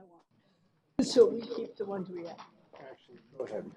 I want. So we keep the ones we have. Actually, go ahead.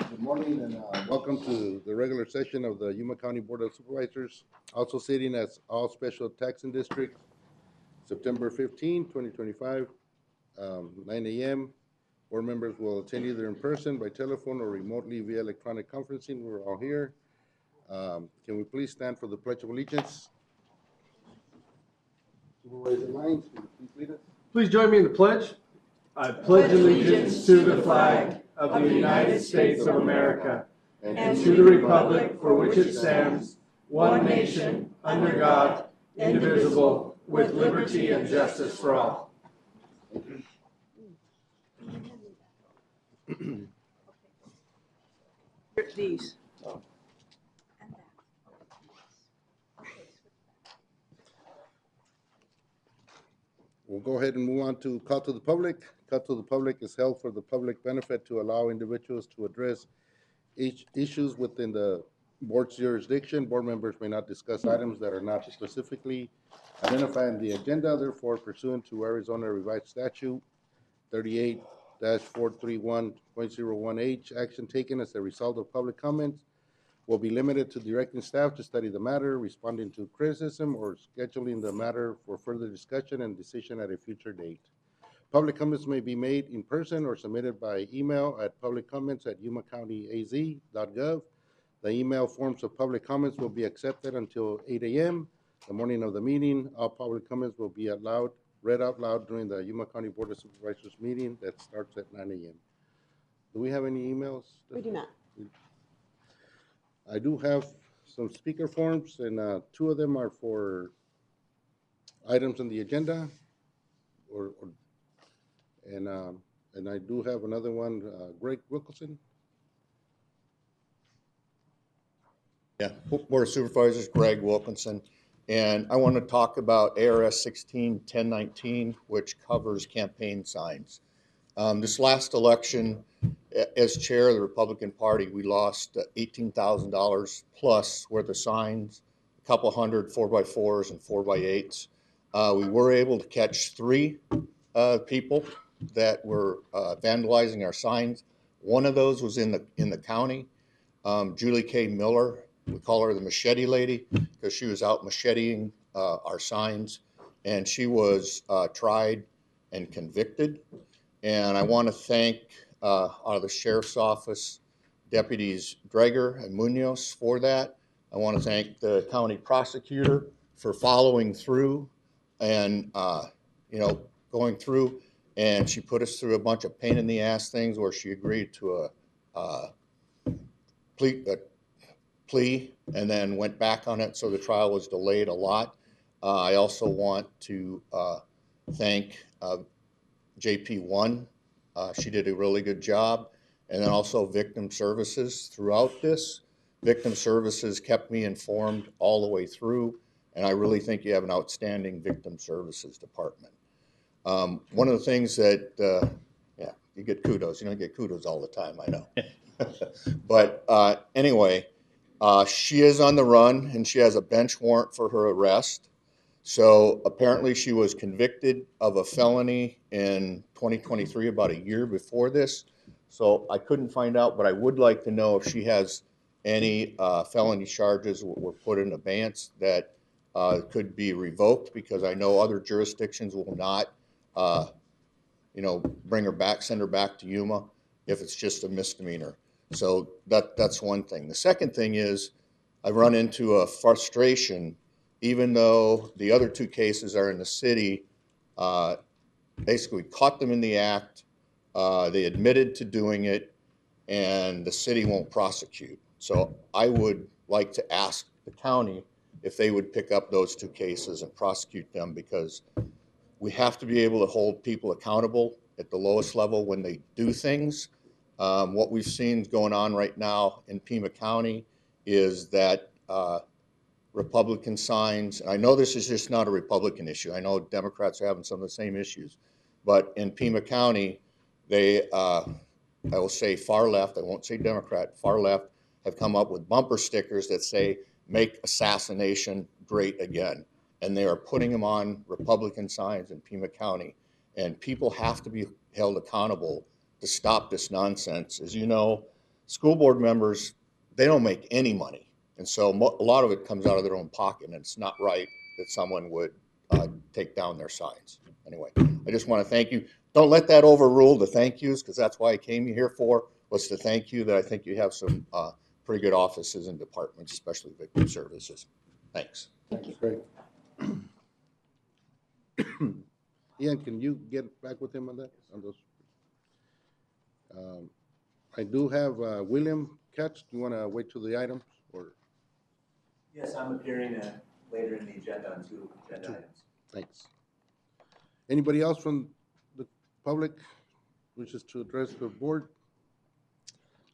Good morning and welcome to the regular session of the Yuma County Board of Supervisors. Also sitting as all special taxing districts, September 15, 2025, 9 a.m. Board members will attend either in person, by telephone, or remotely via electronic conferencing. We're all here. Can we please stand for the Pledge of Allegiance? Supervisor Lyons, will you please lead us? Please join me in the pledge. I pledge allegiance to the flag of the United States of America and to the republic for which it stands, one nation, under God, indivisible, with liberty and justice for all. These. We'll go ahead and move on to call to the public. Call to the public is held for the public benefit to allow individuals to address issues within the board's jurisdiction. Board members may not discuss items that are not specifically identified in the agenda. Therefore, pursuant to Arizona Revised Statute 38-431.01H, action taken as a result of public comments will be limited to directing staff to study the matter, responding to criticism, or scheduling the matter for further discussion and decision at a future date. Public comments may be made in person or submitted by email at publiccomments@yumacountyaz.gov. The email forms of public comments will be accepted until 8 a.m. the morning of the meeting. All public comments will be read out loud during the Yuma County Board of Supervisors meeting that starts at 9 a.m. Do we have any emails? We do not. I do have some speaker forms, and two of them are for items on the agenda, and I do have another one, Greg Wilkerson. Yeah, Board of Supervisors, Greg Wilkinson, and I want to talk about ARS 16-1019, which covers campaign signs. This last election, as chair of the Republican Party, we lost $18,000 plus worth of signs, a couple hundred 4x4s and 4x8s. We were able to catch three people that were vandalizing our signs. One of those was in the county, Julie K. Miller. We call her the machete lady because she was out macheteing our signs, and she was tried and convicted. And I want to thank out of the Sheriff's Office Deputies Dreger and Munoz for that. I want to thank the county prosecutor for following through and going through, and she put us through a bunch of pain in the ass things where she agreed to a plea and then went back on it, so the trial was delayed a lot. I also want to thank JP1. She did a really good job. And then also Victim Services throughout this. Victim Services kept me informed all the way through, and I really think you have an outstanding Victim Services department. One of the things that, yeah, you get kudos. You don't get kudos all the time, I know. But anyway, she is on the run, and she has a bench warrant for her arrest. So apparently she was convicted of a felony in 2023, about a year before this. So I couldn't find out, but I would like to know if she has any felony charges were put in abeyance that could be revoked, because I know other jurisdictions will not, bring her back, send her back to Yuma if it's just a misdemeanor. So that's one thing. The second thing is I've run into a frustration, even though the other two cases are in the city. Basically caught them in the act. They admitted to doing it, and the city won't prosecute. So I would like to ask the county if they would pick up those two cases and prosecute them, because we have to be able to hold people accountable at the lowest level when they do things. What we've seen going on right now in Pima County is that Republican signs, and I know this is just not a Republican issue. I know Democrats are having some of the same issues, but in Pima County, they, I will say far left, I won't say Democrat, far left, have come up with bumper stickers that say, "Make assassination great again." And they are putting them on Republican signs in Pima County. And people have to be held accountable to stop this nonsense. As you know, school board members, they don't make any money. And so a lot of it comes out of their own pocket, and it's not right that someone would take down their signs. Anyway, I just want to thank you. Don't let that overrule the thank yous, because that's why I came here for, was to thank you that I think you have some pretty good offices and departments, especially Victim Services. Thanks. Thanks, Greg. Ian, can you get back with him on that, on those? I do have William Katz. Do you want to wait till the items, or? Yes, I'm appearing later in the agenda on two agenda items. Thanks. Anybody else from the public wishes to address the board?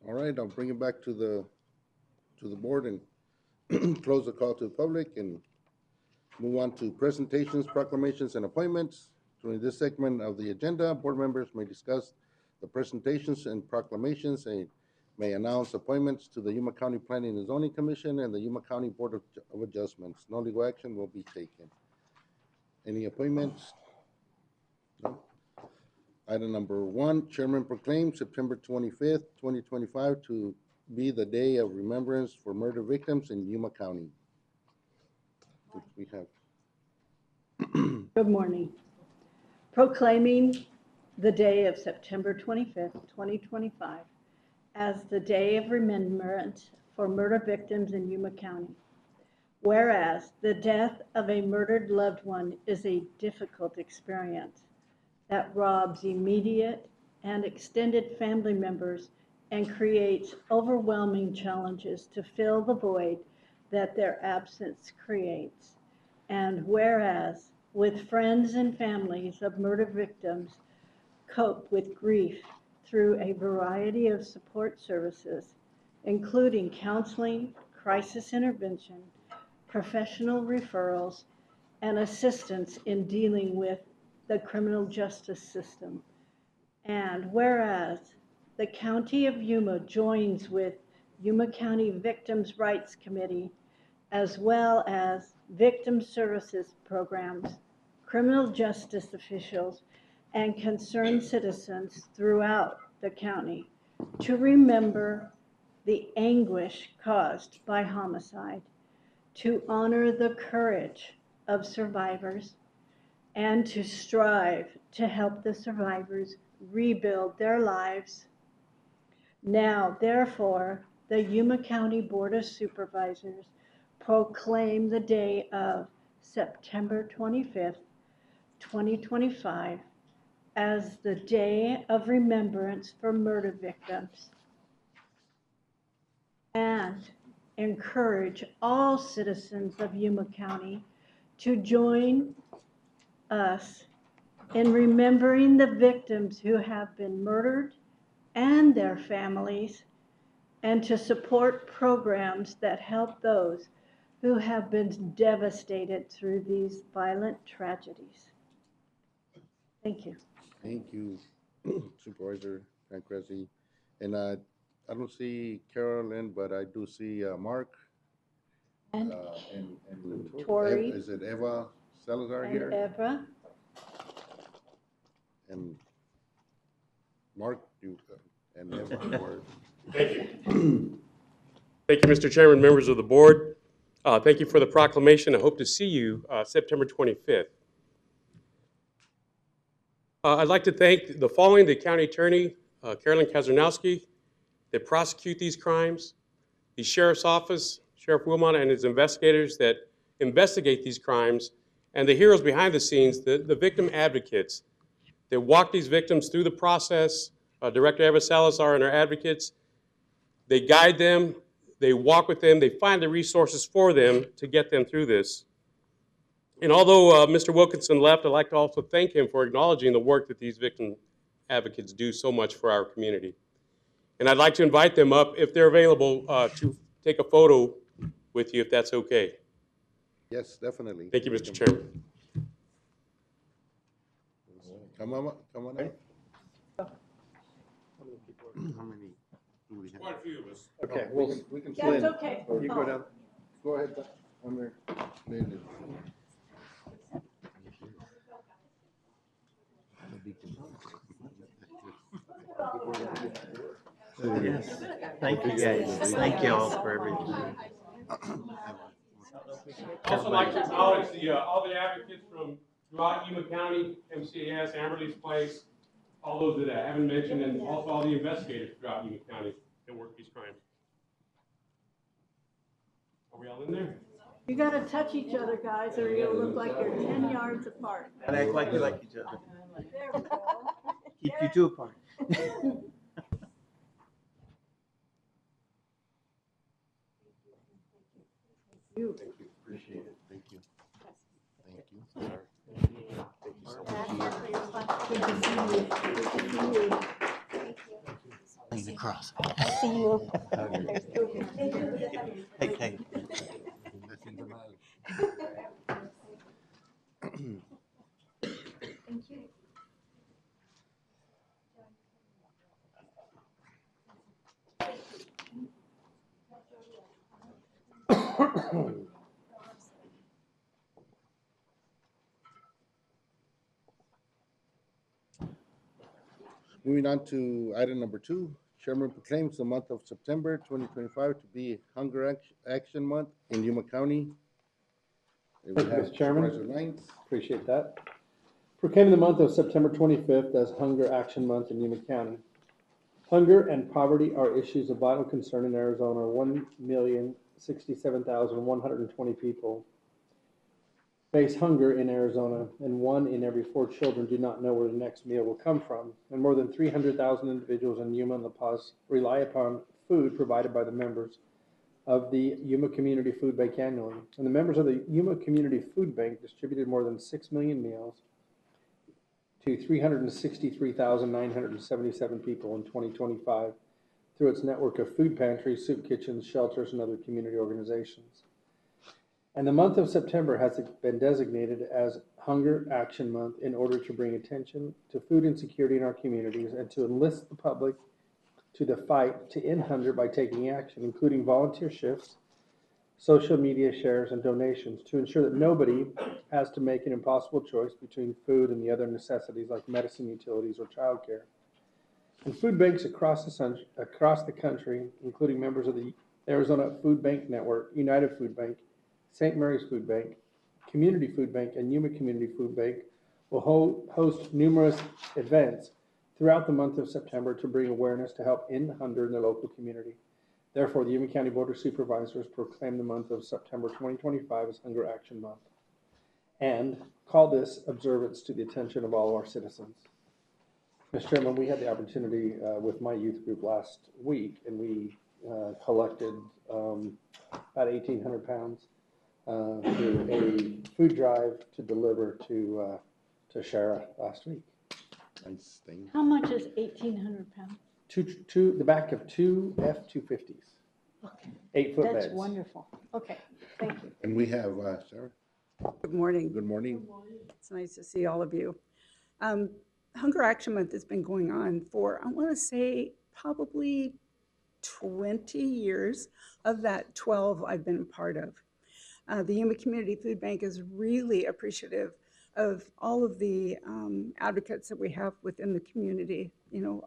All right, I'll bring it back to the board and close the call to the public and move on to presentations, proclamations, and appointments. During this segment of the agenda, board members may discuss the presentations and proclamations and may announce appointments to the Yuma County Planning and Zoning Commission and the Yuma County Board of Adjustments. No legal action will be taken. Any appointments? No. Item number 1, Chairman proclaims September 25th, 2025 to be the day of remembrance for murder victims in Yuma County. Which we have. Good morning. Proclaiming the day of September 25th, 2025 as the day of remembrance for murder victims in Yuma County. Whereas the death of a murdered loved one is a difficult experience that robs immediate and extended family members and creates overwhelming challenges to fill the void that their absence creates. And whereas with friends and families of murder victims cope with grief through a variety of support services, including counseling, crisis intervention, professional referrals, and assistance in dealing with the criminal justice system. And whereas the County of Yuma joins with Yuma County Victims' Rights Committee, as well as victim services programs, criminal justice officials, and concerned citizens throughout the county to remember the anguish caused by homicide, to honor the courage of survivors, and to strive to help the survivors rebuild their lives. Now, therefore, the Yuma County Board of Supervisors proclaim the day of September 25th, 2025 as the Day of Remembrance for Murder Victims, and encourage all citizens of Yuma County to join us in remembering the victims who have been murdered and their families, and to support programs that help those who have been devastated through these violent tragedies. Thank you. Thank you, Supervisor Pancrase. And I don't see Carolyn, but I do see Mark. And And Tori. Is it Eva Salazar and here? Eva. And Mark, and Eva. or- Thank you. Thank you, Mr. Chairman, members of the board. Thank you for the proclamation. I hope to see you September 25th. I'd like to thank the following: the County Attorney, Carolyn Kazarnowski, that prosecute these crimes, the Sheriff's Office, Sheriff Wilmot and his investigators that investigate these crimes, and the heroes behind the scenes, the victim advocates that walk these victims through the process. Director Eva Salazar and our advocates, they guide them, they walk with them, they find the resources for them to get them through this. And although Mr. Wilkinson left, I'd like to also thank him for acknowledging the work that these victim advocates do so much for our community. And I'd like to invite them up, if they're available, to take a photo with you, if that's okay. Yes, definitely. Thank you, Mr. Chairman. Come on up. How many do we have? Quite a few of us. Okay, We can Yeah, it's split. okay. You go down. Go ahead, I'm there. Split Yes, thank you guys. Thank you all for everything. Also like to acknowledge all the advocates from throughout Yuma County, MCAS, Amberley's Place, all those that I haven't mentioned, and also all the investigators throughout Yuma County that work these crimes. Are we all in there? You gotta touch each other, guys, or you'll look like you're 10 yards apart. And act like you like each other. There we go. Keep you two apart. You. Appreciate it. Thank you. Thank you. Good to see you. Good to see you. Lean across. See you. Hey, Kate. Thank you. Moving on to item number 2, Chairman proclaims the month of September 2025 to be Hunger Action Month in Yuma County. We Thank you, have Mr. Chairman. Supervisor Lyons. Appreciate that. Proclaiming the month of September 25th as Hunger Action Month in Yuma County. Hunger and poverty are issues of vital concern in Arizona. 1,067,120 people face hunger in Arizona, and 1 in every 4 children do not know where the next meal will come from. And more than 300,000 individuals in Yuma and La Paz rely upon food provided by the members of the Yuma Community Food Bank annually. And the members of the Yuma Community Food Bank distributed more than 6 million meals to 363,977 people in 2025 through its network of food pantries, soup kitchens, shelters, and other community organizations. And the month of September has been designated as Hunger Action Month in order to bring attention to food insecurity in our communities and to enlist the public to the fight to end hunger by taking action, including volunteer shifts, social media shares, and donations to ensure that nobody has to make an impossible choice between food and the other necessities like medicine, utilities, or childcare. And food banks across the country, including members of the Arizona Food Bank Network, United Food Bank, St. Mary's Food Bank, Community Food Bank, and Yuma Community Food Bank, will host numerous events throughout the month of September to bring awareness to help end hunger in the local community. Therefore, the Yuma County Board of Supervisors proclaim the month of September 2025 as Hunger Action Month and call this observance to the attention of all of our citizens. Mr. Chairman, we had the opportunity with my youth group last week, and we collected about 1,800 pounds through a food drive to deliver to Shara last week. Nice thing. How much is 1,800 pounds? The back of two F-250s, Okay, 8-foot beds. that's wonderful. Okay, thank you. And we have, Sarah, Good morning. good morning. It's nice to see all of you. Hunger Action Month has been going on for, I want to say, probably 20 years. Of that, 12 I've been part of. The Yuma Community Food Bank is really appreciative of all of the advocates that we have within the community. You know,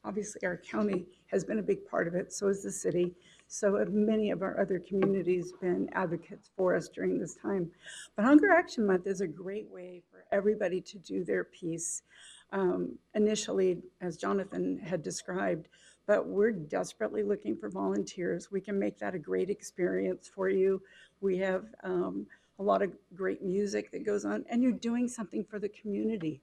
obviously our county has been a big part of it, so has the city. So have many of our other communities been advocates for us during this time. But Hunger Action Month is a great way for everybody to do their piece. Initially, as Jonathan had described, but we're desperately looking for volunteers. We can make that a great experience for you. We have a lot of great music that goes on, and you're doing something for the community.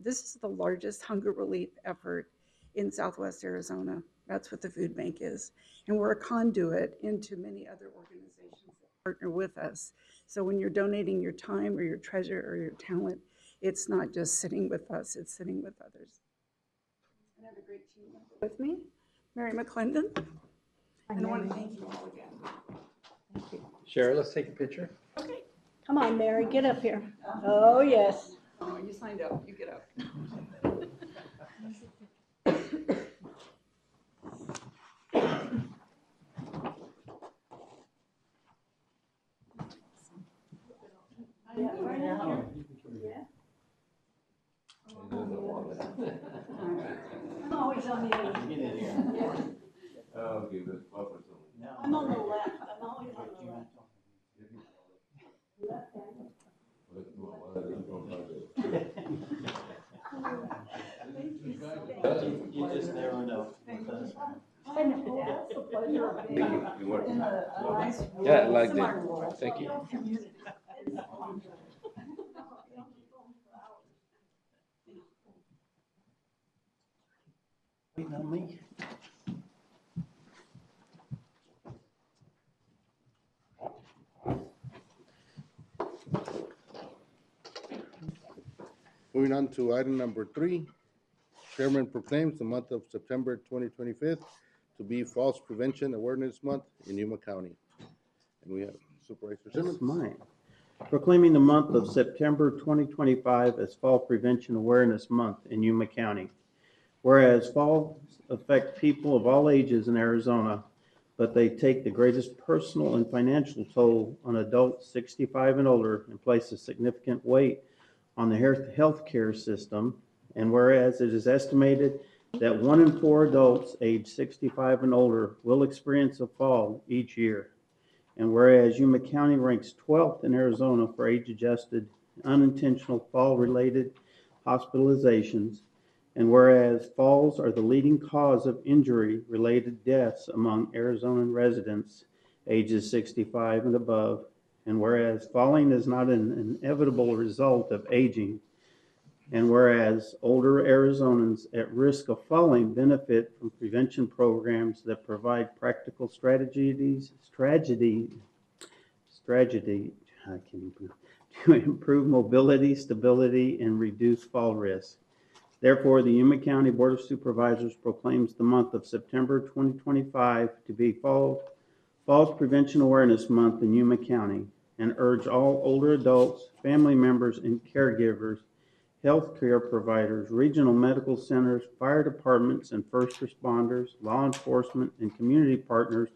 This is the largest hunger relief effort in Southwest Arizona. That's what the food bank is. And we're a conduit into many other organizations that partner with us. So when you're donating your time or your treasure or your talent, it's not just sitting with us, it's sitting with others. I have a great team member with me, Mary McClendon. And I want to thank you all again. Thank you. Shara, let's take a picture. Okay, come on, Mary, get up here. Oh, yes. Oh, you signed up, you get up. I'm always on the other. I'm on the left. I'm always on the left. You just never know. I know, that's the pleasure of being in a nice. Yeah, I like that. Thank you. Waiting on me? Moving on to item number 3, Chairman proclaims the month of September 2025 to be Falls Prevention Awareness Month in Yuma County. And we have Supervisor Simmons. That's mine. Proclaiming the month of September 2025 as Fall Prevention Awareness Month in Yuma County. Whereas falls affect people of all ages in Arizona, but they take the greatest personal and financial toll on adults 65 and older and place a significant weight on the healthcare system. And whereas it is estimated that 1 in 4 adults aged 65 and older will experience a fall each year. And whereas Yuma County ranks 12th in Arizona for age-adjusted unintentional fall-related hospitalizations, and whereas falls are the leading cause of injury-related deaths among Arizonan residents ages 65 and above, and whereas falling is not an inevitable result of aging, and whereas older Arizonans at risk of falling benefit from prevention programs that provide practical strategies to improve mobility, stability, and reduce fall risk. Therefore, the Yuma County Board of Supervisors proclaims the month of September 2025 to be Falls Prevention Awareness Month in Yuma County, and urge all older adults, family members, and caregivers, healthcare providers, regional medical centers, fire departments, and first responders, law enforcement, and community partners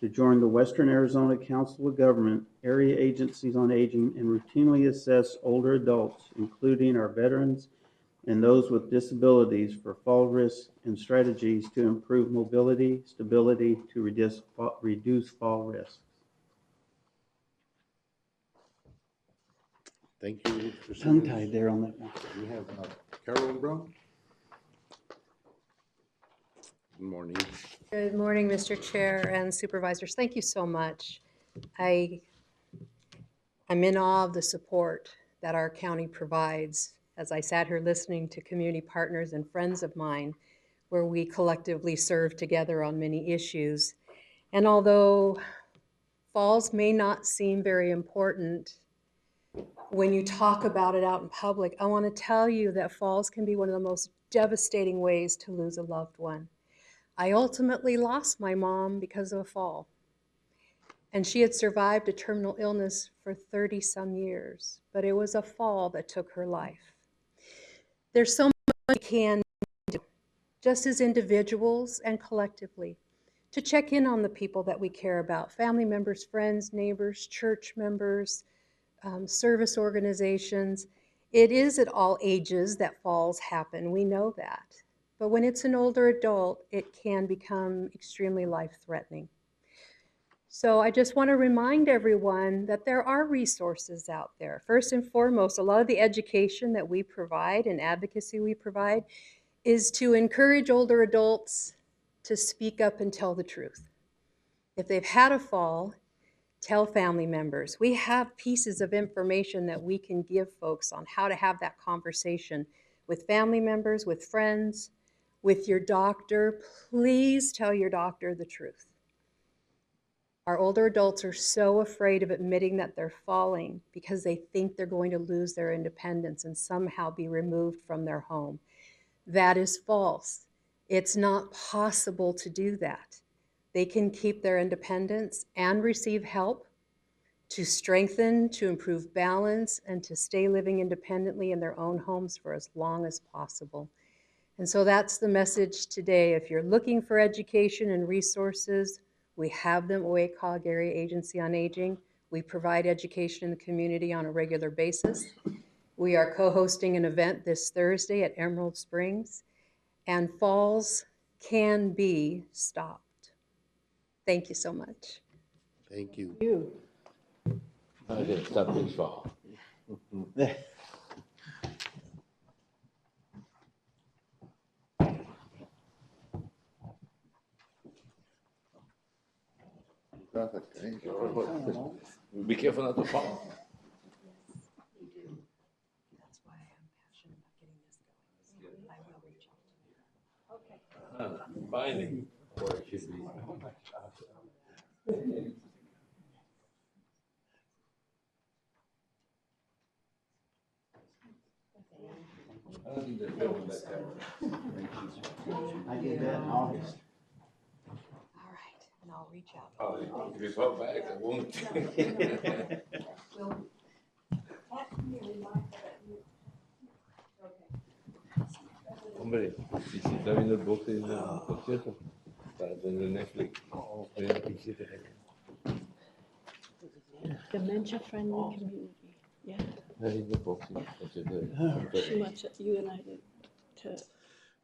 to join the Western Arizona Council of Government, area agencies on aging, and routinely assess older adults, including our veterans and those with disabilities, for fall risks and strategies to improve mobility, stability, to reduce fall risks. Thank you, Mr. Simmons. Tongue-tied there on that one. We have Carolyn Brown. Good morning. Good morning, Mr. Chair and Supervisors. Thank you so much. I'm in awe of the support that our county provides as I sat here listening to community partners and friends of mine, where we collectively serve together on many issues. And although falls may not seem very important when you talk about it out in public. I want to tell you that falls can be one of the most devastating ways to lose a loved one. I ultimately lost my mom because of a fall, and she had survived a terminal illness for 30 some years, but it was a fall that took her life. There's so much we can do, just as individuals and collectively, to check in on the people that we care about, family members, friends, neighbors, church members, service organizations. It is at all ages that falls happen, we know that. But when it's an older adult, it can become extremely life-threatening. So I just want to remind everyone that there are resources out there. First and foremost, a lot of the education that we provide and advocacy we provide is to encourage older adults to speak up and tell the truth. If they've had a fall, tell family members. We have pieces of information that we can give folks on how to have that conversation with family members, with friends, with your doctor. Please tell your doctor the truth. Our older adults are so afraid of admitting that they're falling because they think they're going to lose their independence and somehow be removed from their home. That is false. It's not possible to do that. They can keep their independence and receive help to strengthen, to improve balance, and to stay living independently in their own homes for as long as possible. And so that's the message today. If you're looking for education and resources, we have them at Waccog Area Agency on Aging. We provide education in the community on a regular basis. We are co-hosting an event this Thursday at Emerald Springs, and falls can be stopped. Thank you so much. Thank you. I didn't stop this fall. Be careful not to fall. That's why I'm passionate about getting this going. I will reach out to you. Okay. Finally, where it should be. I don't think they're filming that camera. I did that in August. All right, and I'll reach out. Oh, if you fall back, I won't. Will- Hombre, si se está viendo el boxe en el concierto, para tener Netflix. Mira, quisiera. Dementia-friendly community, yeah. Ahí no boxing, concierto. Too much, you and I did, to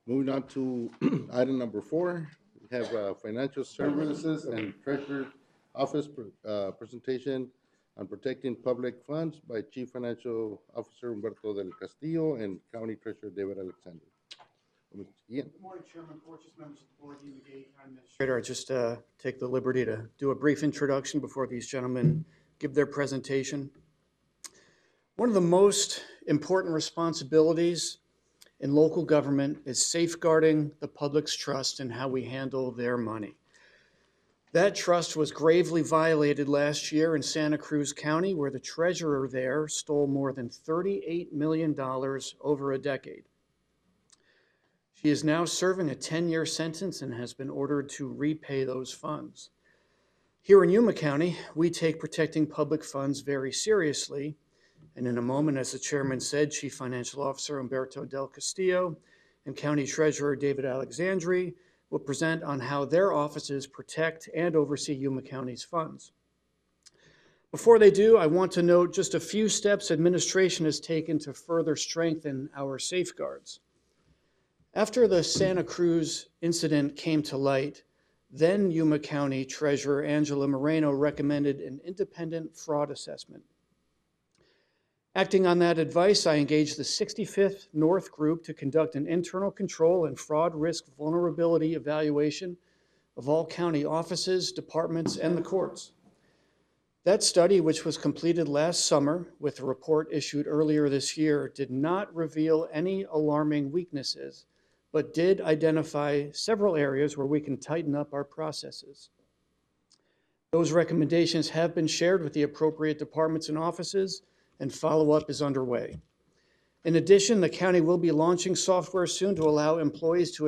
Moving on to item number 4, we have financial services and treasurer office presentation on protecting public funds by Chief Financial Officer Humberto del Castillo and County Treasurer David Alexander. Ian. Good morning, Chairman Porches, members of the board, Ian McGee, County Administrator. I just take the liberty to do a brief introduction before these gentlemen give their presentation. One of the most important responsibilities in local government is safeguarding the public's trust in how we handle their money. That trust was gravely violated last year in Santa Cruz County, where the treasurer there stole more than $38 million over a decade. She is now serving a 10-year sentence and has been ordered to repay those funds. Here in Yuma County, we take protecting public funds very seriously. And in a moment, as the chairman said, Chief Financial Officer Humberto del Castillo and County Treasurer David Alexandri will present on how their offices protect and oversee Yuma County's funds. Before they do, I want to note just a few steps administration has taken to further strengthen our safeguards. After the Santa Cruz incident came to light, then Yuma County Treasurer Angela Moreno recommended an independent fraud assessment. Acting on that advice, I engaged the 65th North Group to conduct an internal control and fraud risk vulnerability evaluation of all county offices, departments, and the courts. That study, which was completed last summer with a report issued earlier this year, did not reveal any alarming weaknesses, but did identify several areas where we can tighten up our processes. Those recommendations have been shared with the appropriate departments and offices, and follow-up is underway. In addition, the county will be launching software soon to allow employees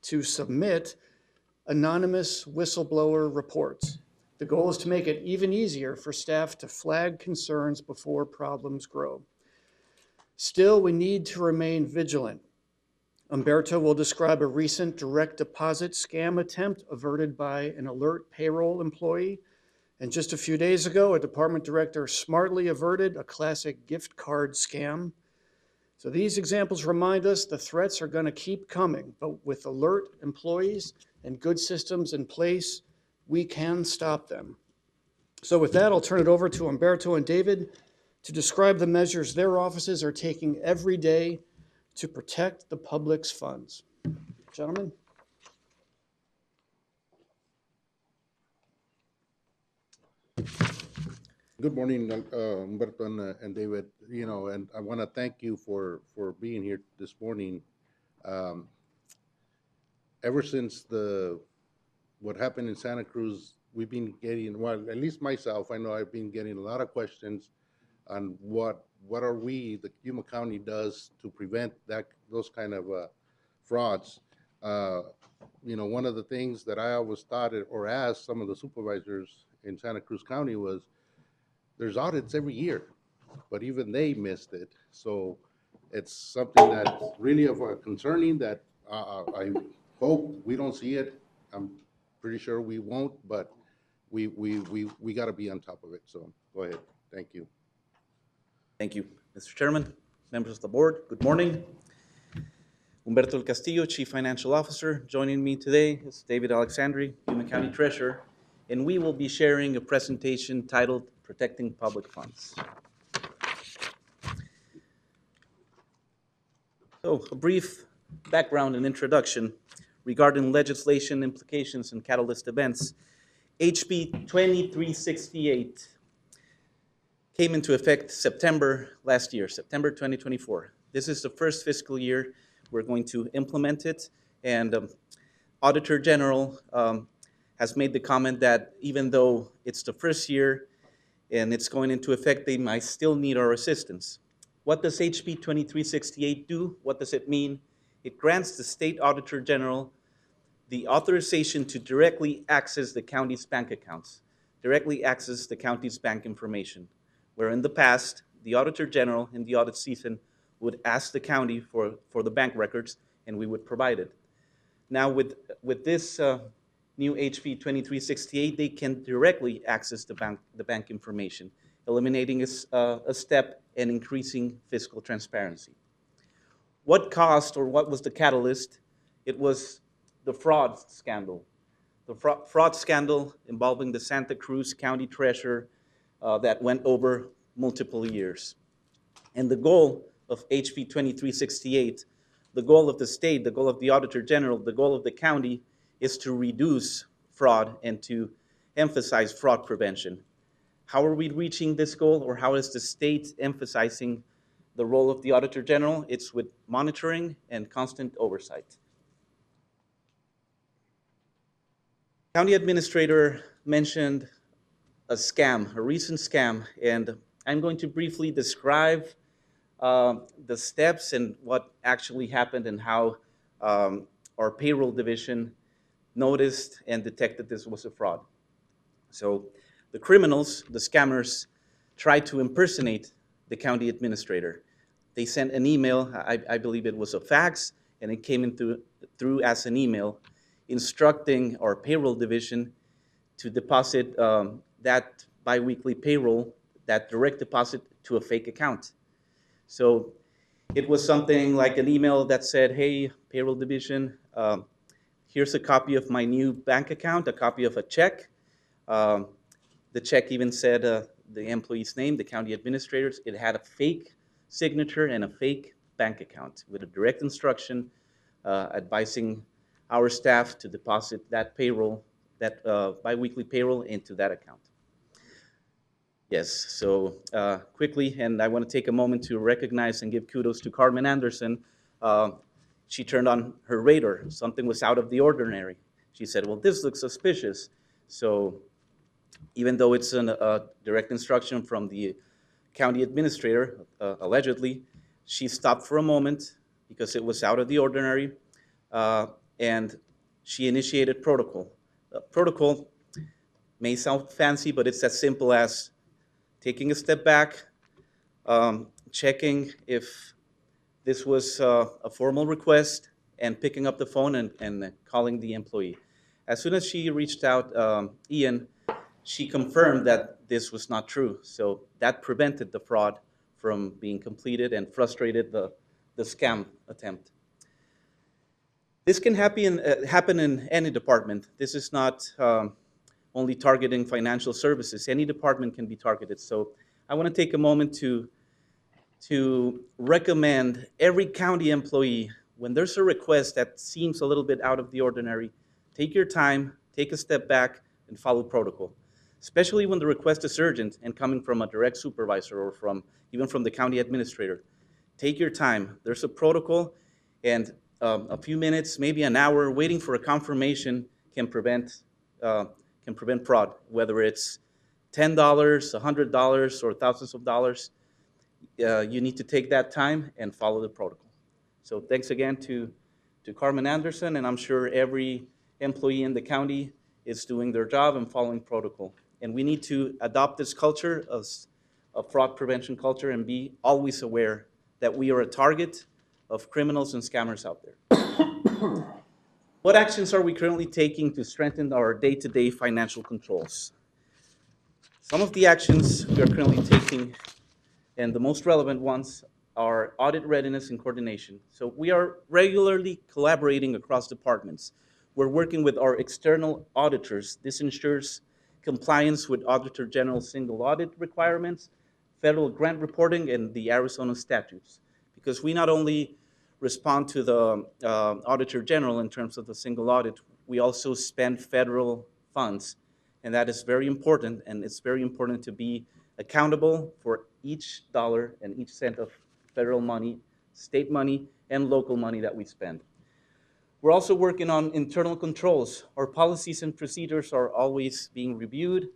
to submit anonymous whistleblower reports. The goal is to make it even easier for staff to flag concerns before problems grow. Still, we need to remain vigilant. Umberto will describe a recent direct deposit scam attempt averted by an alert payroll employee. And just a few days ago, a department director smartly averted a classic gift card scam. So these examples remind us the threats are going to keep coming, but with alert employees and good systems in place, we can stop them. So with that, I'll turn it over to Umberto and David to describe the measures their offices are taking every day to protect the public's funds. Gentlemen. Good morning, Humberto and David. You know, and I want to thank you for being here this morning. Ever since what happened in Santa Cruz, we've been getting, well, at least myself, I know I've been getting a lot of questions on what are the Yuma County does to prevent those kind of frauds. You know, one of the things that I always thought or asked some of the supervisors in Santa Cruz County was, there's audits every year, but even they missed it. So it's something that's really concerning that I hope we don't see it. I'm pretty sure we won't, but we got to be on top of it. So go ahead. Thank you. Thank you, Mr. Chairman, members of the board. Good morning. Humberto El Castillo, Chief Financial Officer. Joining me today is David Alexandri, Yuma County Treasurer, and we will be sharing a presentation titled Protecting Public Funds. So, a brief background and introduction regarding legislation implications and catalyst events. HB 2368 came into effect September last year, September 2024. This is the first fiscal year we're going to implement it, and Auditor General has made the comment that even though it's the first year and it's going into effect, they might still need our assistance. What does HB 2368 do? What does it mean? It grants the State Auditor General the authorization to directly access the county's bank accounts, directly access the county's bank information, where in the past, the Auditor General in the audit season would ask the county for the bank records, and we would provide it. Now with this new HB 2368, they can directly access the bank information, eliminating a step and increasing fiscal transparency. What caused, or what was the catalyst? It was the fraud scandal. The fraud scandal involving the Santa Cruz County Treasurer that went over multiple years. And the goal of HB 2368, the goal of the state, the goal of the Auditor General, the goal of the county is to reduce fraud and to emphasize fraud prevention. How are we reaching this goal, or how is the state emphasizing the role of the Auditor General? It's with monitoring and constant oversight. County Administrator mentioned a scam, a recent scam, and I'm going to briefly describe the steps and what actually happened and how our payroll division noticed and detected this was a fraud. So the criminals, the scammers, tried to impersonate the county administrator. They sent an email, I believe it was a fax, and it came in through as an email, instructing our payroll division to deposit that biweekly payroll, that direct deposit, to a fake account. So it was something like an email that said, hey, payroll division, here's a copy of my new bank account, a copy of a check. The check even said the employee's name, the county administrators. It had a fake signature and a fake bank account with a direct instruction advising our staff to deposit that payroll, that biweekly payroll, into that account. Yes, so quickly, and I want to take a moment to recognize and give kudos to Carmen Anderson. She turned on her radar. Something was out of the ordinary. She said, well, this looks suspicious. So even though it's a direct instruction from the county administrator, allegedly, she stopped for a moment because it was out of the ordinary, and she initiated protocol. Protocol may sound fancy, but it's as simple as taking a step back, checking if this was a formal request, and picking up the phone and calling the employee. As soon as she reached out, Ian, she confirmed that this was not true. So that prevented the fraud from being completed and frustrated the scam attempt. This can happen in any department. This is not only targeting financial services. Any department can be targeted. So I want to take a moment to recommend every county employee, when there's a request that seems a little bit out of the ordinary, take your time, take a step back, and follow protocol. Especially when the request is urgent and coming from a direct supervisor or even from the county administrator. Take your time. There's a protocol, and a few minutes, maybe an hour, waiting for a confirmation can prevent fraud, whether it's $10, $100, or thousands of dollars. You need to take that time and follow the protocol. So thanks again to Carmen Anderson, and I'm sure every employee in the county is doing their job and following protocol. And we need to adopt this culture of fraud prevention culture and be always aware that we are a target of criminals and scammers out there. What actions are we currently taking to strengthen our day-to-day financial controls? Some of the actions we are currently taking, and the most relevant ones, are audit readiness and coordination. So we are regularly collaborating across departments. We're working with our external auditors. This ensures compliance with Auditor General single audit requirements, federal grant reporting, and the Arizona statutes. Because we not only respond to the Auditor General in terms of the single audit, we also spend federal funds. And that is very important, and it's very important to be accountable for each dollar and each cent of federal money, state money, and local money that we spend. We're also working on internal controls. Our policies and procedures are always being reviewed,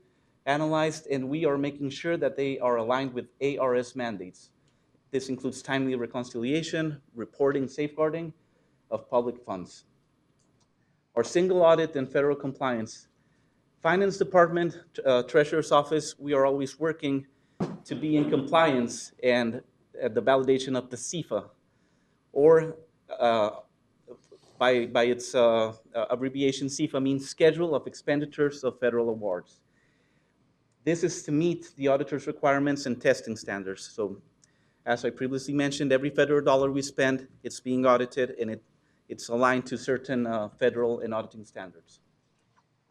analyzed, and we are making sure that they are aligned with ARS mandates. This includes timely reconciliation, reporting, safeguarding of public funds. Our single audit and federal compliance. Finance Department, Treasurer's Office, we are always working to be in compliance and the validation of the CFA, or by its abbreviation, CFA means Schedule of Expenditures of Federal Awards. This is to meet the auditor's requirements and testing standards. So as I previously mentioned, every federal dollar we spend, it's being audited, and it's aligned to certain federal and auditing standards.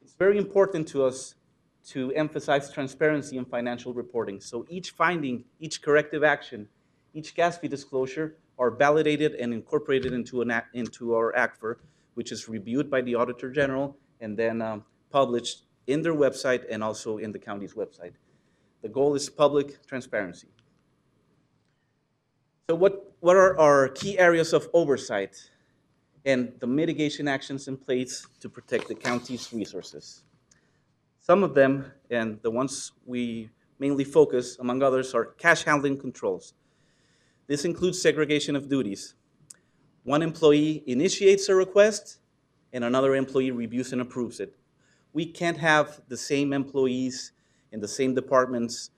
It's very important to us to emphasize transparency in financial reporting. So each finding, each corrective action, each GASB disclosure are validated and incorporated into our ACFR, which is reviewed by the Auditor General and then published in their website and also in the county's website. The goal is public transparency. So what are our key areas of oversight and the mitigation actions in place to protect the county's resources? Some of them, and the ones we mainly focus, among others, are cash handling controls. This includes segregation of duties. One employee initiates a request, and another employee reviews and approves it. We can't have the same employees in the same departments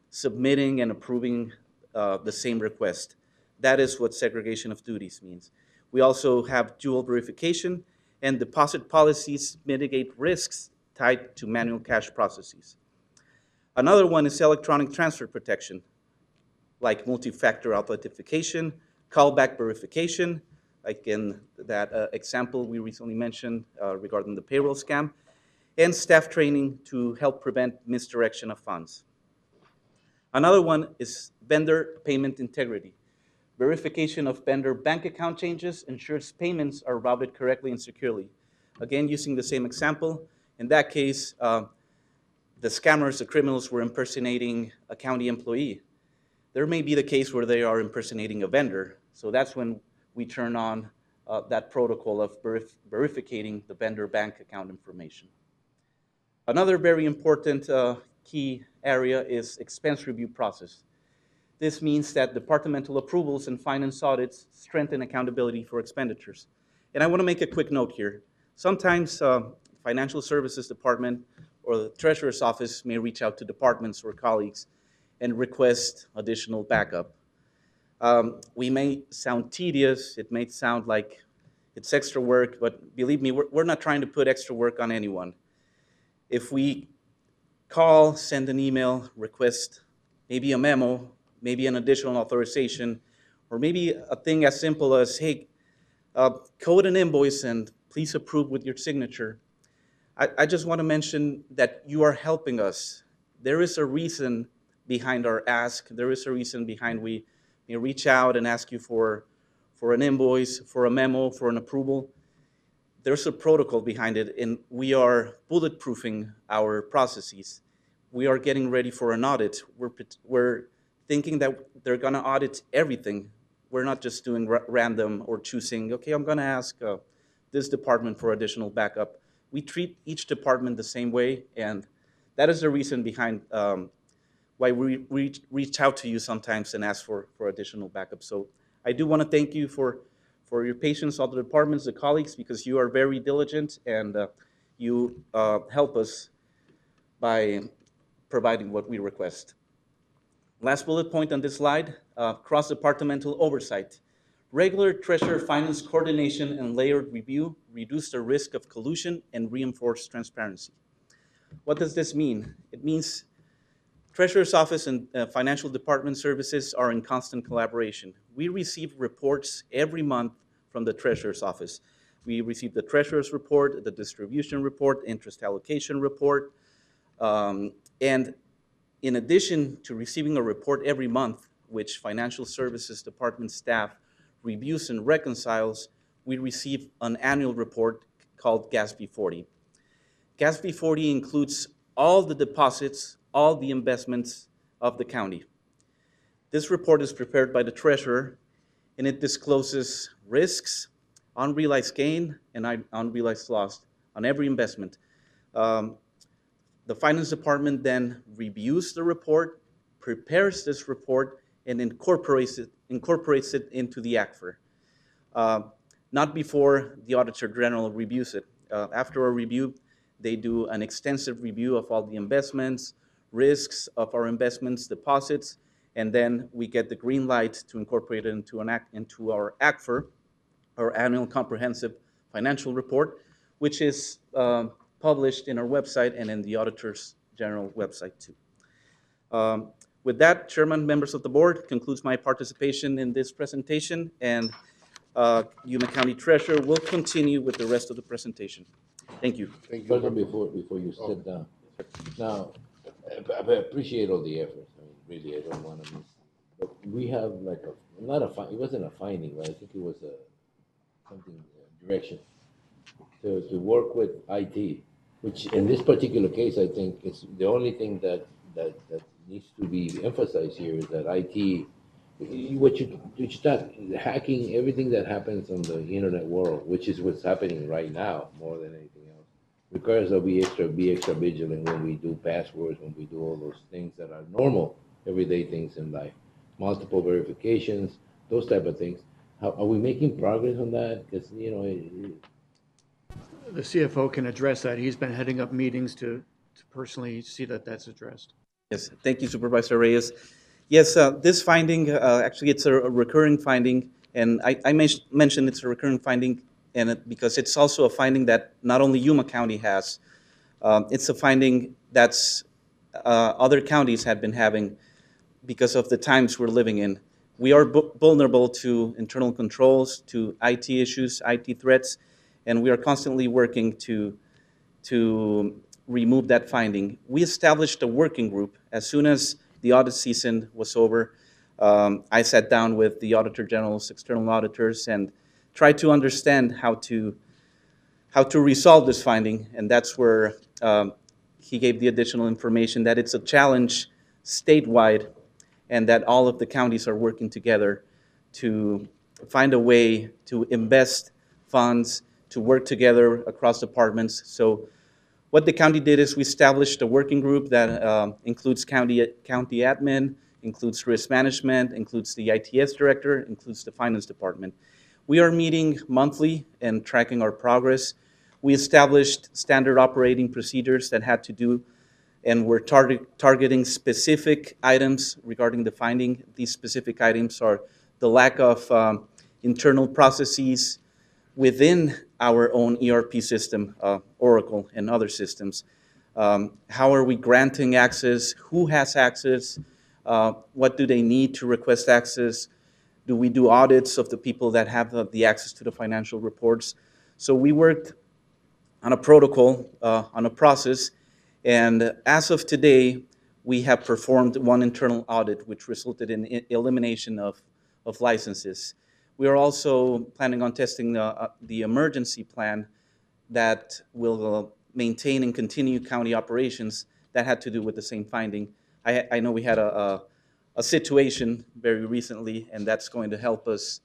submitting and approving the same request. That is what segregation of duties means. We also have dual verification, and deposit policies mitigate risks tied to manual cash processes. Another one is electronic transfer protection, like multi-factor authentication, callback verification, like in that example we recently mentioned regarding the payroll scam, and staff training to help prevent misdirection of funds. Another one is vendor payment integrity. Verification of vendor bank account changes ensures payments are routed correctly and securely. Again, using the same example, in that case, the scammers, the criminals, were impersonating a county employee. There may be the case where they are impersonating a vendor, so that's when we turn on that protocol of verificating the vendor bank account information. Another very important key area is expense review process. This means that departmental approvals and finance audits strengthen accountability for expenditures. And I want to make a quick note here. Sometimes Financial Services Department or the Treasurer's Office may reach out to departments or colleagues and request additional backup. We may sound tedious, it may sound like it's extra work, but believe me, we're not trying to put extra work on anyone. If we call, send an email, request maybe a memo, maybe an additional authorization, or maybe a thing as simple as, hey, code an invoice and please approve with your signature. I just want to mention that you are helping us. There is a reason behind our ask. There is a reason behind we reach out and ask you for an invoice, for a memo, for an approval. There's a protocol behind it, and we are bulletproofing our processes. We are getting ready for an audit. We're thinking that they're going to audit everything. We're not just doing random or choosing, okay, I'm going to ask this department for additional backup. We treat each department the same way, and that is the reason behind why we reach out to you sometimes and ask for additional backup. So I do want to thank you for your patience, all the departments, the colleagues, because you are very diligent and you help us by providing what we request. Last bullet point on this slide, cross-departmental oversight. Regular treasurer finance coordination and layered review reduce the risk of collusion and reinforce transparency. What does this mean? It means Treasurer's Office and Financial Department services are in constant collaboration. We receive reports every month from the Treasurer's Office. We receive the Treasurer's report, the distribution report, interest allocation report, and in addition to receiving a report every month, which Financial Services Department staff reviews and reconciles, we receive an annual report called GASB 40. GASB 40 includes all the deposits, all the investments of the county. This report is prepared by the treasurer, and it discloses risks, unrealized gain, and unrealized loss on every investment. The finance department then reviews the report, prepares this report, and incorporates it into the ACFR. Not before the Auditor General reviews it. After a review, they do an extensive review of all the investments, risks of our investments, deposits, and then we get the green light to incorporate it into our ACFR, our Annual Comprehensive Financial Report, which is published in our website and in the Auditor's General website too. With that, Chairman, members of the board, concludes my participation in this presentation, and Yuma County Treasurer will continue with the rest of the presentation. Thank you. Thank you. President, before you step down. Now, I appreciate all the efforts. I mean, really, I don't want to miss. But we have like it wasn't a finding, but I think it was something, direction to work with IT, which in this particular case, I think it's the only thing that needs to be emphasized here is that IT, what you start hacking everything that happens on the internet world, which is what's happening right now more than anything else, requires that we be extra vigilant when we do passwords, when we do all those things that are normal, everyday things in life, multiple verifications, those type of things. Are we making progress on that? Because The CFO can address that. He's been heading up meetings to personally see that that's addressed. Yes, thank you, Supervisor Reyes. Yes, this finding, actually it's a recurring finding, and I mentioned it's a recurring finding because it's also a finding that not only Yuma County has, it's a finding that's other counties have been having because of the times we're living in. We are vulnerable to internal controls, to IT issues, IT threats, and we are constantly working to remove that finding. We established a working group as soon as the audit season was over. I sat down with the Auditor General's external auditors and tried to understand how to resolve this finding, and that's where he gave the additional information that it's a challenge statewide and that all of the counties are working together to find a way to invest funds, to work together across departments. So What the county did is we established a working group that includes county admin, includes risk management, includes the ITS director, includes the finance department. We are meeting monthly and tracking our progress. We established standard operating procedures that had to do, and we're targeting specific items regarding the finding. These specific items are the lack of internal processes within our own ERP system, Oracle and other systems. How are we granting access? Who has access? What do they need to request access? Do we do audits of the people that have the access to the financial reports? So we worked on a protocol, on a process, and as of today, we have performed one internal audit, which resulted in elimination of licenses. We are also planning on testing the emergency plan that will maintain and continue county operations that had to do with the same finding. I know we had a situation very recently, and that's going to help us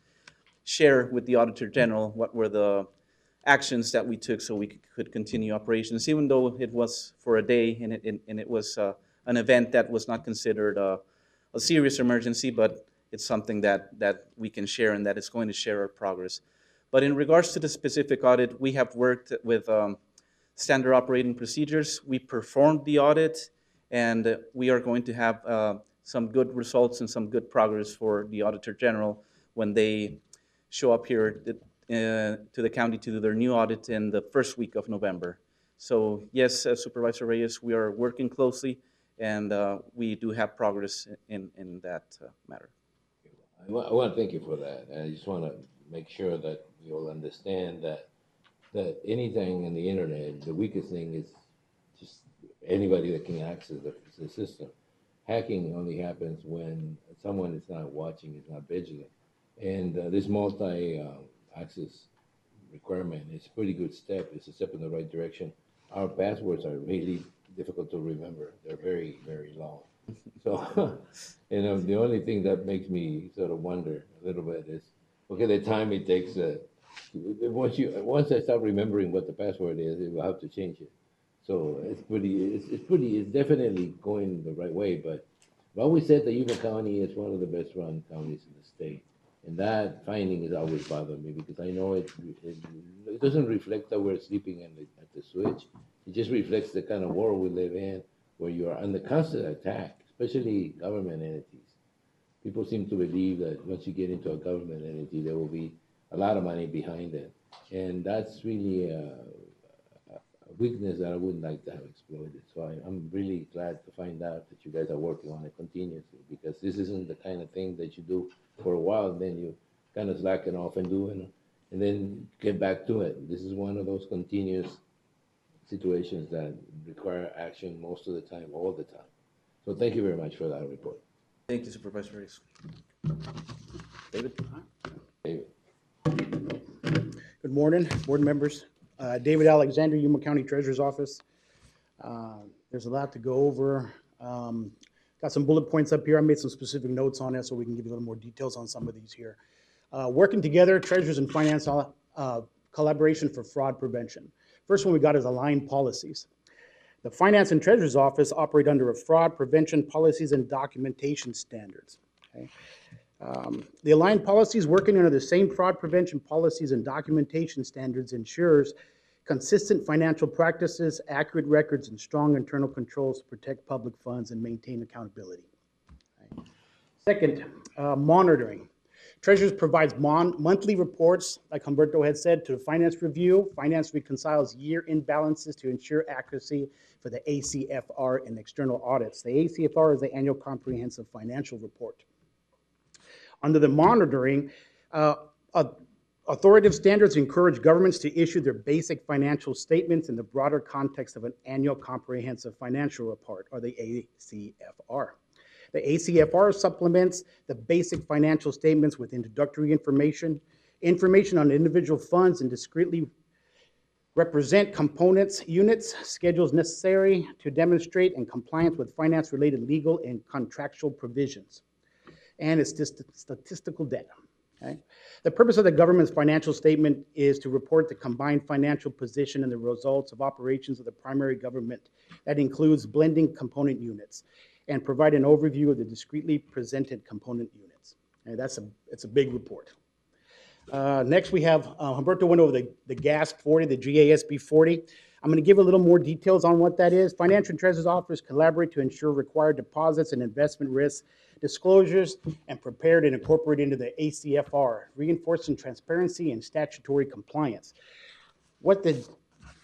share with the Auditor General what were the actions that we took so we could continue operations, even though it was for a day and it was an event that was not considered a serious emergency, but it's something that we can share and that is going to share our progress. But in regards to the specific audit, we have worked with standard operating procedures. We performed the audit, and we are going to have some good results and some good progress for the Auditor General when they show up here to the county to do their new audit in the first week of November. So yes, Supervisor Reyes, we are working closely, and we do have progress in that matter. I want to thank you for that. I just want to make sure that you'll understand that anything in the internet, the weakest thing is just anybody that can access the system. Hacking only happens when someone is not watching, is not vigilant. And this multi-access requirement is a pretty good step. It's a step in the right direction. Our passwords are really difficult to remember. They're very, very long. So, the only thing that makes me sort of wonder a little bit is, okay, the time it takes. Once I start remembering what the password is, it will have to change it. So it's definitely going the right way. But I've always said that Yuma County is one of the best run counties in the state, and that finding has always bothered me because I know it doesn't reflect that we're sleeping at the switch. It just reflects the kind of world we live in, where you are under constant attack, especially government entities. People seem to believe that once you get into a government entity, there will be a lot of money behind it. And that's really a weakness that I wouldn't like to have exploited. So I'm really glad to find out that you guys are working on it continuously, because this isn't the kind of thing that you do for a while, then you kind of slacken off and do it, and then get back to it. This is one of those continuous situations that require action most of the time, all the time. So thank you very much for that report. Thank you, Supervisor Reyes. David? David. Good morning, board members. David Alexander, Yuma County Treasurer's Office. There's a lot to go over. Got some bullet points up here. I made some specific notes on it so we can give you a little more details on some of these here. Working together, treasurers and finance collaboration for fraud prevention. First one we got is aligned policies. The Finance and Treasurer's Office operate under a fraud prevention policies and documentation standards. Okay? The aligned policies working under the same fraud prevention policies and documentation standards ensures consistent financial practices, accurate records, and strong internal controls to protect public funds and maintain accountability. Okay? Second, monitoring. Treasurers provides monthly reports, like Humberto had said, to the Finance Review. Finance reconciles year-end balances to ensure accuracy for the ACFR and external audits. The ACFR is the Annual Comprehensive Financial Report. Under the monitoring, authoritative standards encourage governments to issue their basic financial statements in the broader context of an Annual Comprehensive Financial Report, or the ACFR. The ACFR supplements the basic financial statements with introductory information on individual funds, and discretely represent components, units, schedules necessary to demonstrate in compliance with finance-related legal and contractual provisions. And it's just statistical data. Okay? The purpose of the government's financial statement is to report the combined financial position and the results of operations of the primary government. That includes blending component units and provide an overview of the discretely presented component units. And it's a big report. Next, we have Humberto went over the GASP 40, the GASB 40. I'm going to give a little more details on what that is. Financial and Treasurer's Office collaborate to ensure required deposits and investment risk disclosures and prepared and incorporated into the ACFR, reinforcing transparency and statutory compliance. What the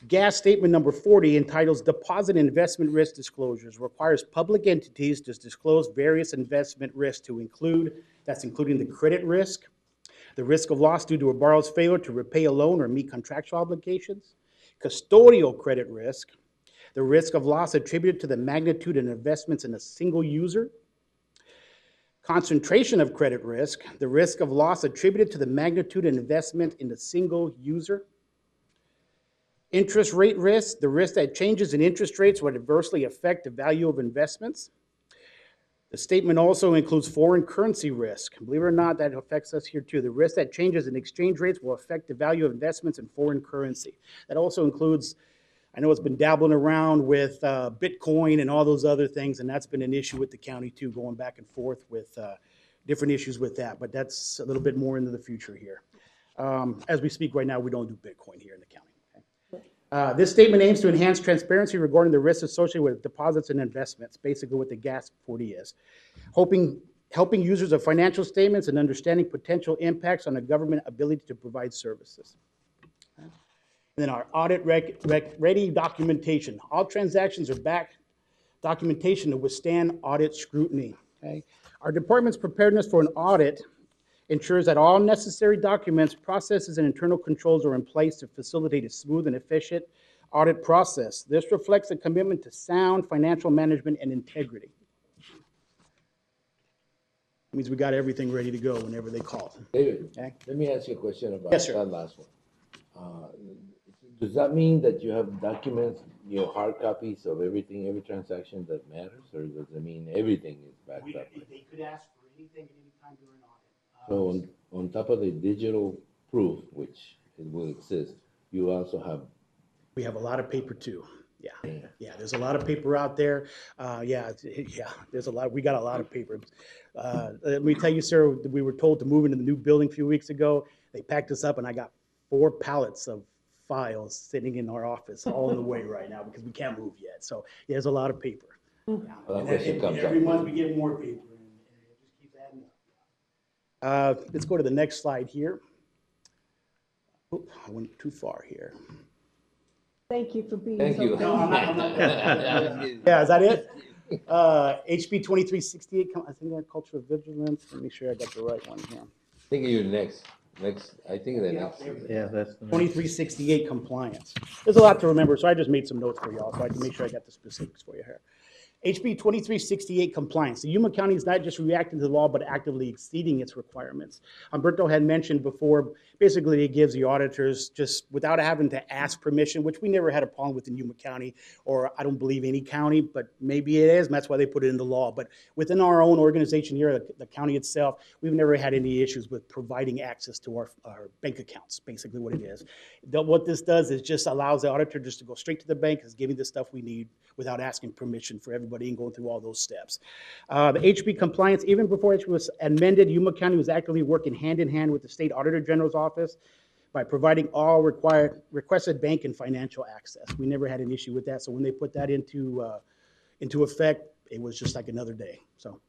GAS statement number 40 entitles Deposit and Investment Risk Disclosures requires public entities to disclose various investment risks to include, that's including the credit risk, the risk of loss due to a borrower's failure to repay a loan or meet contractual obligations, custodial credit risk, the risk of loss attributed to the magnitude of investments in a single user, concentration of credit risk, the risk of loss attributed to the magnitude of investment in a single user, interest rate risk, the risk that changes in interest rates would adversely affect the value of investments. The statement also includes foreign currency risk. Believe it or not, that affects us here too. The risk that changes in exchange rates will affect the value of investments in foreign currency. That also includes, I know it's been dabbling around with Bitcoin and all those other things, and that's been an issue with the county too, going back and forth with different issues with that, but that's a little bit more into the future here. As we speak right now, we don't do Bitcoin here in the county. This statement aims to enhance transparency regarding the risks associated with deposits and investments, basically what the GASP 40 is. Helping users of financial statements and understanding potential impacts on the government ability to provide services. And then our audit ready documentation. All transactions are backed documentation to withstand audit scrutiny. Okay? Our department's preparedness for an audit ensures that all necessary documents, processes, and internal controls are in place to facilitate a smooth and efficient audit process. This reflects a commitment to sound financial management and integrity. It means we got everything ready to go whenever they call. David, okay? Let me ask you a question about Yes, sir. that last one. Does that mean that you have documents, hard copies of everything, every transaction that matters, or does it mean everything is backed up? They could ask for anything at any time during audit. So on top of the digital proof, which it will exist, you also have. We have a lot of paper too. Yeah, there's a lot of paper out there. There's a lot. We got a lot of paper. Let me tell you, sir, we were told to move into the new building a few weeks ago. They packed us up, and I got 4 pallets of files sitting in our office, all in the way right now because we can't move yet. So yeah, there's a lot of paper. Well, every month we get more paper. Let's go to the next slide here. Oh, I went too far here. Thank you for being Thank so you. patient. No, I'm not. Yeah, is that it? HB 2368, I think that culture of vigilance. Let me make sure I got the right one here. I think you're next. I think the next. Yeah, that's the 2368 compliance. There's a lot to remember, so I just made some notes for y'all so I can make sure I got the specifics for you here. HB 2368 compliance. The Yuma County is not just reacting to the law, but actively exceeding its requirements. Humberto had mentioned before, basically it gives the auditors, just without having to ask permission, which we never had a problem with in Yuma County, or I don't believe any county, but maybe it is, and that's why they put it in the law. But within our own organization here, the county itself, we've never had any issues with providing access to our bank accounts, basically what it is. What this does is just allows the auditor just to go straight to the bank, is giving the stuff we need without asking permission for everybody and going through all those steps. The HB compliance, even before HB was amended, Yuma County was actively working hand in hand with the State Auditor General's office by providing all requested bank and financial access. We never had an issue with that, so when they put that into effect, it was just like another day. So,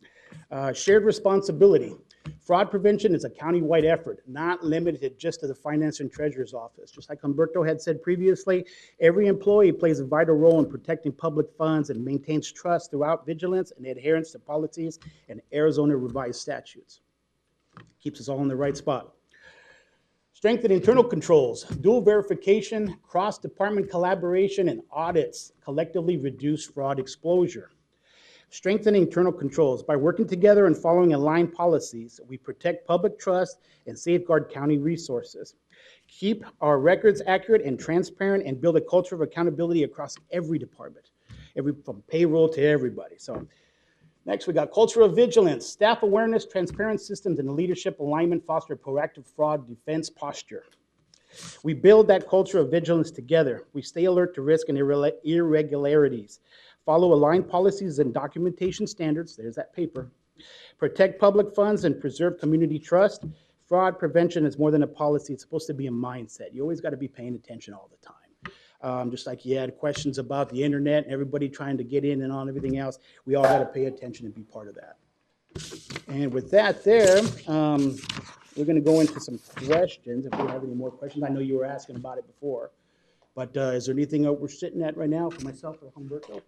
shared responsibility. Fraud prevention is a county-wide effort, not limited just to the Finance and Treasurer's Office. Just like Humberto had said previously, every employee plays a vital role in protecting public funds and maintains trust throughout vigilance and adherence to policies and Arizona revised statutes. Keeps us all in the right spot. Strengthen internal controls, dual verification, cross-department collaboration, and audits collectively reduce fraud exposure. Strengthening internal controls. By working together and following aligned policies, we protect public trust and safeguard county resources. Keep our records accurate and transparent and build a culture of accountability across every department, from payroll to everybody. So Next, we got culture of vigilance, staff awareness, transparent systems, and leadership alignment foster proactive fraud defense posture. We build that culture of vigilance together. We stay alert to risk and irregularities, follow aligned policies and documentation standards, there's that paper, protect public funds and preserve community trust. Fraud prevention is more than a policy, it's supposed to be a mindset. You always got to be paying attention all the time. Just like you had questions about the internet and everybody trying to get in and on everything else, we all got to pay attention and be part of that. And with that there, we're going to go into some questions if we have any more questions. I know you were asking about it before, but is there anything that we're sitting at right now for myself or Humberto?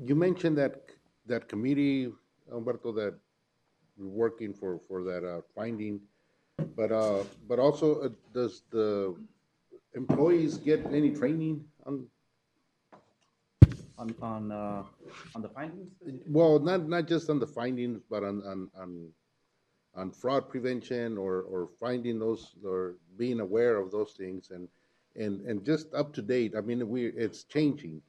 You mentioned that committee, Humberto, that we're working for that finding, but also does the employees get any training on the findings? Well, not just on the findings, but on fraud prevention or finding those or being aware of those things and just up to date. I mean, it's changing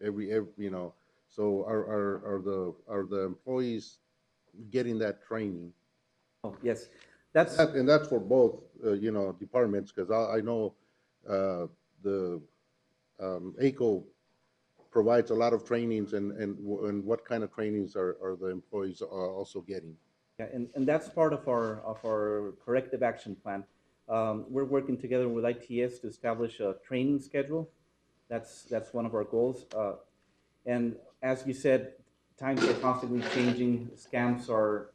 every you know. So are the employees getting that training? Oh, yes, that's for both you know, departments, because I know the ACO provides a lot of trainings, and what kind of trainings are the employees also getting? Yeah, and that's part of our corrective action plan. We're working together with ITS to establish a training schedule. That's one of our goals. And as you said, times are constantly changing. Scams are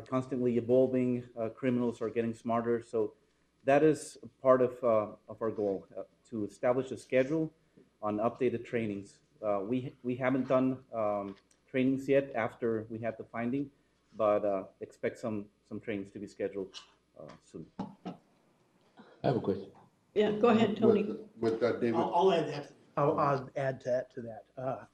constantly evolving. Criminals are getting smarter. So that is part of our goal, to establish a schedule on updated trainings. We haven't done trainings yet after we had the finding, but expect some trainings to be scheduled soon. I have a question. Yeah, go ahead, Tony. With that, David. I'll add that. I'll add to that.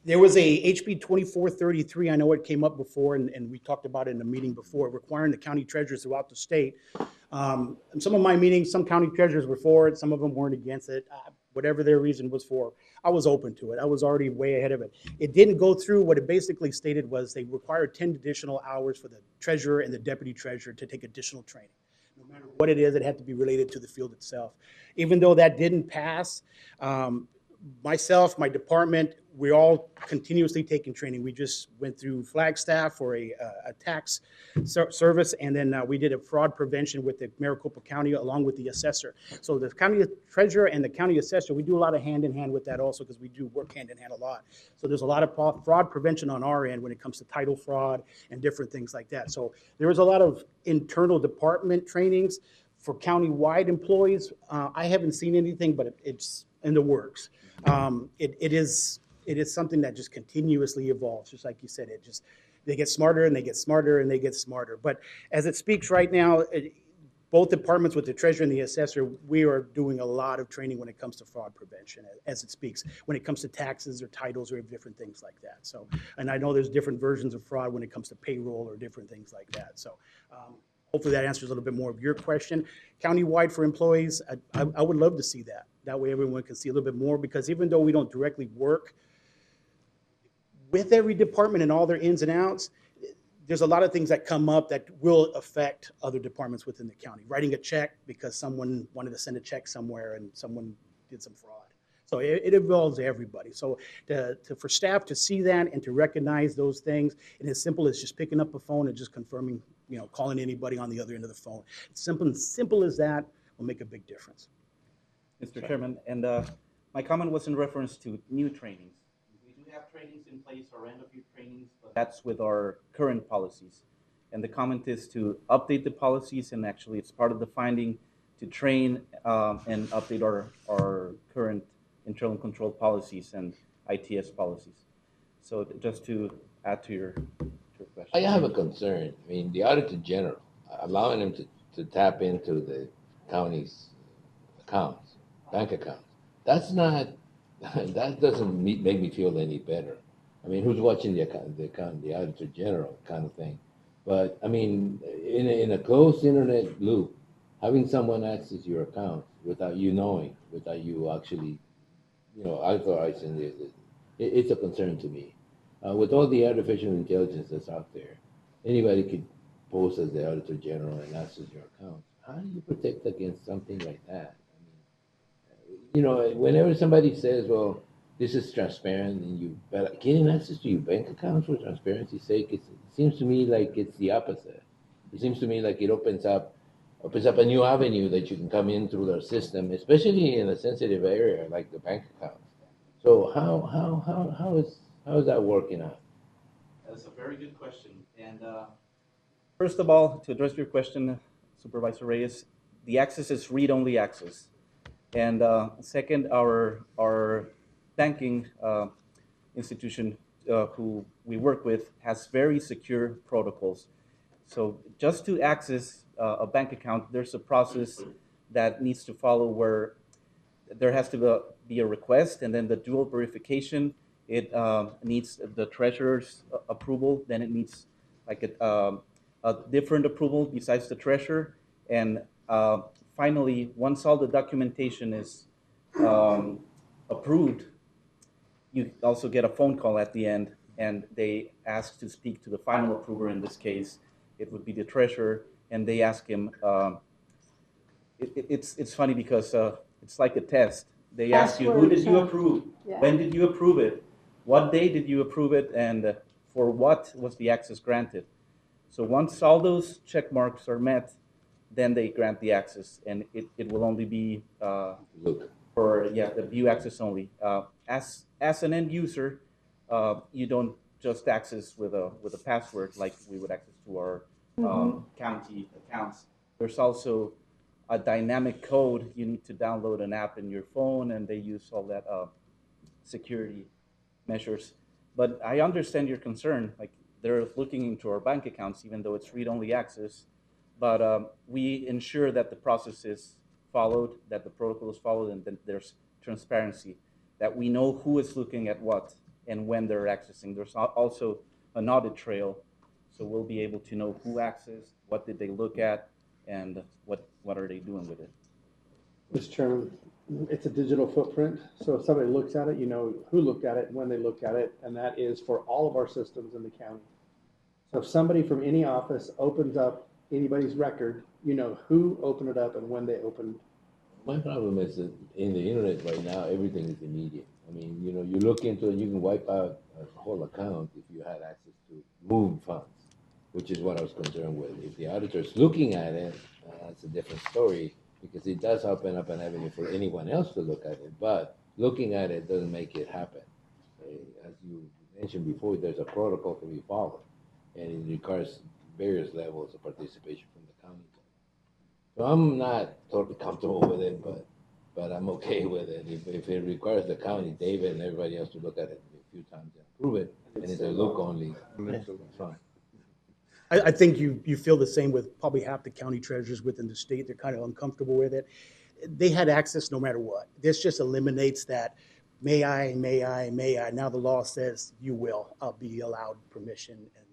There was a HB 2433, I know it came up before, and we talked about it in a meeting before, requiring the county treasurers throughout the state. In some of my meetings, some county treasurers were for it, some of them weren't against it. Whatever their reason was for, I was open to it. I was already way ahead of it. It didn't go through. What it basically stated was they required 10 additional hours for the treasurer and the deputy treasurer to take additional training. No matter what it is, it had to be related to the field itself. Even though that didn't pass, myself, my department, we're all continuously taking training. We just went through Flagstaff for a tax service, and then we did a fraud prevention with the Maricopa County along with the assessor. So the county treasurer and the county assessor, we do a lot of hand in hand with that also, because we do work hand in hand a lot. So there's a lot of fraud prevention on our end when it comes to title fraud and different things like that. So there was a lot of internal department trainings for county-wide employees. I haven't seen anything, but it's in the works. It is something that just continuously evolves, just like you said. They get smarter and they get smarter and they get smarter. But as it speaks right now, both departments with the treasurer and the assessor, we are doing a lot of training when it comes to fraud prevention, as it speaks, when it comes to taxes or titles or different things like that. So, and I know there's different versions of fraud when it comes to payroll or different things like that. So hopefully that answers a little bit more of your question. Countywide for employees, I would love to see that. That way everyone can see a little bit more, because even though we don't directly work with every department and all their ins and outs, there's a lot of things that come up that will affect other departments within the county. Writing a check because someone wanted to send a check somewhere and someone did some fraud. So it involves everybody. So for staff to see that and to recognize those things, and as simple as just picking up a phone and just confirming, calling anybody on the other end of the phone. It's simple as that will make a big difference. Mr. Chairman, and my comment was in reference to new trainings. We do have trainings in place, our end of year trainings, but that's with our current policies. And the comment is to update the policies, and actually it's part of the finding to train and update our current internal control policies and ITS policies. So just to add to your question. I have a concern. I mean, the Auditor General, allowing him to tap into the county's accounts, bank accounts, that doesn't make me feel any better. I mean, who's watching the Auditor General kind of thing? But I mean, in a closed internet loop, having someone access your account without you knowing, without you actually authorizing this, it's a concern to me. With all the artificial intelligence that's out there, anybody could pose as the Auditor General and access your account. How do you protect against something like that? Whenever somebody says, well, this is transparent and but getting access to your bank account for transparency's sake, it seems to me like it's the opposite. It seems to me like it opens up a new avenue that you can come in through their system, especially in a sensitive area like the bank account. So how is that working out? That's a very good question. And first of all, to address your question, Supervisor Reyes, the access is read-only access. And second, our banking institution who we work with has very secure protocols. So just to access a bank account, there's a process that needs to follow where there has to be a request and then the dual verification. It needs the treasurer's approval, then it needs like a different approval besides the treasurer. And finally, once all the documentation is approved, you also get a phone call at the end and they ask to speak to the final approver. In this case, it would be the treasurer, and they ask him, it's funny because it's like a test. They ask you, who did you approve? Yeah. When did you approve it? What day did you approve it? And for what was the access granted? So once all those check marks are met, then they grant the access, and it will only be for the view access only. As an end user, you don't just access with a password like we would access to our county accounts. There's also a dynamic code. You need to download an app in your phone, and they use all that security measures. But I understand your concern. Like, they're looking into our bank accounts, even though it's read-only access. But we ensure that the process is followed, that the protocol is followed, and that there's transparency, that we know who is looking at what and when they're accessing. There's also an audit trail, so we'll be able to know who accessed, what did they look at, and what are they doing with it. Mr. Chairman, it's a digital footprint, so if somebody looks at it, you know who looked at it, when they looked at it, and that is for all of our systems in the county. So if somebody from any office opens up anybody's record, you know who opened it up and when they opened. My problem is that in the internet right now, everything is immediate. I mean, you look into it, you can wipe out a whole account if you had access to moving funds, which is what I was concerned with. If the auditor's looking at it, that's a different story, because it does open up an avenue for anyone else to look at it, but looking at it doesn't make it happen. As you mentioned before, there's a protocol to be followed, and it requires various levels of participation from the county. So I'm not totally comfortable with it, but I'm okay with it. If it requires the county, David and everybody else to look at it a few times and approve it, and it's a look only, it's fine. I think you feel the same with probably half the county treasurers within the state. They're kind of uncomfortable with it. They had access no matter what. This just eliminates that, may I. Now the law says you will be allowed permission, and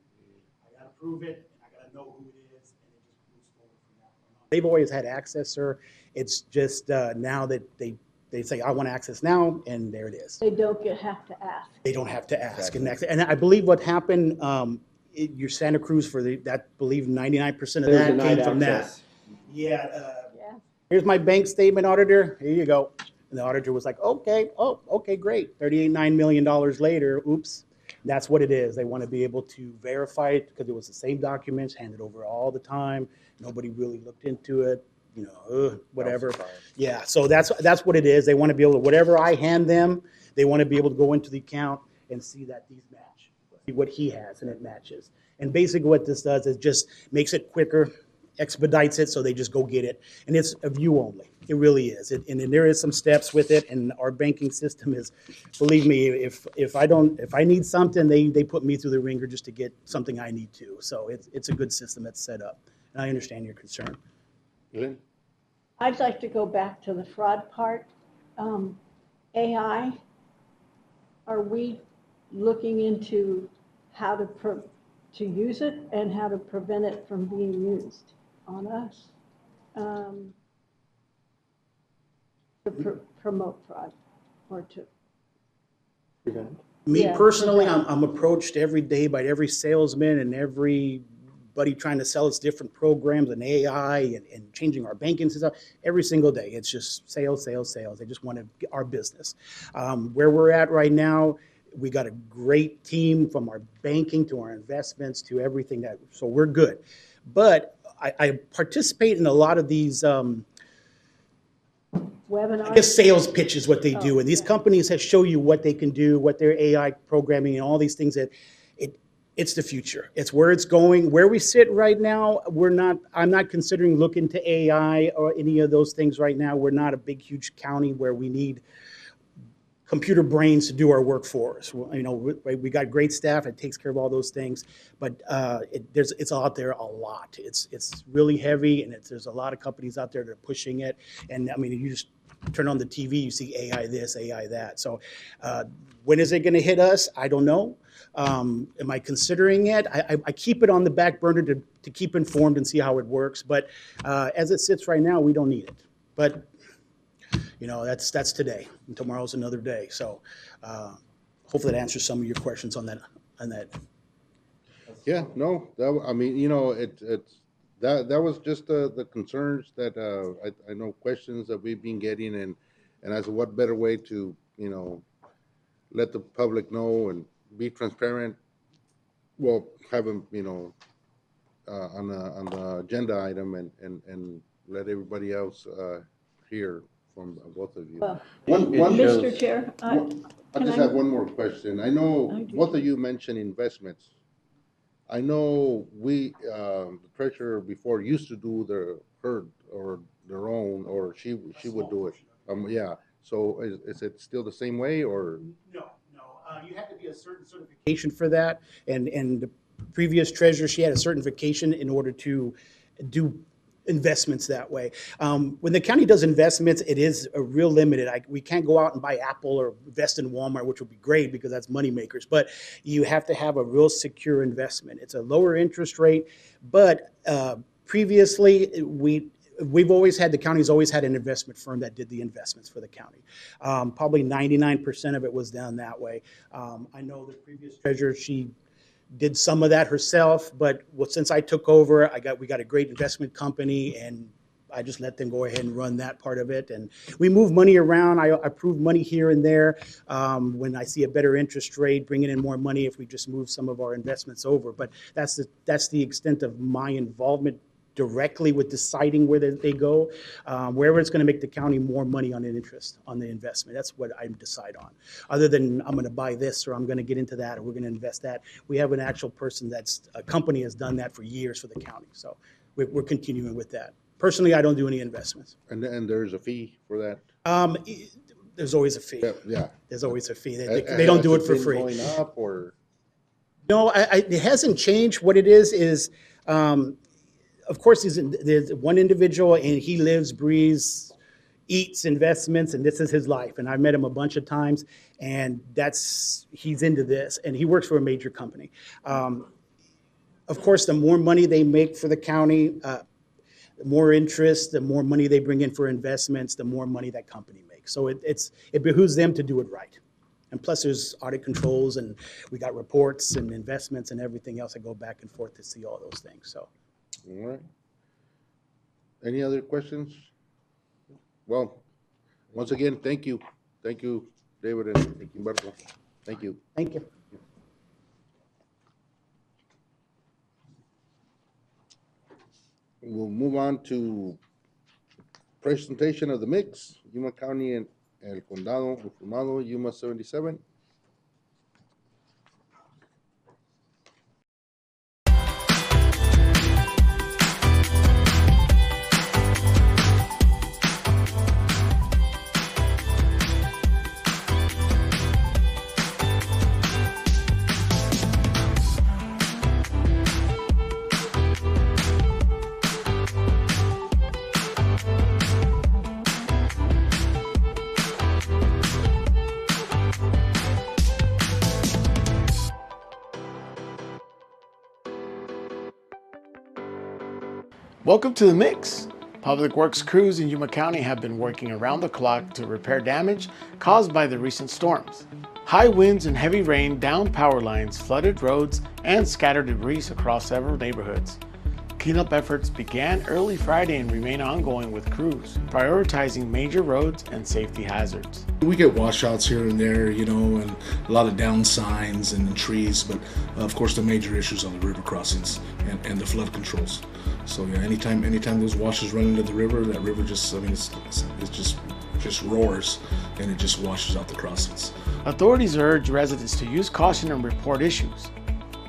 I gotta prove it, and I gotta know who it is, and it just moves forward from that point on. They've always had access, sir. It's just now that they say, I want access now, and there it is. They don't have to ask. They don't have to ask. Exactly. And I believe what happened, your Santa Cruz for that, believe 99% of that came from that. Yeah. Here's my bank statement, auditor. Here you go. And the auditor was like, okay, okay, great. $38.9 million later, oops. That's what it is. They want to be able to verify it because it was the same documents handed over all the time. Nobody really looked into it, whatever. Yeah, so that's what it is. They want to be able to, whatever I hand them, they want to be able to go into the account and see that these match, see what he has, and it matches. And basically what this does is just makes it quicker, expedites it, so they just go get it. And it's a view only. It really is. And then there is some steps with it, and our banking system is, believe me, if I need something, they put me through the ringer just to get something I need to. So it's a good system that's set up. And I understand your concern. Lynn? I'd like to go back to the fraud part. AI, are we looking into how to use it and how to prevent it from being used on us to promote fraud? or to? Me Yeah, personally, prevent. I'm approached every day by every salesman and everybody trying to sell us different programs and AI and changing our banking system. Every single day, it's just sales, sales, sales. They just want to get our business. Where we're at right now, we got a great team from our banking to our investments to everything so we're good. But I participate in a lot of these, Webinars? I guess sales pitch is what they do. Oh, And these yeah. companies have show you what they can do, what their AI programming and all these things that it's the future. It's where it's going. Where we sit right now, I'm not considering looking to AI or any of those things right now. We're not a big, huge county where we need computer brains to do our work for us. You know, we got great staff that takes care of all those things, but it's out there a lot. It's really heavy, and there's a lot of companies out there that are pushing it. And I mean, you just turn on the TV, you see AI this, AI that. So when is it going to hit us? I don't know. Am I considering it? I keep it on the back burner to keep informed and see how it works. But as it sits right now, we don't need it. But you know, that's today, and tomorrow's another day. So hopefully that answers some of your questions on that. Yeah, no, I mean, you know, that was just the concerns that I know, questions that we've been getting, and as to what better way to, you know, let the public know and be transparent. Well, have them, you know, on the agenda item and let everybody else hear from both of you. Well, One, Mr. Chair, I just have one more question. I know I do. both of you mentioned investments. I know the treasurer before used to do their own, or she would do it. Yeah. So is it still the same way, or? No. You have to be a certain certification for that. And the previous treasurer, she had a certification in order to do investments that way. When the county does investments, it is a real limited. We can't go out and buy Apple or invest in Walmart, which would be great because that's money makers. But you have to have a real secure investment. It's a lower interest rate, but previously the county's always had an investment firm that did the investments for the county. Probably 99% of it was done that way. I know the previous treasurer, she did some of that herself, but since I took over, we got a great investment company, and I just let them go ahead and run that part of it. And we move money around. I approve money here and there when I see a better interest rate, bringing in more money if we just move some of our investments over. But that's the extent of my involvement directly with deciding where they go, wherever it's going to make the county more money on an interest on the investment. That's what I decide on. Other than I'm going to buy this, or I'm going to get into that, or we're going to invest that. We have an actual person a company has done that for years for the county. So we're continuing with that. Personally, I don't do any investments. And there's a fee for that? There's always a fee. Yeah. There's always a fee. They don't do it for free. Has it been going up, or? No, it hasn't changed. What it is of course, there's one individual, and he lives, breathes, eats investments, and this is his life. And I've met him a bunch of times, and he's into this, and he works for a major company. Of course, the more money they make for the county, the more interest, the more money they bring in for investments, the more money that company makes. So it behooves them to do it right. And plus, there's audit controls, and we got reports and investments and everything else that go back and forth to see all those things. So. All right. Any other questions? Well, once again, thank you. Thank you, David and Humberto. Thank you. Thank you. We'll move on to presentation of the mix, Yuma County and El Condado, Reformado, Yuma 77. Welcome to The Mix. Public Works crews in Yuma County have been working around the clock to repair damage caused by the recent storms. High winds and heavy rain downed power lines, flooded roads, and scattered debris across several neighborhoods. Cleanup efforts began early Friday and remain ongoing with crews, prioritizing major roads and safety hazards. We get washouts here and there, you know, and a lot of down signs and trees, but of course the major issues are the river crossings and the flood controls. So yeah, anytime those washes run into the river, that river just, I mean, it just roars and it just washes out the crossings. Authorities urge residents to use caution and report issues.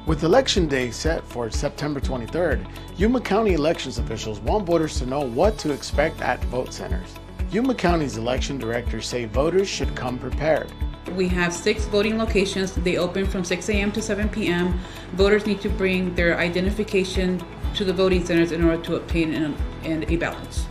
With Election Day set for September 23rd, Yuma County elections officials want voters to know what to expect at vote centers. Yuma County's election directors say voters should come prepared. We have 6 voting locations. They open from 6 a.m. to 7 p.m. Voters need to bring their identification to the voting centers in order to obtain a ballot.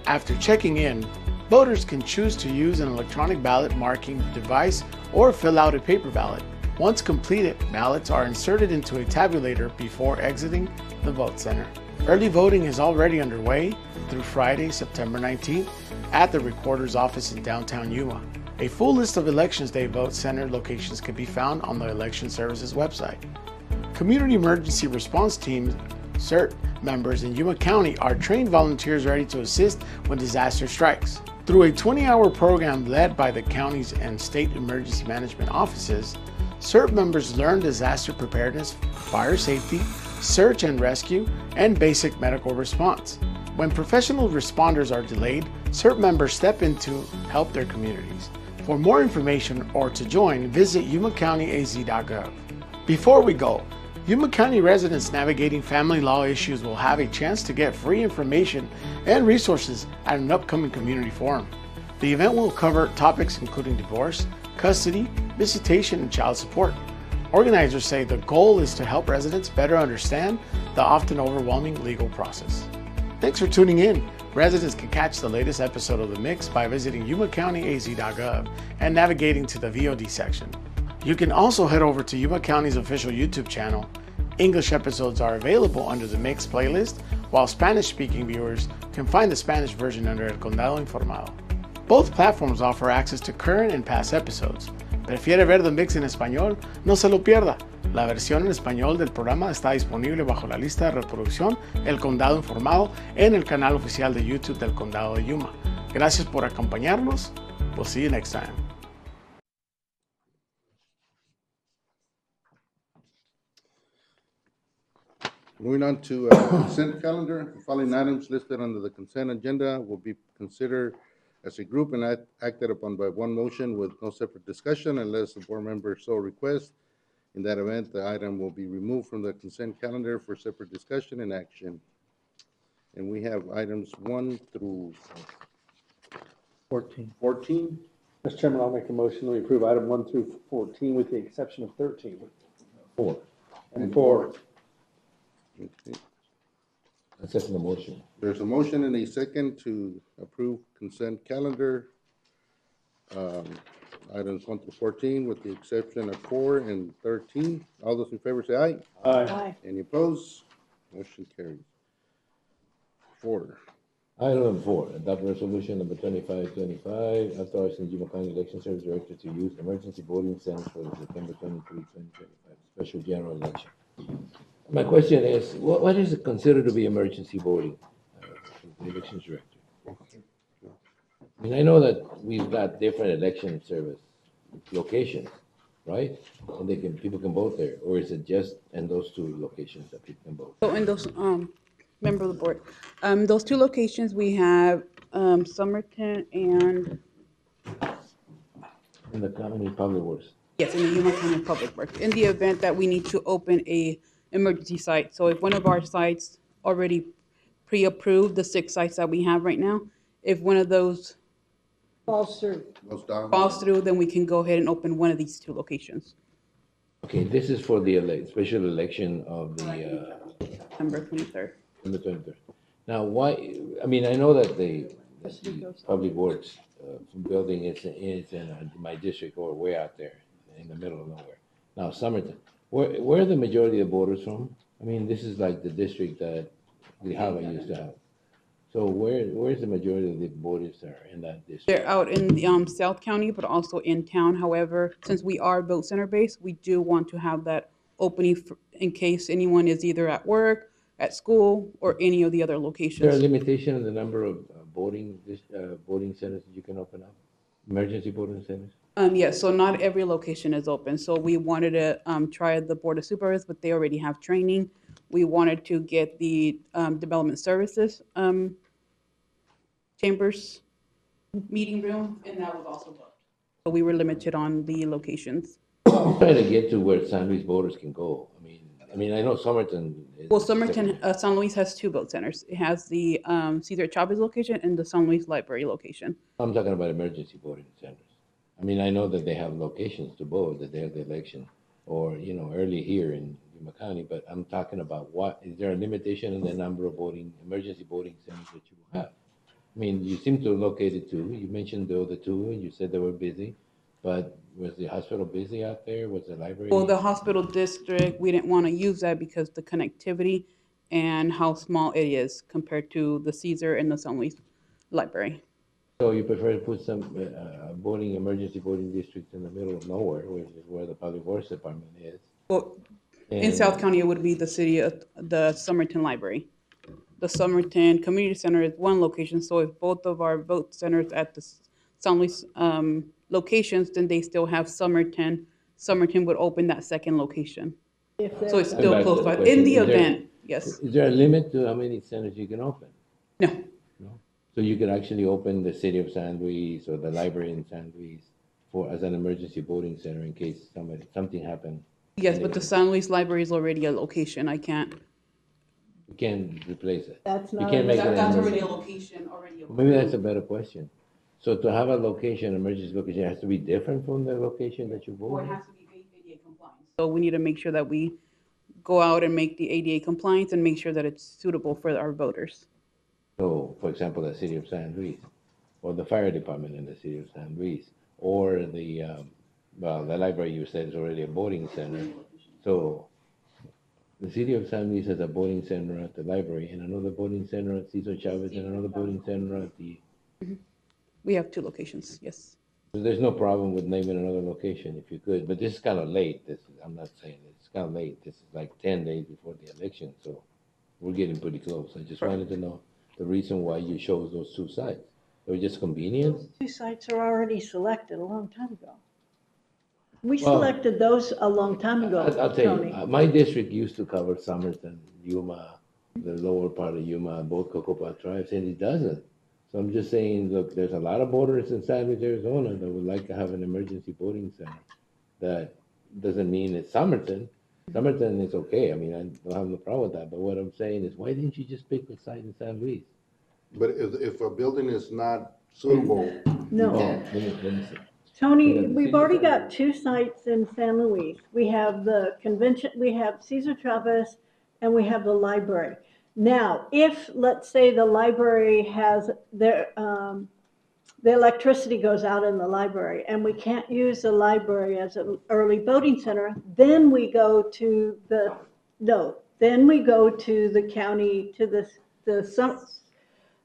After checking in, voters can choose to use an electronic ballot marking device or fill out a paper ballot. Once completed, ballots are inserted into a tabulator before exiting the vote center. Early voting is already underway through Friday, September 19th at the Recorder's office in downtown Yuma. A full list of Elections Day vote center locations can be found on the Election Services website. Community Emergency Response Teams, CERT members in Yuma County are trained volunteers ready to assist when disaster strikes. Through a 20-hour program led by the county's and state emergency management offices, CERT members learn disaster preparedness, fire safety, search and rescue, and basic medical response. When professional responders are delayed, CERT members step in to help their communities. For more information or to join, visit yumacountyaz.gov. Before we go, Yuma County residents navigating family law issues will have a chance to get free information and resources at an upcoming community forum. The event will cover topics including divorce, custody, visitation, and child support. Organizers say the goal is to help residents better understand the often overwhelming legal process. Thanks for tuning in. Residents can catch the latest episode of The Mix by visiting yumacountyaz.gov and navigating to the VOD section. You can also head over to Yuma County's official YouTube channel. English episodes are available under the Mix playlist, while Spanish-speaking viewers can find the Spanish version under El Condado Informado. Both platforms offer access to current and past episodes. ¿Prefiere ver The Mix en español? No se lo pierda. La versión en español del programa está disponible bajo la lista de reproducción El Condado Informado en el canal oficial de YouTube del Condado de Yuma. Gracias por acompañarnos. We'll see you next time. Moving on to consent calendar, the following items listed under the consent agenda will be considered as a group and acted upon by one motion with no separate discussion unless the board member so requests. In that event, the item will be removed from the consent calendar for separate discussion and action. And we have items 1 through 14. 14. Mr. Chairman, I'll make a motion we approve item 1 through 14 with the exception of 13. 4. And 4. Okay. I second the motion. There's a motion and a second to approve consent calendar. Items 1 through 14 with the exception of 4 and 13. All those in favor say aye. Aye. Aye. Any opposed? Motion carries. 4. Item number 4, adopt resolution number 2525, authorizing Yuma County Election Service Director to use emergency voting centers for the September 23, 2025 special general election. My question is, what is it considered to be emergency voting for the elections director? I mean, I know that we've got different election service locations, right? And people can vote there, or is it just in those 2 locations that people can vote? So in those, member of the board, those 2 locations, we have Somerton and... In the county public works. Yes, in the Yuma County Public Works, in the event that we need to open a emergency site. So if one of our sites already pre-approved, the 6 sites that we have right now, if one of those Falls through, then we can go ahead and open one of these 2 locations. Okay, this is for the special election of the September 23rd. September 23rd. Now, why? I mean, I know that the public works building is in my district or way out there in the middle of nowhere. Now, Somerton, where are the majority of voters from? I mean, this is like the district that Grijalva used to have. So where's the majority of the voters are in that district? They're out in the South County, but also in town. However, since we are vote center based, we do want to have that opening in case anyone is either at work, at school, or any of the other Is there a locations. limitation on the number of voting centers that you can open up? Emergency voting centers? Yes, so not every location is open. So we wanted to try the Board of Supervisors, but they already have training. We wanted to get the Development Services Chambers meeting room, and that was also booked. So we were limited on the locations. I'm trying to get to where San Luis voters can go. I mean, I know Somerton is. Well, Somerton, San Luis has two vote centers. It has the Cesar Chavez location and the San Luis Library location. I'm talking about emergency voting centers. I mean, I know that they have locations to vote the day of the election or, early here in Yuma County, but I'm talking about is there a limitation in the number of emergency voting centers that you have? I mean, you seem to have located two. You mentioned the other two and you said they were busy, but was the hospital busy out there? Was the library? Well, the hospital district, we didn't want to use that because the connectivity and how small it is compared to the Cesar and the San Luis Library. So you prefer to put some emergency voting districts in the middle of nowhere, which is where the Public Works Department is? Well, in South County, it would be the Somerton Library. The Somerton Community Center is one location, so if both of our vote centers at the San Luis locations, then they still have Somerton. Somerton would open that second location. So it's still close by. In the event, yes. Is there a limit to how many centers you can open? No. No? So you could actually open the city of San Luis or the library in San Luis as an emergency voting center in case something happened? Yes, but the San Luis Library is already a location. I can't. You can't replace it. That's You not. can't make it an That's emergency. already a location, already. Maybe that's a better question. So to have a location, emergency location, it has to be different from the location that you Or it voted? has to be ADA compliant. So we need to make sure that we go out and make the ADA compliance and make sure that it's suitable for our voters. So, for example, the city of San Luis, or the fire department in the city of San Luis, or the library you said is already a voting center. So the city of San Luis has a voting center at the library and another voting center at Cesar Chavez and another voting center at the, We have two locations, yes. so there's no problem with naming another location if you could, but this is kind of late. I'm not saying it's kind of late. This is like 10 days before the election, so we're getting pretty close. I just wanted to know the reason why you chose those two sites. They were just convenient? Those two sites are already selected a long time ago. We Well, selected those a long time ago, I'll tell Tony. you, my district used to cover Somerton, Yuma, the lower part of Yuma, both Cocopa tribes, and it doesn't. So I'm just saying, look, there's a lot of voters in San Luis, Arizona that would like to have an emergency voting center. That doesn't mean it's Somerton. Somerton is okay, I mean, I don't have no problem with that, but what I'm saying is, why didn't you just pick a site in San Luis? But if a building is not suitable. No. Let me see. Tony, we've already got two sites in San Luis. We have the convention, we have Cesar Chavez, and we have the library. Now, if, let's say, the library has their, the electricity goes out in the library, and we can't use the library as an early voting center, then we go to the county, to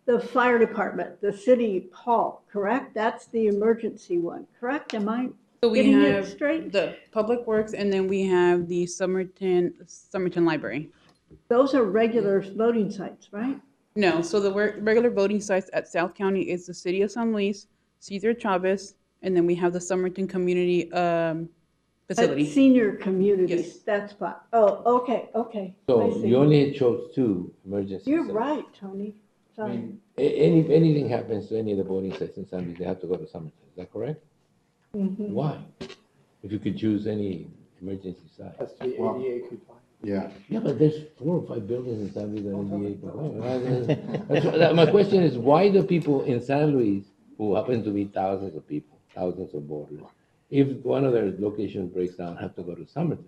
the fire department, the city hall, correct? That's the emergency one, correct? Am I So we getting it have straight? the Public Works, and then we have the Somerton Library. Those are regular voting sites, right? No, so the regular voting sites at South County is the city of San Luis, Cesar Chavez, and then we have the Somerton Community Facility. Senior communities, Yes. that's fine. Oh, okay. I So see. you only chose two emergency You're centers. right, Tony. I Sorry. mean, if anything happens to any of the voting sites in San Luis, they have to go to Somerton, is that correct? Mhm. Why? If you could choose any emergency site. Has to be ADA compliant. Yeah. Yeah, but there's 4 or 5 buildings in San Luis that are ADA compliant. My question is, why do people in San Luis, who happen to be thousands of people, thousands of voters, if one of their locations breaks down, have to go to Somerton?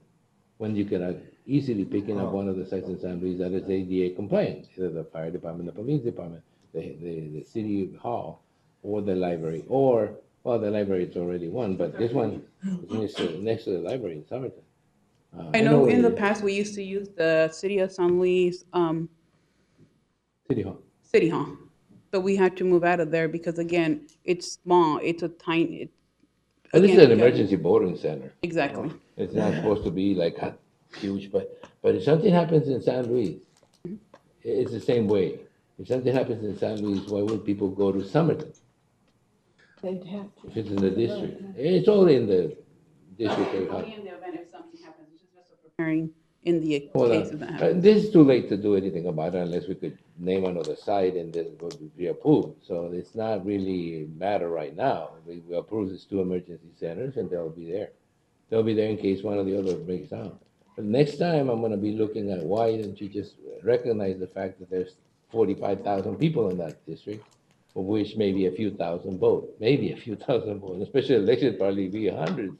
When you can easily picking up one of the sites in San Luis that is ADA compliant, either the fire department, the police department, the city hall, or the library, or, well, the library is already one, but this one is next to the library in Somerton. I know in the it is. past, we used to use the city of San Luis City hall. City Hall. but we had to move out of there because again, it's small, it's a tiny. But this is again, an emergency boarding center. Exactly. It's not supposed to be like huge, but if something happens in San Luis, it's the same way. If something happens in San Luis, why would people go to Somerton? They'd have to. If it's in the district. It's all in the district. In the event if something happens, it's just preparing in the Well, case of that happens. this is too late to do anything about it unless we could name another site and then it would be approved. So it's not really a matter right now. We approve these 2 emergency centers and they'll be there. They'll be there in case one or the other breaks down. But next time I'm gonna be looking at why don't you just recognize the fact that there's 45,000 people in that district, of which maybe a few thousand vote, maybe a few thousand vote, especially election probably be 100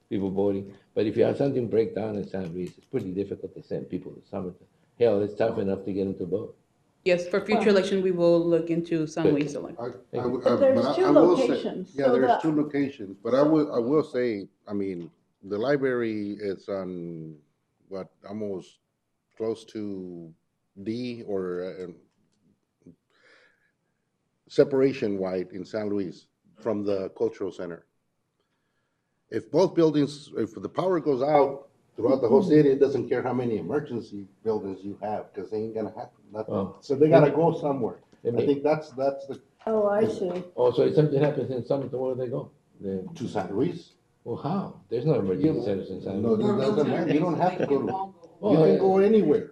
people voting. But if you have something break down in San Luis, it's pretty difficult to send people to Somerton. Hell, it's tough enough to get them to vote. Yes, for future election, we will look into San Luis election. But there's 2 will say- locations. Yeah, so there's the- 2 locations, but I will say, I mean, the library is on, what, almost close to D or separation wide in San Luis from the cultural center. If both buildings, if the power goes out throughout the whole city, it doesn't care how many emergency buildings you have, because they ain't gonna happen, nothing. Oh. So they gotta go somewhere. They I may- think that's the, Oh, I see. Also, if something happens in Somerton, where do they go? to San Luis. Well, how? There's no emergency centers in San No, Luis. it doesn't matter, you don't have to go to, you Well, can go anywhere.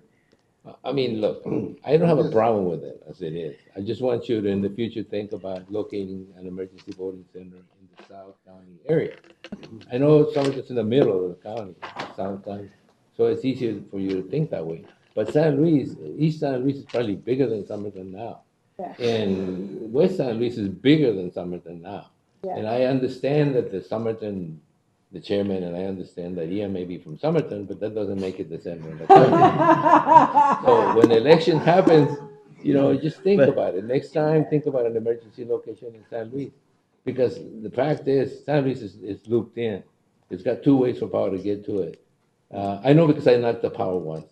I mean, look, I don't have a problem with it as it is. I just want you to, in the future, think about locating an emergency voting center in the South County area. I know Somerton's in the middle of the county, South County, so it's easier for you to think that way. But San Luis, East San Luis is probably bigger than Somerton now. Yeah. And West San Luis is bigger than Somerton now. Yeah. And I understand that the Somerton, the chairman, and I understand that Ian may be from Somerton, but that doesn't make it the center of the country. So when the election happens, just think about it. Next time, think about an emergency location in San Luis. Because the fact is, San Luis is looped in. It's got 2 ways for power to get to it. I know because I knocked the power once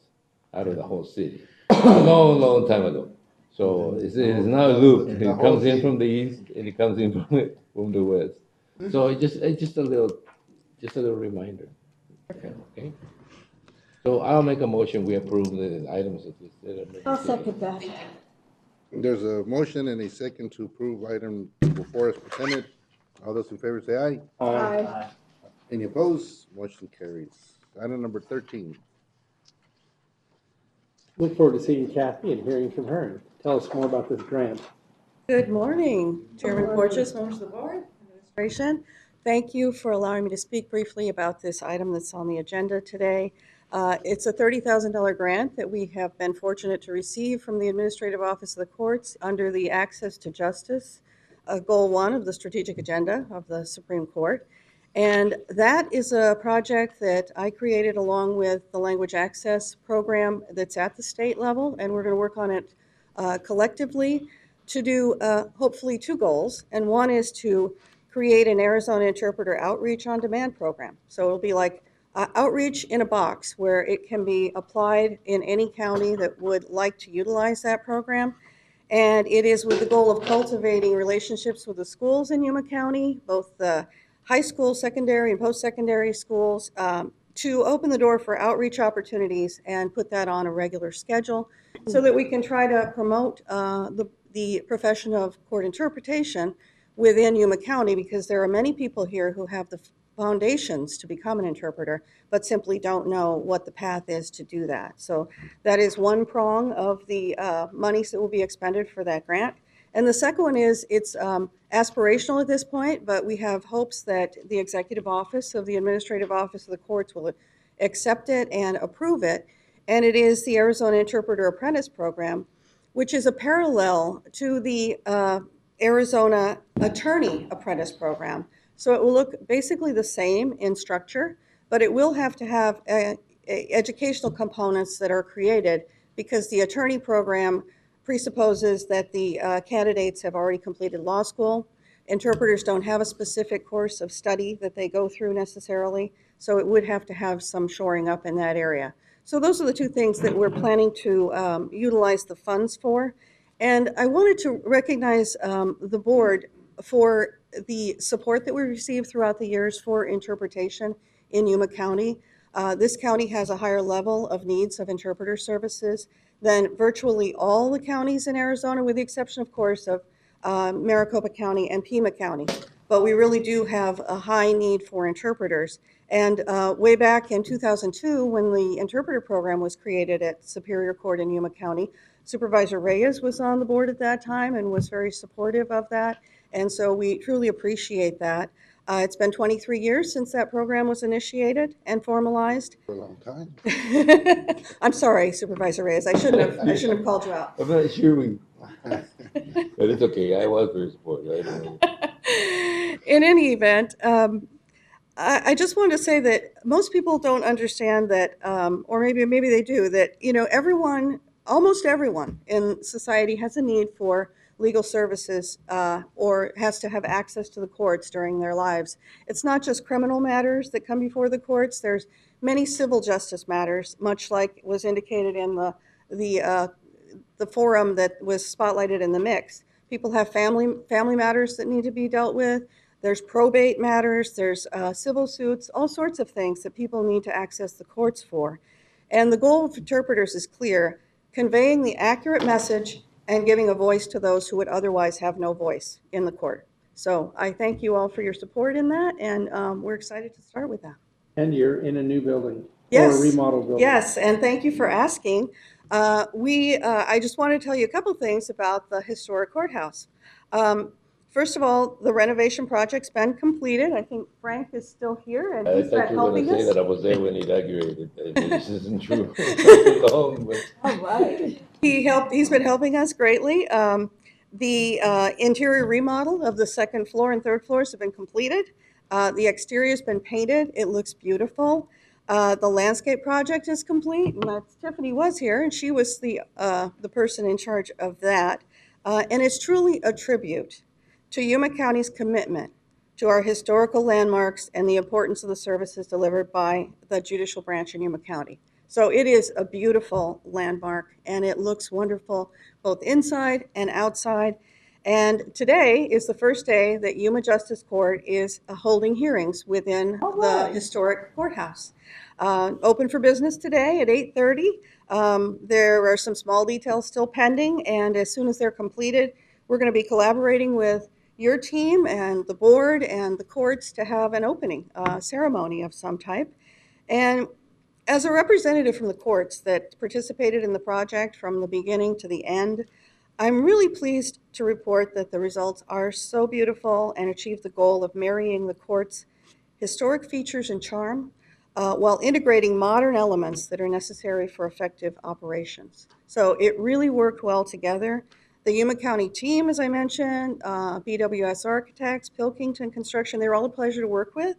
out of the whole city, a long, long time ago. So it's now looped. It comes in from the east and it comes in from the west. So it's just a little reminder. Okay? So I'll make a motion, we approve the items that listed. I'll second that. There's a motion and a second to approve item before us presented. All those in favor say aye. Aye. Any opposed? Motion carries. Item number 13. Look forward to seeing Kathy and hearing from her. Tell us more about this grant. Good morning, Chairman morning. Porges, members of the board, administration. Thank you for allowing me to speak briefly about this item that's on the agenda today. It's a $30,000 grant that we have been fortunate to receive from the Administrative Office of the Courts under the Access to Justice, Goal 1 of the strategic agenda of the Supreme Court. And that is a project that I created along with the Language Access Program that's at the state level, and we're going to work on it collectively to do hopefully 2 goals. And one is to create an Arizona Interpreter Outreach on Demand program. So it'll be like outreach in a box where it can be applied in any county that would like to utilize that program. And it is with the goal of cultivating relationships with the schools in Yuma County, both the high school, secondary, and post-secondary schools, to open the door for outreach opportunities and put that on a regular schedule so that we can try to promote the profession of court interpretation within Yuma County, because there are many people here who have the foundations to become an interpreter, but simply don't know what the path is to do that. So that is one prong of the monies that will be expended for that grant. And the second one is it's aspirational at this point, but we have hopes that the Executive Office of the Administrative Office of the Courts will accept it and approve it. And it is the Arizona Interpreter Apprentice Program, which is a parallel to the Arizona Attorney Apprentice Program. So it will look basically the same in structure, but it will have to have educational components that are created because the attorney program presupposes that the candidates have already completed law school. Interpreters don't have a specific course of study that they go through necessarily, so it would have to have some shoring up in that area. So those are the 2 things that we're planning to utilize the funds for. And I wanted to recognize the board for the support that we received throughout the years for interpretation in Yuma County. This county has a higher level of needs of interpreter services than virtually all the counties in Arizona, with the exception, of course, of Maricopa County and Pima County. But we really do have a high need for interpreters. And way back in 2002, when the interpreter program was created at Superior Court in Yuma County, Supervisor Reyes was on the board at that time and was very supportive of that. And so we truly appreciate that. It's been 23 years since that program was initiated and formalized. For a long time. I'm sorry, Supervisor Reyes. I shouldn't have called you out. I'm not sure we, but it's okay. I was very supportive. I don't know. In any event, I just wanted to say that most people don't understand that, or maybe they do, that, you know, almost everyone in society has a need for legal services or has to have access to the courts during their lives. It's not just criminal matters that come before the courts. There's many civil justice matters, much like was indicated in the forum that was spotlighted in the mix. People have family matters that need to be dealt with. There's probate matters, there's civil suits, all sorts of things that people need to access the courts for. And the goal of interpreters is clear: conveying the accurate message and giving a voice to those who would otherwise have no voice in the court. So I thank you all for your support in that, and we're excited to start with that. And you're in a new building? Yes. Or a remodel building? Yes, and thank you for asking. I just want to tell you a couple things about the historic courthouse. First of all, the renovation project's been completed. I think Frank is still here, and I he's been thought you were going helping to say us. that I was there when he inaugurated. This isn't true. Long, but All right. He's been helping us greatly. The interior remodel of the second floor and third floors have been completed. The exterior's been painted. It looks beautiful. The landscape project is complete, and Tiffany was here, and she was the person in charge of that. And it's truly a tribute to Yuma County's commitment to our historical landmarks and the importance of the services delivered by the judicial branch in Yuma County. So it is a beautiful landmark, and it looks wonderful both inside and outside. And today is the first day that Yuma Justice Court is holding hearings within the historic courthouse. Open for business today at 8:30. There are some small details still pending, and as soon as they're completed, we're going to be collaborating with your team and the board and the courts to have an opening ceremony of some type. And as a representative from the courts that participated in the project from the beginning to the end, I'm really pleased to report that the results are so beautiful and achieve the goal of marrying the court's historic features and charm while integrating modern elements that are necessary for effective operations. So it really worked well together. The Yuma County team, as I mentioned, BWS Architects, Pilkington Construction, they're all a pleasure to work with.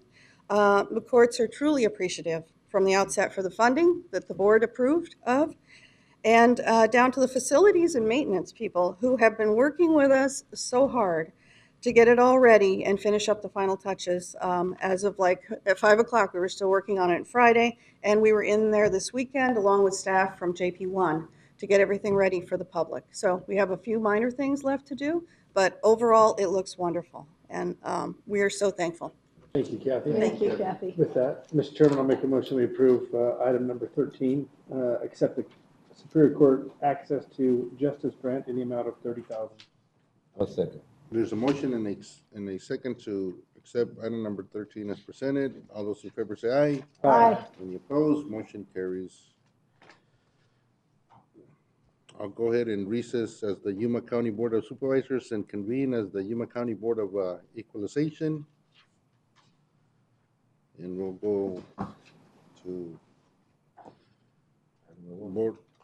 The courts are truly appreciative from the outset for the funding that the board approved of, and down to the facilities and maintenance people who have been working with us so hard to get it all ready and finish up the final touches. As of like at 5 o'clock, we were still working on it Friday, and we were in there this weekend along with staff from JP1 to get everything ready for the public. So we have a few minor things left to do, but overall it looks wonderful, and we are so thankful. Thank you, Kathy. Thank you, Kathy. With that, Mr. Chairman, I'll make a motion we approve item number 13, accept the Superior Court access to justice grant in the amount of $30,000. I'll second. There's a motion and a second to accept item number 13 as presented. All those in favor say aye. Aye. Any opposed? Motion carries. I'll go ahead and recess as the Yuma County Board of Supervisors and convene as the Yuma County Board of Equalization. And we'll go to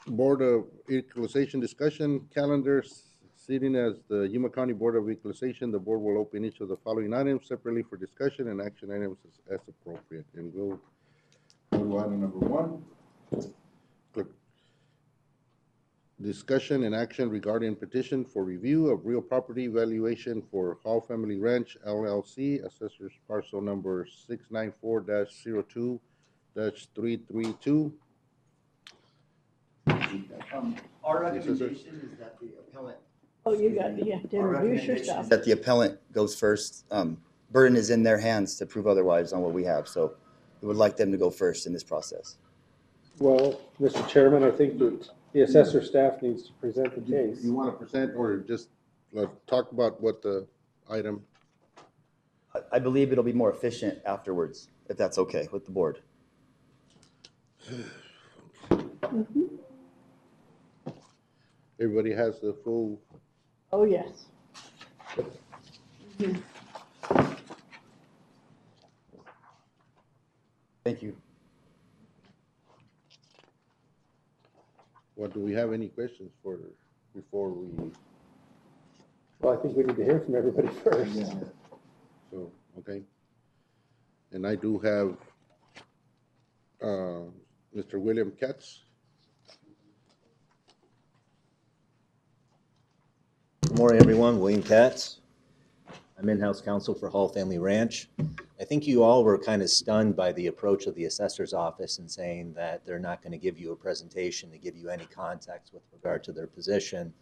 Board of Equalization discussion calendars. Sitting as the Yuma County Board of Equalization, the board will open each of the following items separately for discussion and action items as appropriate. And we'll go to item number 1. Clerk. Discussion and action regarding petition for review of real property valuation for Hall Family Ranch LLC, assessors parcel number 694-02-332. Our recommendation is that the appellant Oh, you have to introduce yourself. That the appellant goes first. Burden is in their hands to prove otherwise on what we have, so we would like them to go first in this process. Well, Mr. Chairman, I think that the assessor staff needs to present the case. You want to present or just talk about what the item? I believe it'll be more efficient afterwards, if that's okay with the board. Everybody has the full. Oh, yes. Mhm. Thank you. What, do we have any questions before we? Well, I think we need to hear from everybody first. So, okay. And I do have Mr. William Katz. Good morning, everyone. William Katz. I'm in-house counsel for Hall Family Ranch. I think you all were kind of stunned by the approach of the assessor's office in saying that they're not going to give you a presentation to give you any context with regard to their position.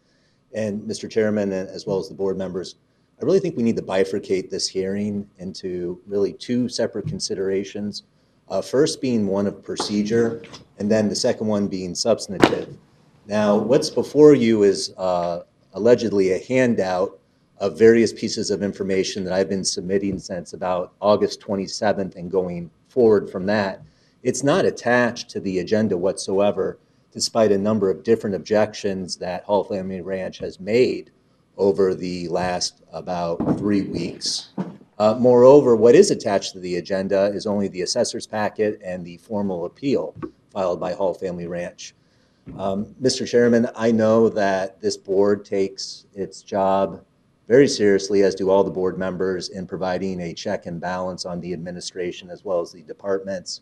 And Mr. Chairman, as well as the board members, I really think we need to bifurcate this hearing into really two separate considerations. First being one of procedure, and then the second one being substantive. Now, what's before you is allegedly a handout of various pieces of information that I've been submitting since about August 27th and going forward from that. It's not attached to the agenda whatsoever, despite a number of different objections that Hall Family Ranch has made over the last about 3 weeks. Moreover, what is attached to the agenda is only the assessor's packet and the formal appeal filed by Hall Family Ranch. Mr. Chairman, I know that this board takes its job very seriously, as do all the board members, in providing a check and balance on the administration as well as the departments.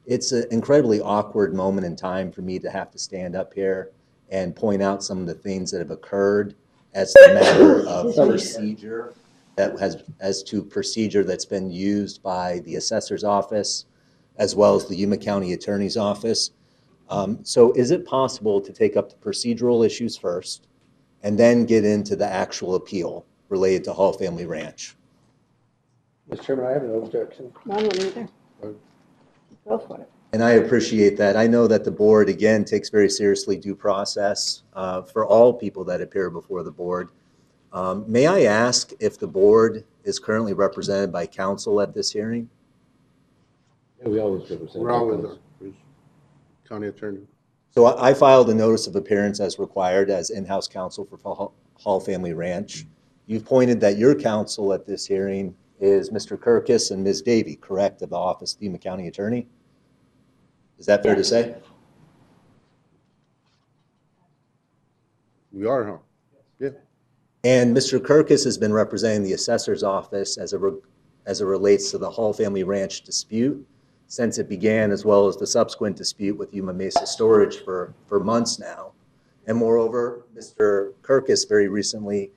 It's an incredibly awkward moment in time for me to have to stand up here and point out some of the things that have occurred as a matter of procedure, as to procedure that's been used by the assessor's office as well as the Yuma County Attorney's Office. So is it possible to take up the procedural issues first and then get into the actual appeal related to Hall Family Ranch? Mr. Chairman, I have no objection. I don't either. Go for it. And I appreciate that. I know that the board, again, takes very seriously due process for all people that appear before the board. May I ask if the board is currently represented by counsel at this hearing? Yeah, we always represent. We're always the county attorney. So I filed a notice of appearance as required as in-house counsel for Hall Family Ranch. You've pointed that your counsel at this hearing is Mr. Kirkus and Ms. Davy, correct, of the Office of the Yuma County Attorney? Is that fair to say? We are, huh? Yeah. And Mr. Kirkus has been representing the assessor's office as it relates to the Hall Family Ranch dispute since it began, as well as the subsequent dispute with Yuma Mesa Storage for months now. And moreover, Mr. Kirkus very recently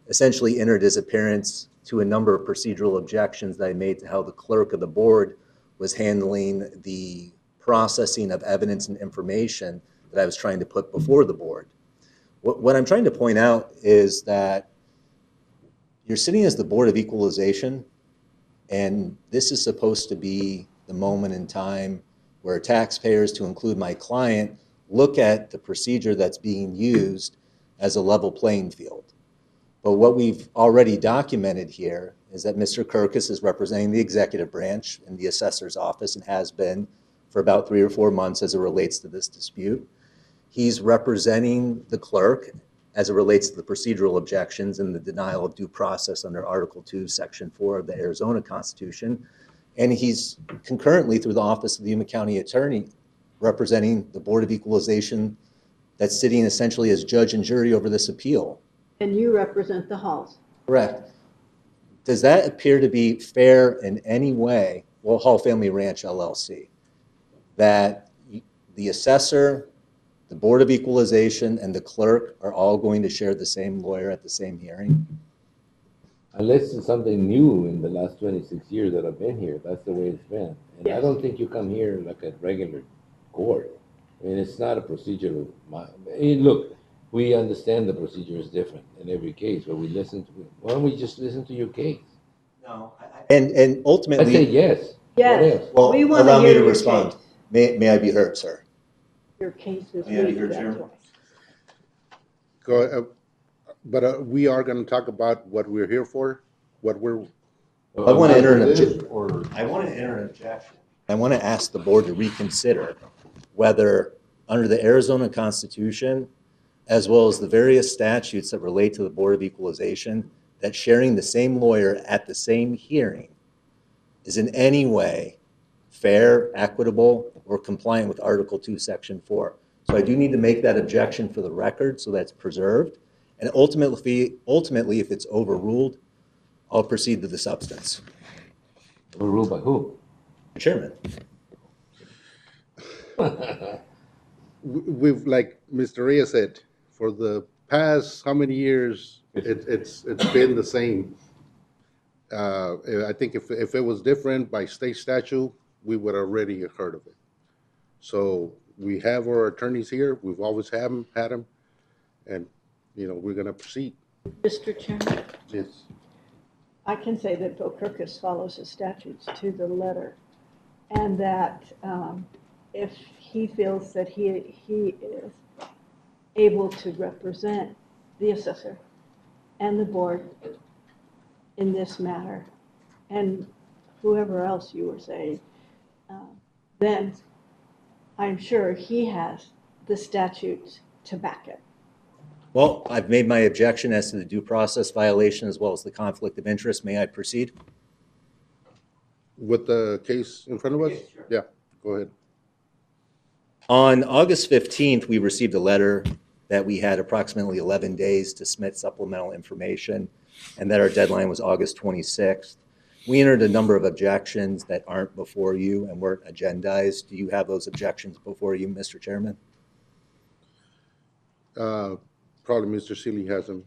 essentially entered his appearance to a number of procedural objections that I made to how the clerk of the board was handling the processing of evidence and information that I was trying to put before the board. What I'm trying to point out is that you're sitting as the Board of Equalization, and this is supposed to be the moment in time where taxpayers, to include my client, look at the procedure that's being used as a level playing field. But what we've already documented here is that Mr. Kirkus is representing the executive branch in the assessor's office and has been for about 3 or 4 months as it relates to this dispute. He's representing the clerk as it relates to the procedural objections and the denial of due process under Article 2, Section 4 of the Arizona Constitution. And he's concurrently, through the Office of the Yuma County Attorney, representing the Board of Equalization that's sitting essentially as judge and jury over this appeal. And you represent the Halls. Correct. Does that appear to be fair in any way? Well, Hall Family Ranch LLC, that the assessor, the Board of Equalization, and the clerk are all going to share the same lawyer at the same hearing? Unless it's something new in the last 26 years that I've been here, that's the way it's been. And I Yes. don't think you come here like a regular court. I mean, it's not a procedural. Look, we understand the procedure is different in every case, but we listen to, why don't we just listen to your case? No, And I ultimately. say yes. Yes. What else? Well, We wanna allow me hear to your respond. case. May I be heard, sir? Your case is May I be weak, heard, that's Chairman? why. Go, but we are gonna talk about what we're here for, what we're. I want to enter an This, objection. or- I want to enter an objection. I want to ask the board to reconsider whether, under the Arizona Constitution, as well as the various statutes that relate to the Board of Equalization, that sharing the same lawyer at the same hearing is in any way fair, equitable, or compliant with Article 2, Section 4. So I do need to make that objection for the record so that's preserved. And ultimately, if it's overruled, I'll proceed to the substance. Overruled by who? Chairman. We've, like Mr. Reyes said, for the past how many years, it's been the same. I think if it was different by state statute, we would already have heard of it. So we have our attorneys here. We've always had them, and we're gonna proceed. Mr. Chairman, Yes. I can say that Bill Kirkus follows the statutes to the letter, and that if he feels that he is able to represent the assessor and the board in this matter, and whoever else you were saying, then I'm sure he has the statutes to back it. Well, I've made my objection as to the due process violation as well as the conflict of interest. May I proceed? With the case in front of us? Yeah, go ahead. On August 15th, we received a letter that we had approximately 11 days to submit supplemental information and that our deadline was August 26th. We entered a number of objections that aren't before you and weren't agendized. Do you have those objections before you, Mr. Chairman? Probably Mr. Seeley has them,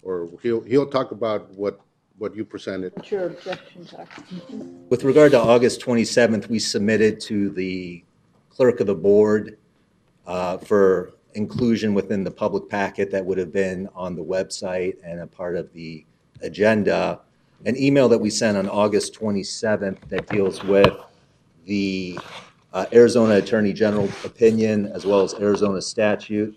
or he'll talk about what you presented. What your objections are. With regard to August 27th, we submitted to the clerk of the board for inclusion within the public packet that would have been on the website and a part of the agenda, an email that we sent on August 27th that deals with the Arizona Attorney General opinion as well as Arizona statute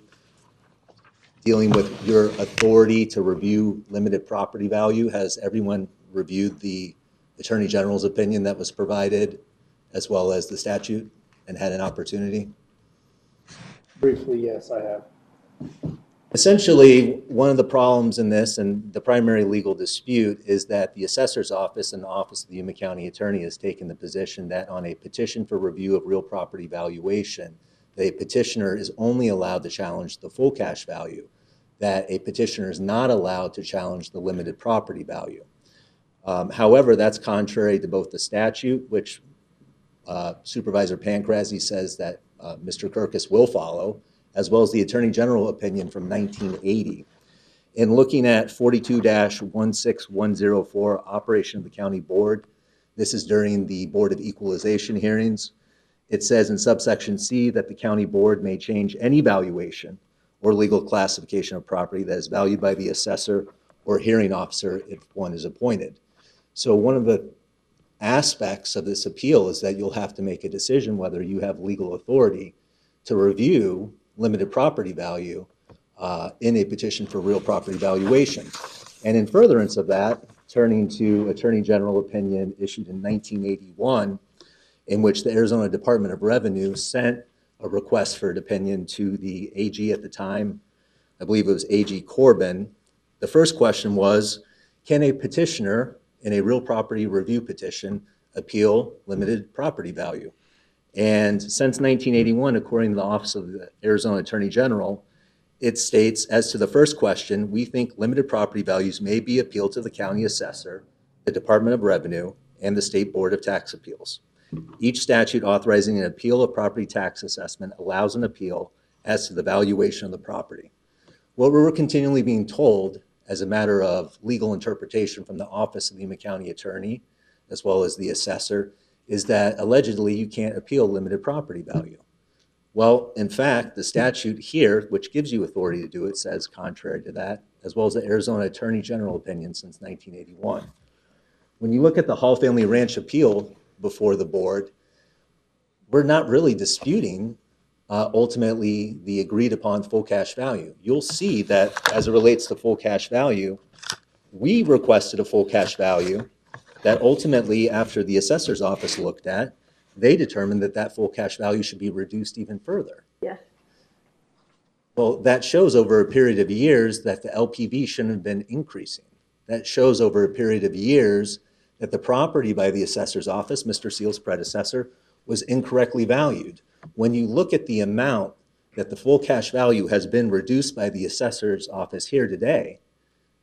dealing with your authority to review limited property value. Has everyone reviewed the Attorney General's opinion that was provided as well as the statute and had an opportunity? Briefly, yes, I have. Essentially, one of the problems in this and the primary legal dispute is that the assessor's office and the office of the Yuma County Attorney has taken the position that on a petition for review of real property valuation, the petitioner is only allowed to challenge the full cash value, that a petitioner is not allowed to challenge the limited property value. However, that's contrary to both the statute, which Supervisor Pancrazzi says that Mr. Kirkus will follow, as well as the Attorney General opinion from 1980. In looking at 42-16104, operation of the county board, this is during the Board of Equalization hearings. It says in subsection C that the county board may change any valuation or legal classification of property that is valued by the assessor or hearing officer if one is appointed. So one of the aspects of this appeal is that you'll have to make a decision whether you have legal authority to review limited property value in a petition for real property valuation. And in furtherance of that, turning to Attorney General opinion issued in 1981, in which the Arizona Department of Revenue sent a request for an opinion to the AG at the time, I believe it was AG Corbin. The first question was, can a petitioner in a real property review petition appeal limited property value? And since 1981, according to the Office of the Arizona Attorney General, it states, as to the first question, we think limited property values may be appealed to the county assessor, the Department of Revenue, and the State Board of Tax Appeals. Each statute authorizing an appeal of property tax assessment allows an appeal as to the valuation of the property. What we're continually being told as a matter of legal interpretation from the Office of the Yuma County Attorney, as well as the assessor, is that allegedly you can't appeal limited property value. Well, in fact, the statute here, which gives you authority to do it, says contrary to that, as well as the Arizona Attorney General opinion since 1981. When you look at the Hall Family Ranch appeal before the board, we're not really disputing ultimately the agreed upon full cash value. You'll see that as it relates to full cash value, we requested a full cash value that ultimately, after the assessor's office looked at, they determined that that full cash value should be reduced even further. Yes. Well, that shows over a period of years that the LPV shouldn't have been increasing. That shows over a period of years that the property by the assessor's office, Mr. Seal's predecessor, was incorrectly valued. When you look at the amount that the full cash value has been reduced by the assessor's office here today,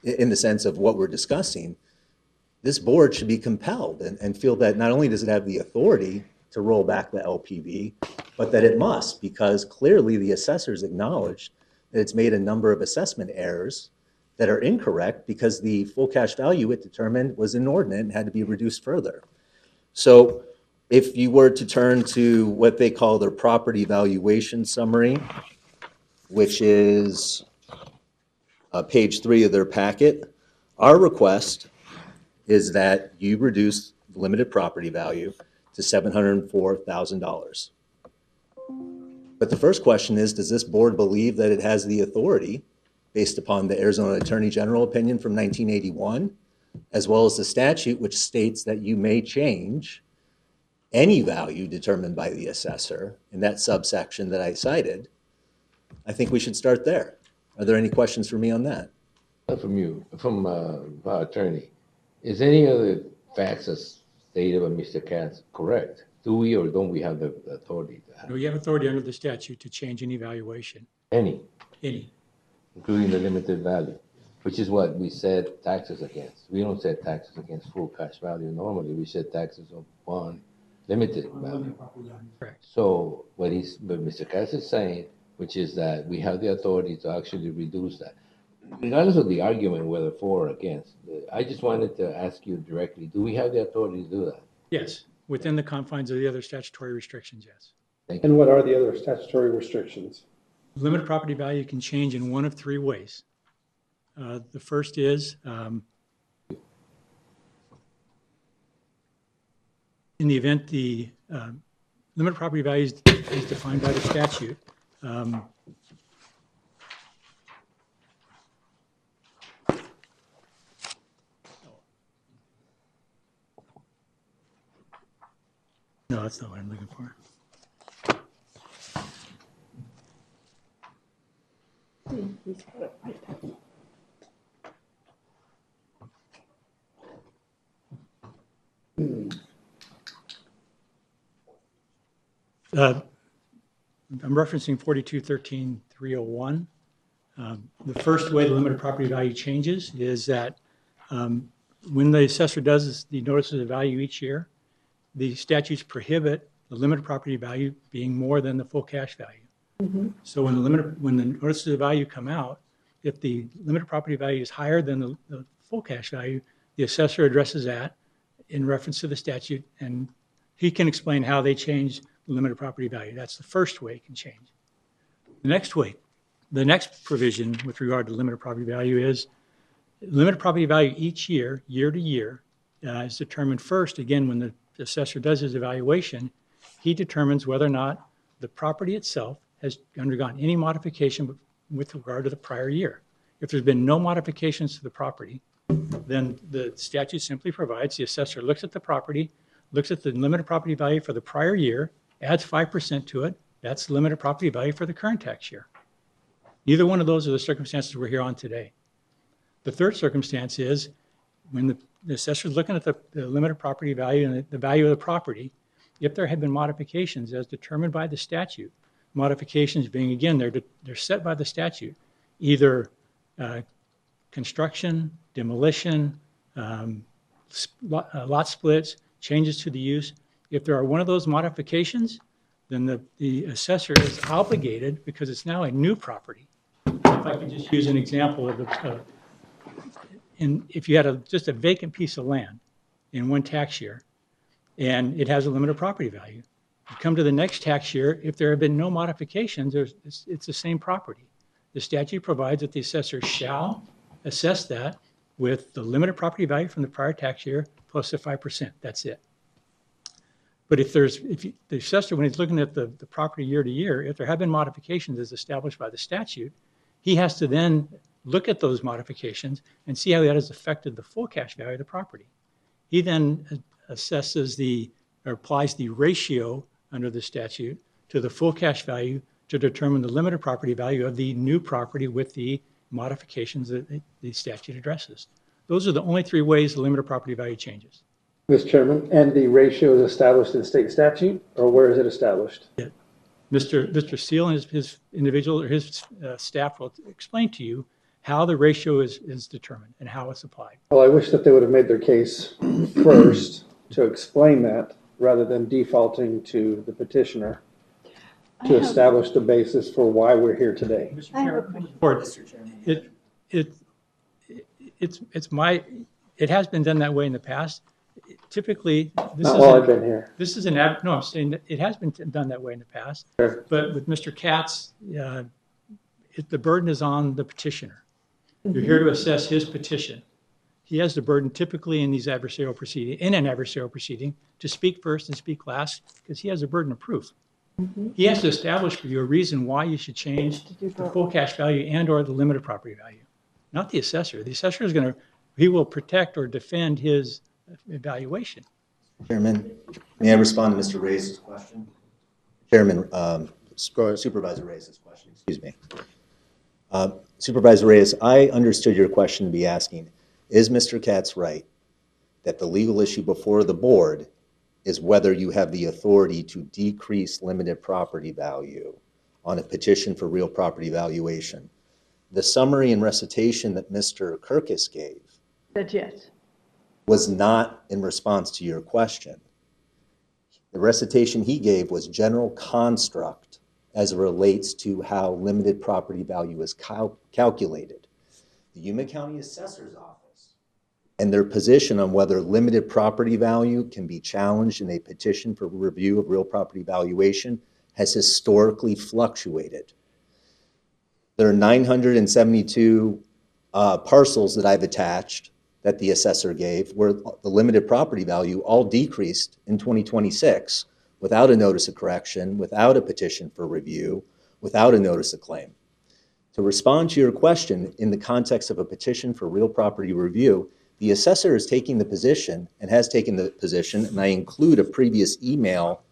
in the sense of what we're discussing, this board should be compelled and feel that not only does it have the authority to roll back the LPV, but that it must, because clearly the assessors acknowledged that it's made a number of assessment errors that are incorrect because the full cash value it determined was inordinate and had to be reduced further. So if you were to turn to what they call their property valuation summary, which is page 3 of their packet, our request is that you reduce the limited property value to $704,000. But the first question is, does this board believe that it has the authority, based upon the Arizona Attorney General opinion from 1981, as well as the statute which states that you may change any value determined by the assessor in that subsection that I cited? I think we should start there. Are there any questions for me on that? Not from you, from our attorney. Is any of the facts as stated by Mr. Katz correct? Do we or don't we have the authority to have? No, you have authority under the statute to change any valuation. Any, Any. including the limited value, which is what we set taxes against. We don't set taxes against full cash value normally. We set taxes upon limited value. Correct. So what Mr. Katz is saying, which is that we have the authority to actually reduce that. Regardless of the argument whether for or against, I just wanted to ask you directly, do we have the authority to do that? Yes, within the confines of the other statutory restrictions, yes. And what are the other statutory restrictions? Limited property value can change in one of 3 ways. The first is in the event the limited property value is defined by the statute. No, that's not what I'm looking for. I'm referencing 4213-301. The first way the limited property value changes is that when the assessor does the notices of value each year, the statutes prohibit the limited property value being more than the full cash value. Mm-hmm. So when the notices of value come out, if the limited property value is higher than the full cash value, the assessor addresses that in reference to the statute, and he can explain how they change the limited property value. That's the first way it can change. The next provision with regard to limited property value is limited property value each year, year to year, is determined first, again, when the assessor does his evaluation, he determines whether or not the property itself has undergone any modification with regard to the prior year. If there's been no modifications to the property, then the statute simply provides the assessor looks at the property, looks at the limited property value for the prior year, adds 5% to it. That's the limited property value for the current tax year. Neither one of those are the circumstances we're here on today. The third circumstance is when the assessor is looking at the limited property value and the value of the property, if there had been modifications as determined by the statute, modifications being, again, they're set by the statute, either construction, demolition, lot splits, changes to the use. If there are one of those modifications, then the assessor is obligated, because it's now a new property. If I could just use an example of if you had just a vacant piece of land in one tax year, and it has a limited property value, come to the next tax year, if there have been no modifications, it's the same property. The statute provides that the assessor shall assess that with the limited property value from the prior tax year plus the 5%. That's it. But the assessor, when he's looking at the property year to year, if there have been modifications as established by the statute, he has to then look at those modifications and see how that has affected the full cash value of the property. He then assesses or applies the ratio under the statute to the full cash value to determine the limited property value of the new property with the modifications that the statute addresses. Those are the only three ways the limited property value changes. Mr. Chairman, and the ratio is established in state statute, or where is it established? Yeah. Mr. Steele and his individual or his staff will explain to you how the ratio is determined and how it's applied. Well, I wish that they would have made their case first to explain that rather than defaulting to the petitioner to establish the basis for why we're here today. I have a question. It has been done that way in the past. Typically, Not while I've been here. This is I'm saying that it has been done that way in the past. Sure. But with Mr. Katz, the burden is on the petitioner. You're here to assess his petition. He has the burden typically in an adversarial proceeding to speak first and speak last because he has a burden of proof. He has to establish for you a reason why you should change the full cash value and or the limited property value, not the assessor. The assessor he will protect or defend his evaluation. Chairman, may I respond to Mr. Reyes' question? Chairman, Supervisor Reyes' question, excuse me. Supervisor Reyes, I understood your question to be asking, is Mr. Katz right that the legal issue before the board is whether you have the authority to decrease limited property value on a petition for real property valuation? The summary and recitation that Mr. Kirkus gave Yes. was not in response to your question. The recitation he gave was general construct as it relates to how limited property value is calculated. The Yuma County Assessor's Office and their position on whether limited property value can be challenged in a petition for review of real property valuation has historically fluctuated. There are 972 parcels that I've attached that the assessor gave where the limited property value all decreased in 2026 without a notice of correction, without a petition for review, without a notice of claim. To respond to your question in the context of a petition for real property review, the assessor is taking the position and has taken the position, and I include a previous email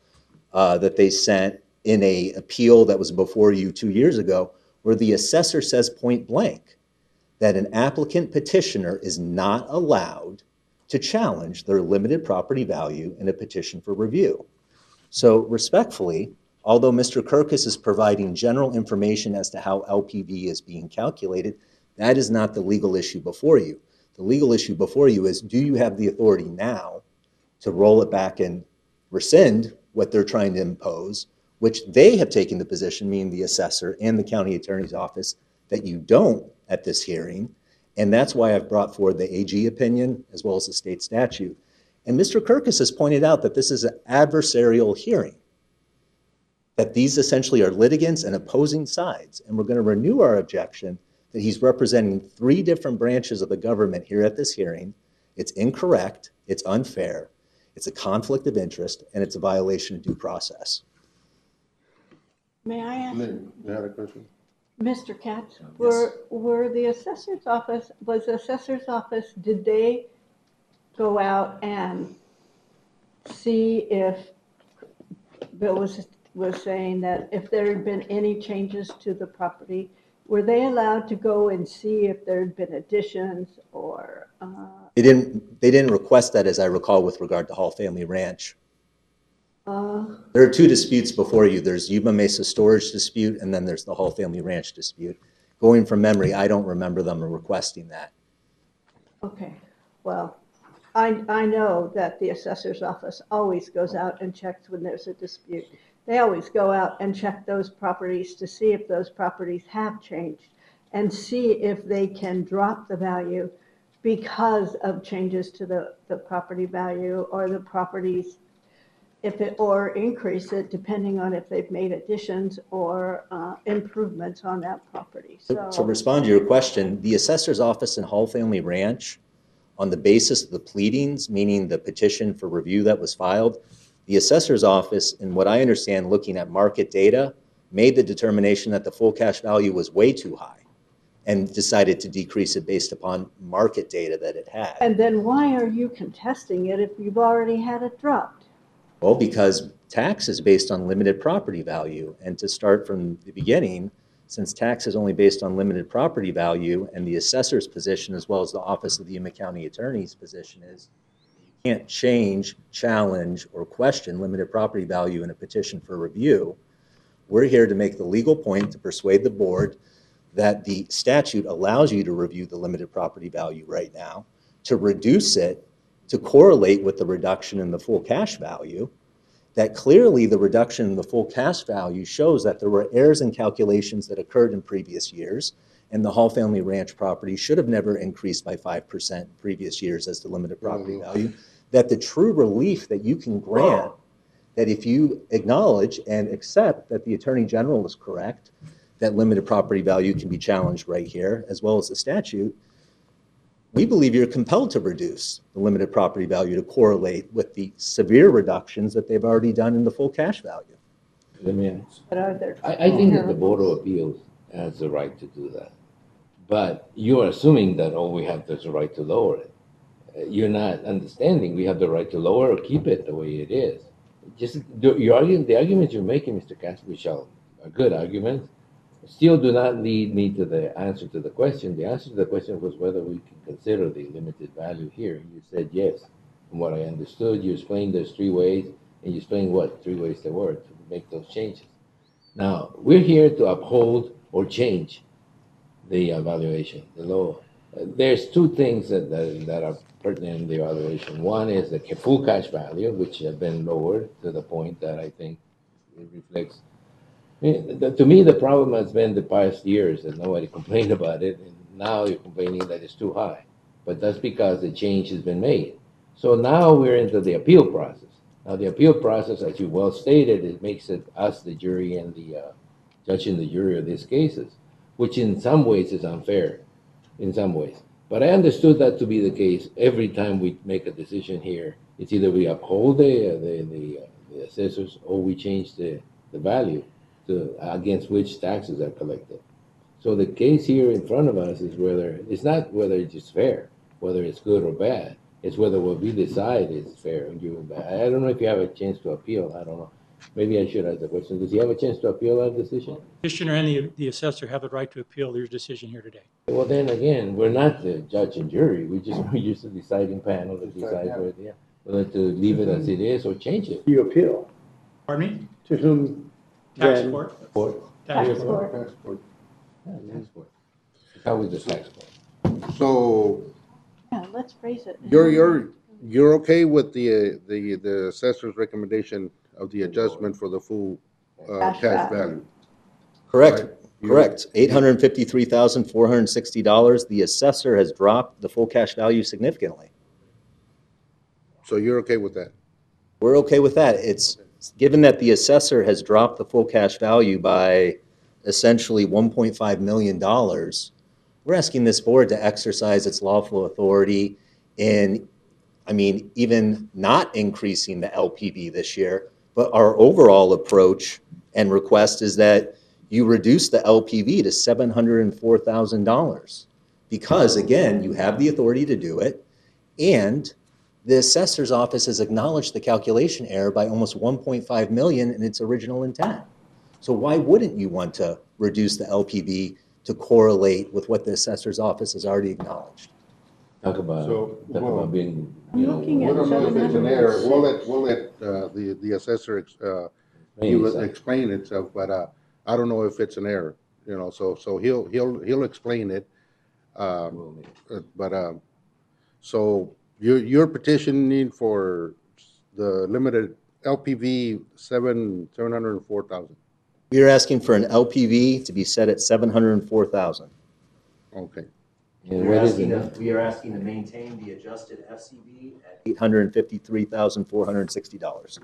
that they sent in an appeal that was before you 2 years ago, where the assessor says point blank that an applicant petitioner is not allowed to challenge their limited property value in a petition for review. So respectfully, although Mr. Kirkus is providing general information as to how LPV is being calculated, that is not the legal issue before you. The legal issue before you is, do you have the authority now to roll it back and rescind what they're trying to impose, which they have taken the position, meaning the assessor and the county attorney's office, that you don't at this hearing. And that's why I've brought forward the AG opinion as well as the state statute. And Mr. Kirkus has pointed out that this is an adversarial hearing, that these essentially are litigants and opposing sides. And we're going to renew our objection that he's representing 3 different branches of the government here at this hearing. It's incorrect, it's unfair, it's a conflict of interest, and it's a violation of due process. May I ask? You had a question? Mr. Katz, were the assessor's office, did they go out and see if Bill was saying that if there had been any changes to the property, were they allowed to go and see if there had been additions or? They didn't request that, as I recall, with regard to Hall Family Ranch. There are 2 disputes before you. There's Yuma Mesa storage dispute, and then there's the Hall Family Ranch dispute. Going from memory, I don't remember them requesting that. Okay, well, I know that the assessor's office always goes out and checks when there's a dispute. They always go out and check those properties to see if those properties have changed and see if they can drop the value because of changes to the property value or the properties or increase it depending on if they've made additions or improvements on that property. To respond to your question, the assessor's office in Hall Family Ranch, on the basis of the pleadings, meaning the petition for review that was filed, the assessor's office, in what I understand, looking at market data, made the determination that the full cash value was way too high and decided to decrease it based upon market data that it had. And then why are you contesting it if you've already had it dropped? Well, because tax is based on limited property value. And to start from the beginning, since tax is only based on limited property value, and the assessor's position as well as the Office of the Yuma County Attorney's position is you can't change, challenge, or question limited property value in a petition for review, we're here to make the legal point to persuade the board that the statute allows you to review the limited property value right now, to reduce it, to correlate with the reduction in the full cash value, that clearly the reduction in the full cash value shows that there were errors in calculations that occurred in previous years, and the Hall Family Ranch property should have never increased by 5% in previous years as the limited property value, that the true relief that you can grant, that if you acknowledge and accept that the Attorney General is correct, that limited property value can be challenged right here, as well as the statute, we believe you're compelled to reduce the limited property value to correlate with the severe reductions that they've already done in the full cash value. Let me answer. But are there I think that the Board of Appeals has the right to do that. But you're assuming that, oh, we have the right to lower it. You're not understanding we have the right to lower or keep it the way it is. Just the arguments you're making, Mr. Casper, which are good arguments, still do not lead me to the answer to the question. The answer to the question was whether we can consider the limited value here. You said yes. From what I understood, you explained there's 3 ways, and you explained what 3 ways there were to make those changes. Now, we're here to uphold or change the evaluation, the low. There's 2 things that are pertinent in the evaluation. One is the full cash value, which have been lowered to the point that I think it reflects. To me, the problem has been the past years that nobody complained about it, and now you're complaining that it's too high. But that's because the change has been made. So now we're into the appeal process. Now, the appeal process, as you well stated, it makes it us, the jury, and the judge and the jury of these cases, which in some ways is unfair, in some ways. But I understood that to be the case every time we make a decision here. It's either we uphold the assessors or we change the value against which taxes are collected. So the case here in front of us is it's not whether it's just fair, whether it's good or bad. It's whether what we decide is fair and good or bad. I don't know if you have a chance to appeal. I don't know. Maybe I should ask the question. Does he have a chance to appeal that decision? Petitioner and the assessor have the right to appeal your decision here today. Well, then again, we're not the judge and jury. We're just a deciding panel that decides whether to leave it as it is or change it. You appeal. Pardon me? To whom? Tax then? court. Tax Tax court. court. How is the tax court? So Yeah, let's phrase it. you're okay with the assessor's recommendation of the adjustment for the full cash value? Correct. Right. Correct. $853,460. The assessor has dropped the full cash value significantly. So you're okay with that? We're okay with that. It's given that the assessor has dropped the full cash value by essentially $1.5 million. We're asking this board to exercise its lawful authority in, even not increasing the LPV this year, but our overall approach and request is that you reduce the LPV to $704,000 because, again, you have the authority to do it, and the assessor's office has acknowledged the calculation error by almost $1.5 million in its original intent. So why wouldn't you want to reduce the LPV to correlate with what the assessor's office has already acknowledged? Talk about being, We don't know if it's an error. We'll let the assessor explain itself, but I don't know if it's an error. So he'll explain it. So you're petitioning for the limited LPV $704,000. We are asking for an LPV to be set at $704,000. Okay. We are asking to maintain the adjusted FCV at $853,460.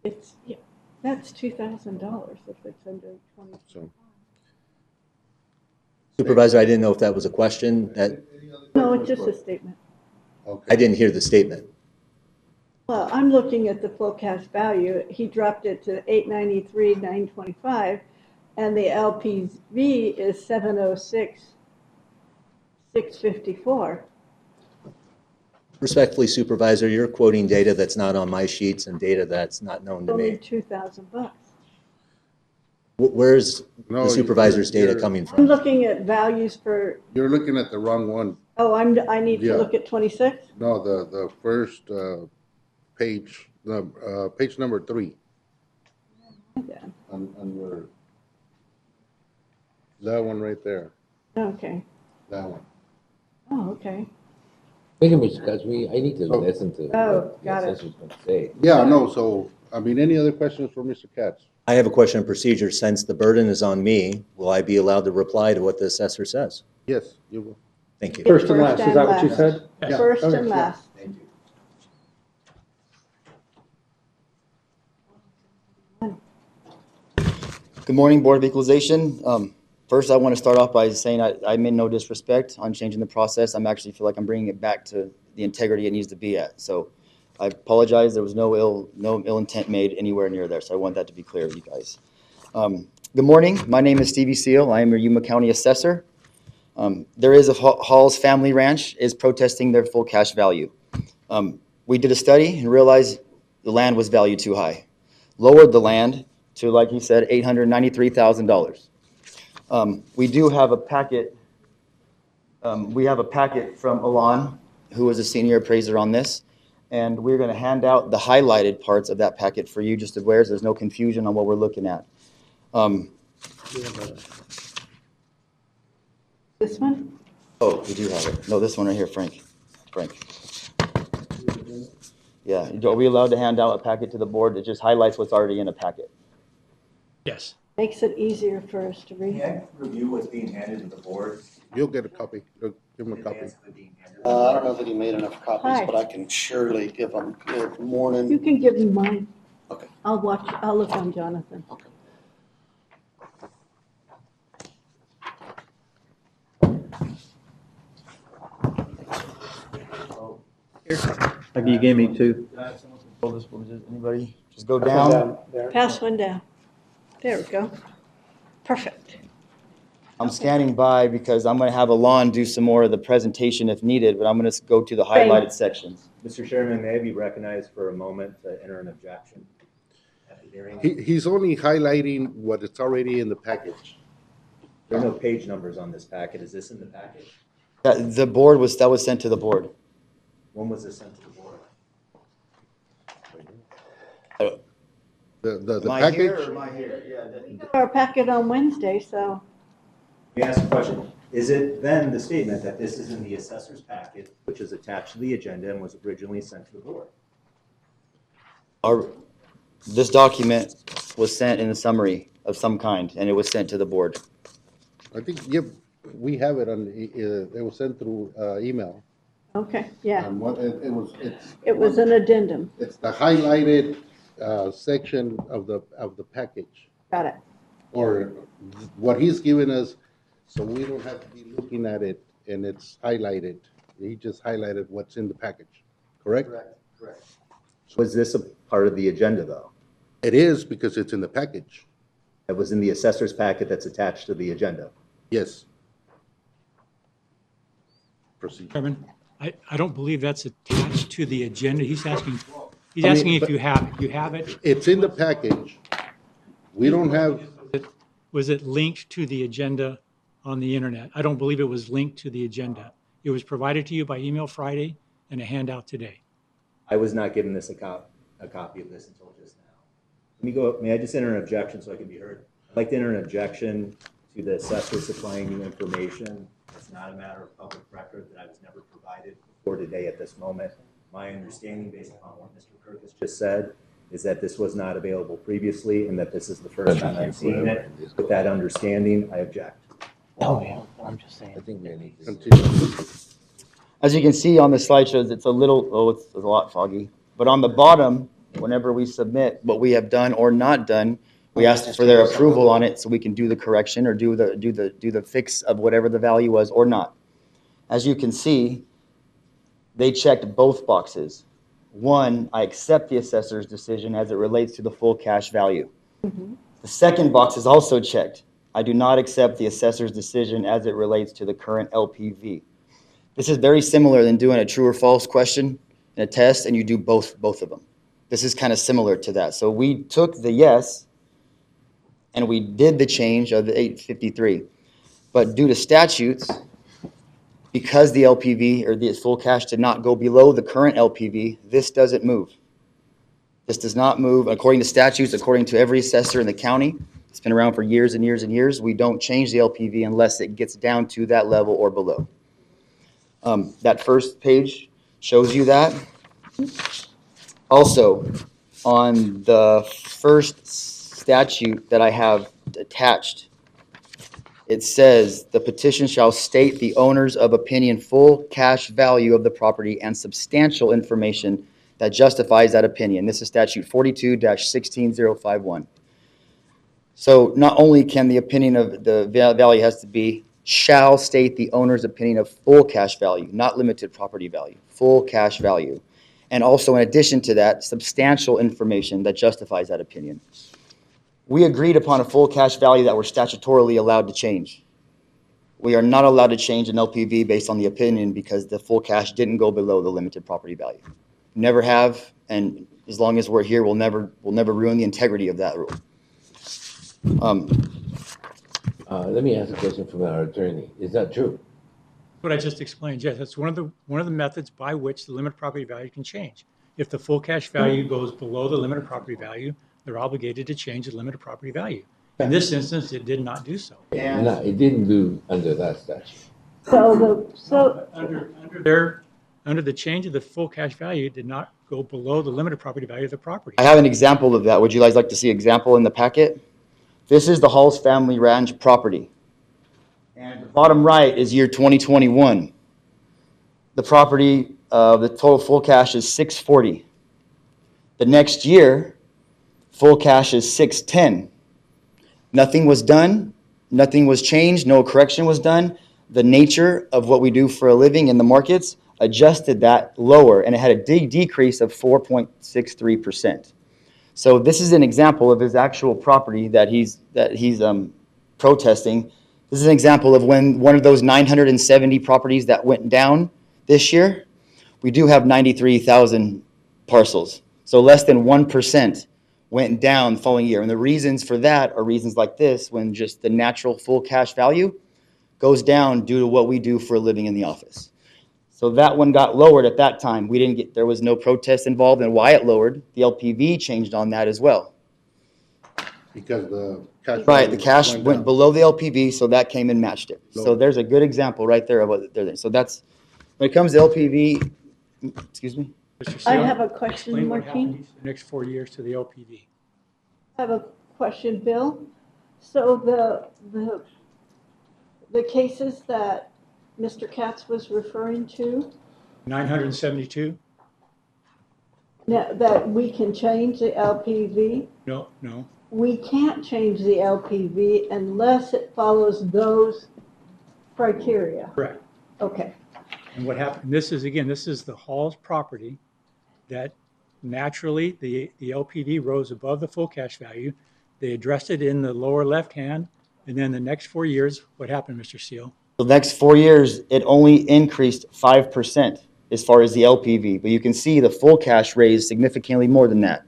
It's, yeah, that's $2,000 if it's under 20. So, Supervisor, I didn't know if that was a question. That No, it's just a statement. I didn't hear the statement. Well, I'm looking at the full cash value. He dropped it to 893, 925, and the LPV is 706, 654. Respectfully, Supervisor, you're quoting data that's not on my sheets and data that's not known to Only me. $2,000. Where's No, the supervisor's data you're- coming I'm from? looking at values for, you're looking at the wrong one. oh, I need Yeah. to look at 26? No, the first page, page number 3. Yeah. On your, that one right there, Okay. that one. Oh, okay. Thank you, Mr. Katz. I need to listen to Oh, what the got it. assessor's going to say. Yeah, no, so, I mean, any other questions for Mr. Katz? I have a question of procedure. Since the burden is on me, will I be allowed to reply to what the assessor says? Yes, you will. Thank you. First and last, is that what you said? Yeah. First Okay, and yeah. last. Good morning, Board of Equalization. First, I want to start off by saying I mean no disrespect on changing the process. I'm actually feel like I'm bringing it back to the integrity it needs to be at. So I apologize. There was no ill intent made anywhere near there. So I want that to be clear, you guys. Good morning. My name is Stevie Seal. I am your Yuma County Assessor. There is a Hall's Family Ranch is protesting their full cash value. We did a study and realized the land was valued too high. Lowered the land to, like he said, $893,000. We do have a packet. We have a packet from Alon, who is a senior appraiser on this, and we're going to hand out the highlighted parts of that packet for you, just to where there's no confusion on what we're looking at. This one? Oh, we do have it. No, this one right here, Frank. Yeah, are we allowed to hand out a packet to the board that just highlights what's already in a packet? Yes. Makes it easier for us to read. Can I review what's being handed to the board? You'll get a copy. Give him a copy. I don't know that he made enough Hi. copies, but I can surely give them. Good You morning. can give me mine. Okay. I'll look on Jonathan. Like you gave me 2. Anybody? Just go down. Pass one down. There we go. Perfect. I'm scanning by because I'm going to have Alon do some more of the presentation if needed, but I'm going to go to the Same. highlighted sections. Mr. Chairman, may I be recognized for a moment to enter an objection at the hearing? He's only highlighting what is already in the package. There are no page numbers on this packet. Is this in the package? The board that was sent to the board. When was this sent to the board? The Am I here package, or am I here? We got our packet on Wednesday, so Let me ask a question. Is it then the statement that this is in the assessor's packet, which is attached to the agenda and was originally sent to the board? This document was sent in a summary of some kind, and it was sent to the board. I think, yep, we have it on, it was sent through email. okay, yeah. It was an addendum. It's the highlighted section of the package, Got it. or what he's given us, so we don't have to be looking at it and it's highlighted. He just highlighted what's in the package, correct? Correct. Was this a part of the agenda, though? It is because it's in the package. It was in the assessor's packet that's attached to the agenda? Yes. Proceed. Chairman, I don't believe that's attached to the agenda. He's asking I mean, if but- you have it. You have it? It's in the package. We don't have, Was it linked to the agenda on the internet? I don't believe it was linked to the agenda. It was provided to you by email Friday and a handout today. I was not given this a copy of this until just now. May I just enter an objection so I can be heard? I'd like to enter an objection to the assessor supplying you information. It's not a matter of public record that I was never provided before today at this moment. My understanding, based upon what Mr. Kirk has just said, is that this was not available previously and that this is the first time I'm seeing it. With that understanding, I object. Oh, yeah, I'm just saying. I think they need to. continue. As you can see on the slideshows, it's a little, it's a lot foggy. But on the bottom, whenever we submit what we have done or not done, we ask for their approval on it so we can do the correction or do the fix of whatever the value was or not. As you can see, they checked both boxes. One, I accept the assessor's decision as it relates to the full cash value. The second box is also checked. I do not accept the assessor's decision as it relates to the current LPV. This is very similar than doing a true or false question in a test and you do both of them. This is kind of similar to that. So we took the yes and we did the change of the 853. But due to statutes, because the LPV or the full cash did not go below the current LPV, this doesn't move. This does not move according to statutes, according to every assessor in the county. It's been around for years and years and years. We don't change the LPV unless it gets down to that level or below. That first page shows you that. Also, on the first statute that I have attached, it says the petition shall state the owner's of opinion full cash value of the property and substantial information that justifies that opinion. This is statute 42-16051. So not only can the opinion of the value has to be, shall state the owner's opinion of full cash value, not limited property value, full cash value. And also in addition to that, substantial information that justifies that opinion. We agreed upon a full cash value that we're statutorily allowed to change. We are not allowed to change an LPV based on the opinion because the full cash didn't go below the limited property value. Never have, and as long as we're here, we'll never ruin the integrity of that rule. Let me ask a question from our attorney. Is that true? What I just explained, yes, that's one of the methods by which the limited property value can change. If the full cash value goes below the limited property value, they're obligated to change the limited property value. In this instance, it did not do so. No, it didn't do under that statute. Under the change of the full cash value, it did not go below the limited property value of the property. I have an example of that. Would you guys like to see an example in the packet? This is the Halls Family Ranch property. And the bottom right is year 2021. The property, the total full cash is $640. The next year, full cash is $610. Nothing was done. Nothing was changed. No correction was done. The nature of what we do for a living in the markets adjusted that lower, and it had a decrease of 4.63%. So this is an example of his actual property that he's protesting. This is an example of when one of those 970 properties that went down this year, we do have 93,000 parcels. So less than 1% went down the following year. And the reasons for that are reasons like this, when just the natural full cash value goes down due to what we do for a living in the office. So that one got lowered at that time. There was no protest involved in why it lowered. The LPV changed on that as well. Because the cash. Right, the cash went below the LPV, so that came and matched it. So there's a good example right there of what they're doing. So that's, when it comes to LPV, excuse me? I have a question, Explain what Martin. happened the next 4 years to the LPV. I have a question, Bill. So the cases that Mr. Katz was referring to, 972? that we can change the LPV? No. We can't change the LPV unless it follows those criteria. Correct. Okay. And what happened, this is the Hall's property that naturally the LPV rose above the full cash value. They addressed it in the lower left hand, and then the next 4 years, what happened, Mr. Seal? The next 4 years, it only increased 5% as far as the LPV. But you can see the full cash raised significantly more than that.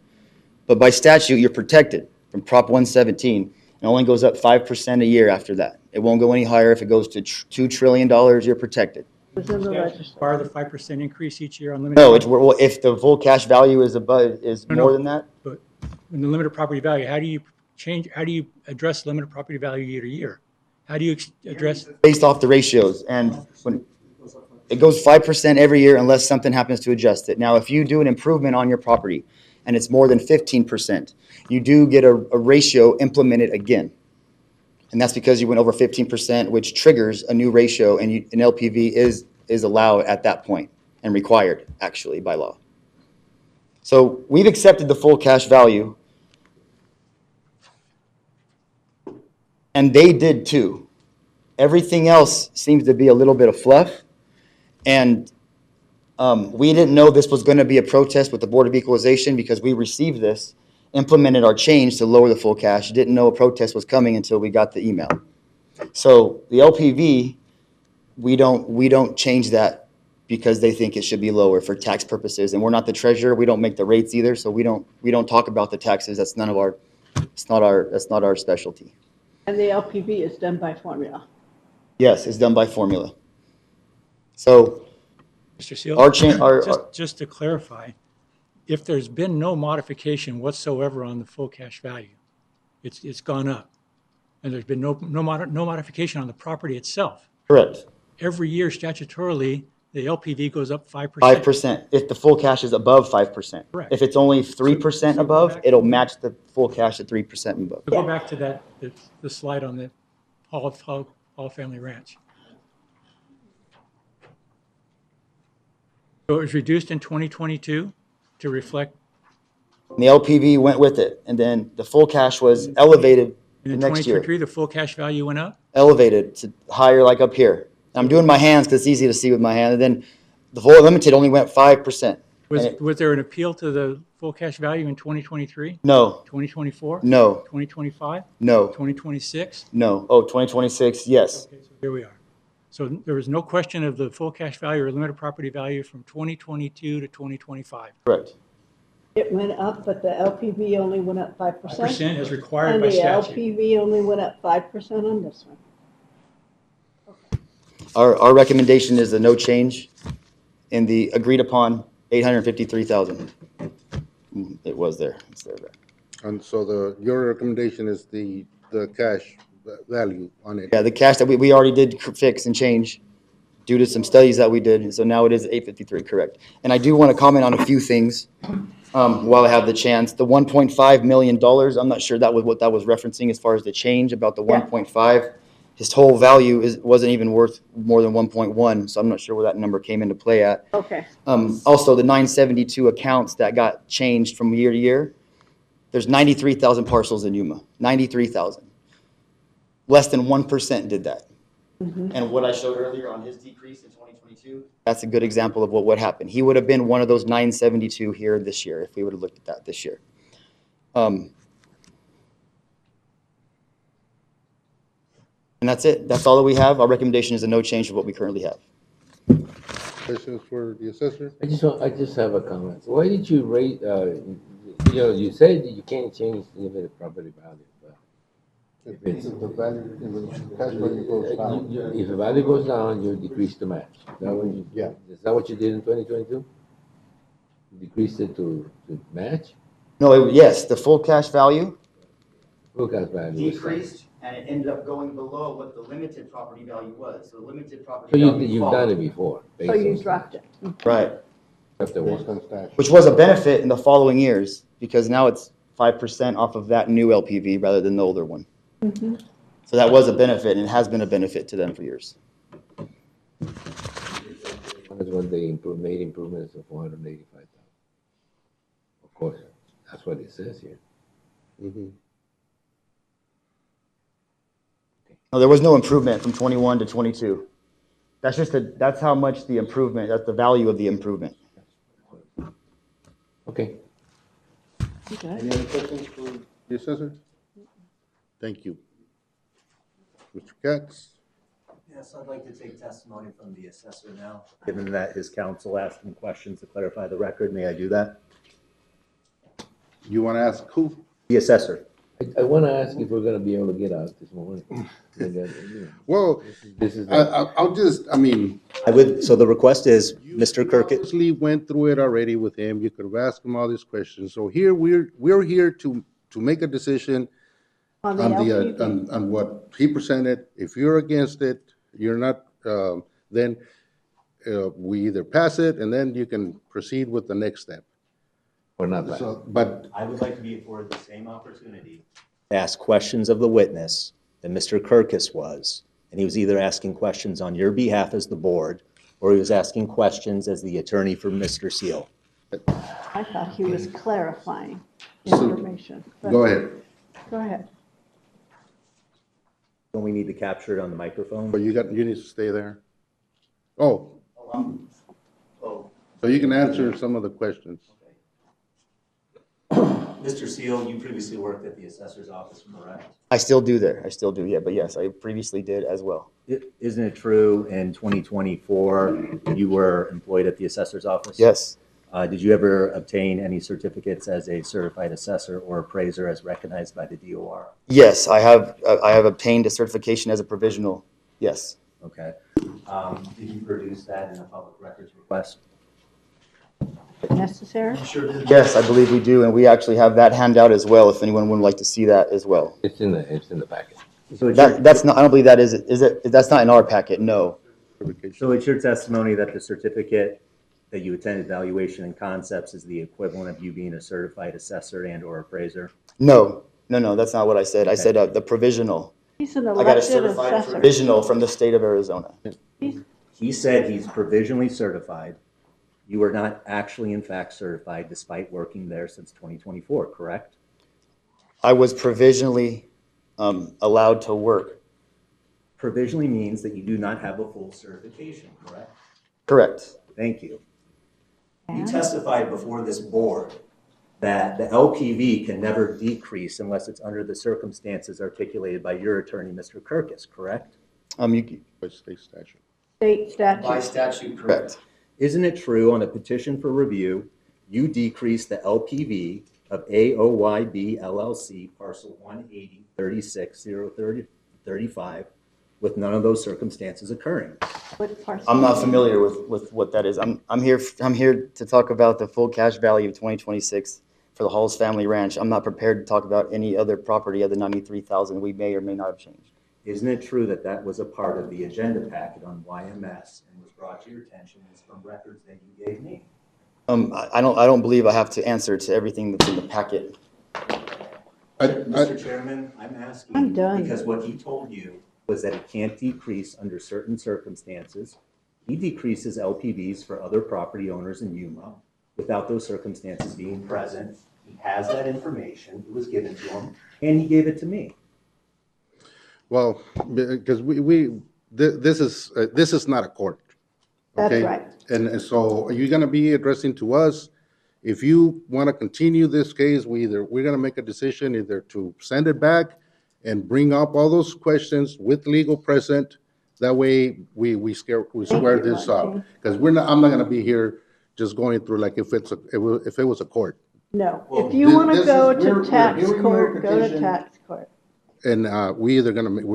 But by statute, you're protected from Prop 117. It only goes up 5% a year after that. It won't go any higher. If it goes to $2 trillion, you're protected. Require the 5% increase each year on limited? No, if the full cash value is more than that? But in the limited property value, how do you address limited property value year to year? How do you address? Based off the ratios, and when it goes 5% every year unless something happens to adjust it. Now, if you do an improvement on your property and it's more than 15%, you do get a ratio implemented again. And that's because you went over 15%, which triggers a new ratio, and an LPV is allowed at that point and required, actually, by law. So we've accepted the full cash value. And they did too. Everything else seems to be a little bit of fluff. And we didn't know this was going to be a protest with the Board of Equalization because we received this, implemented our change to lower the full cash, didn't know a protest was coming until we got the email. So the LPV, we don't change that because they think it should be lower for tax purposes. And we're not the treasurer. We don't make the rates either. So we don't talk about the taxes. That's none of our, that's not our specialty. And the LPV is done by formula. Yes, it's done by formula. So Mr. Seal, just to clarify, if there's been no modification whatsoever on the full cash value, it's gone up, and there's been no modification on the property itself. Correct. Every year statutorily, the LPV goes up 5%. 5%, if the full cash is above 5%. Correct. If it's only 3% above, it'll match the full cash at 3% above. Go back to that, the slide on the Hall Family Ranch. So it was reduced in 2022 to reflect. The LPV went with it, and then the full cash was elevated the In next year. 2023, the full cash value went up? Elevated to higher, like up here. I'm doing my hands because it's easy to see with my hand, and then the full limited only went 5%. Was there an appeal to the full cash value in 2023? No. 2024? No. 2025? No. 2026? No. Oh, 2026, yes. Okay, so here we are. So there was no question of the full cash value or limited property value from 2022 to 2025. Correct. It went up, but the LPV only went up 5%. 5% as required by statute. And the LPV only went up 5% on this one. Our recommendation is a no change in the agreed upon 853,000. It was there. It's there. And so your recommendation is the cash value on it? Yeah, the cash that we already did fix and change due to some studies that we did. And so now it is 853, correct. And I do want to comment on a few things while I have the chance. The $1.5 million, I'm not sure that was what that was referencing as far as the change about the 1.5. His whole value wasn't even worth more than 1.1, so I'm not sure where that number came into play at. Okay. Also, the 972 accounts that got changed from year to year, there's 93,000 parcels in Yuma, 93,000. Less than 1% did that. And what I showed earlier on his decrease in 2022, that's a good example of what would happen. He would have been one of those 972 here this year if we would have looked at that this year. And that's it. That's all that we have. Our recommendation is a no change of what we currently have. Questions for the assessor? I just have a comment. Why did you rate, you said that you can't change the limited property value, but if the value, cash value goes down. If the value goes down, you decrease the match. Is that what you did in 2022? You decreased it to match? No, yes, the full cash value. Full cash value. Decreased, and it ended up going below what the limited property value was. So the limited property So value. you've done it before. So you dropped it. Right. Which Which was a benefit in the following years because now it's 5% off of that new LPV rather than the older one. So that was a benefit and it has been a benefit to them for years. That's when they made improvements of 485,000. Of course, that's what it says here. No, there was no improvement from 21 to 22. That's just that's how much the improvement, that's the value of the improvement. Okay. Any other questions for the assessor? Thank you. Mr. Katz? Yes, I'd like to take testimony from the assessor now. Given that his counsel asked him questions to clarify the record, may I do that? You want to ask who? The assessor. I want to ask if we're going to be able to get out this morning. Well, I'll just, I mean. So the request is, Mr. Kirk. Obviously went through it already with him. You could have asked him all these questions. So here we're here to make a decision on what he presented. If you're against it, you're not, then we either pass it and then you can proceed with the next step. Or not. But I would like to be afforded the same opportunity. Ask questions of the witness that Mr. Kirkus was, and he was either asking questions on your behalf as the board, or he was asking questions as the attorney for Mr. Seal. I thought he was clarifying So- information. but- Go ahead. Go ahead. Don't we need to capture it on the microphone? But you need to stay there. Oh. So you can answer some of the questions. Mr. Seal, you previously worked at the assessor's office, correct? I still do there. I still do, yeah. But yes, I previously did as well. Isn't it true in 2024, you were employed at the assessor's office? Yes. Did you ever obtain any certificates as a certified assessor or appraiser as recognized by the DOR? Yes, I have obtained a certification as a provisional. Yes. Okay. Did you produce that in a public records request? Necessary? Yes, I believe we do, and we actually have that handout as well. If anyone would like to see that as well. It's in the packet. So That's not. I don't believe that is. Is it? That's not in our packet. No. So it's your testimony that the certificate that you attended Valuation and Concepts is the equivalent of you being a certified assessor and or appraiser? No. That's not what I said. I said the provisional. He's an I got a elected certified assessor. provisional from the state of Arizona. He said he's provisionally certified. You are not actually, in fact, certified despite working there since 2024, correct? I was provisionally allowed to work. Provisionally means that you do not have a full certification, correct? Correct. Thank you. You testified before this board. That the LPV can never decrease unless it's under the circumstances articulated by your attorney, Mr. Kirkus, correct? By state statute. State statute. By statute, Correct. Isn't it true on a petition for review, you decreased the LPV of AOYB LLC parcel 180-36-035 with none of those circumstances occurring? What parcel? I'm not familiar with what that is. I'm here to talk about the full cash value of 2026 for the Halls Family Ranch. I'm not prepared to talk about any other property other than 93,000 we may or may not have changed. Isn't it true that that was a part of the agenda packet on YMS and was brought to your attention as from records that you gave me? I don't believe I have to answer to everything that's in the packet. Mr. Chairman, I'm asking. I'm done. Because what he told you was that it can't decrease under certain circumstances. He decreases LPVs for other property owners in Yuma without those circumstances being present. He has that information. It was given to him, and he gave it to me. Well, because this is not a court. That's okay? right. And so you're gonna be addressing to us. If you want to continue this case, we're gonna make a decision either to send it back and bring up all those questions with legal present. That way we square this up. Because I'm not gonna be here just going through like if it was a court. No. Well, If you want to this go is- to we're tax hearing your court, go to petition. tax court. And we're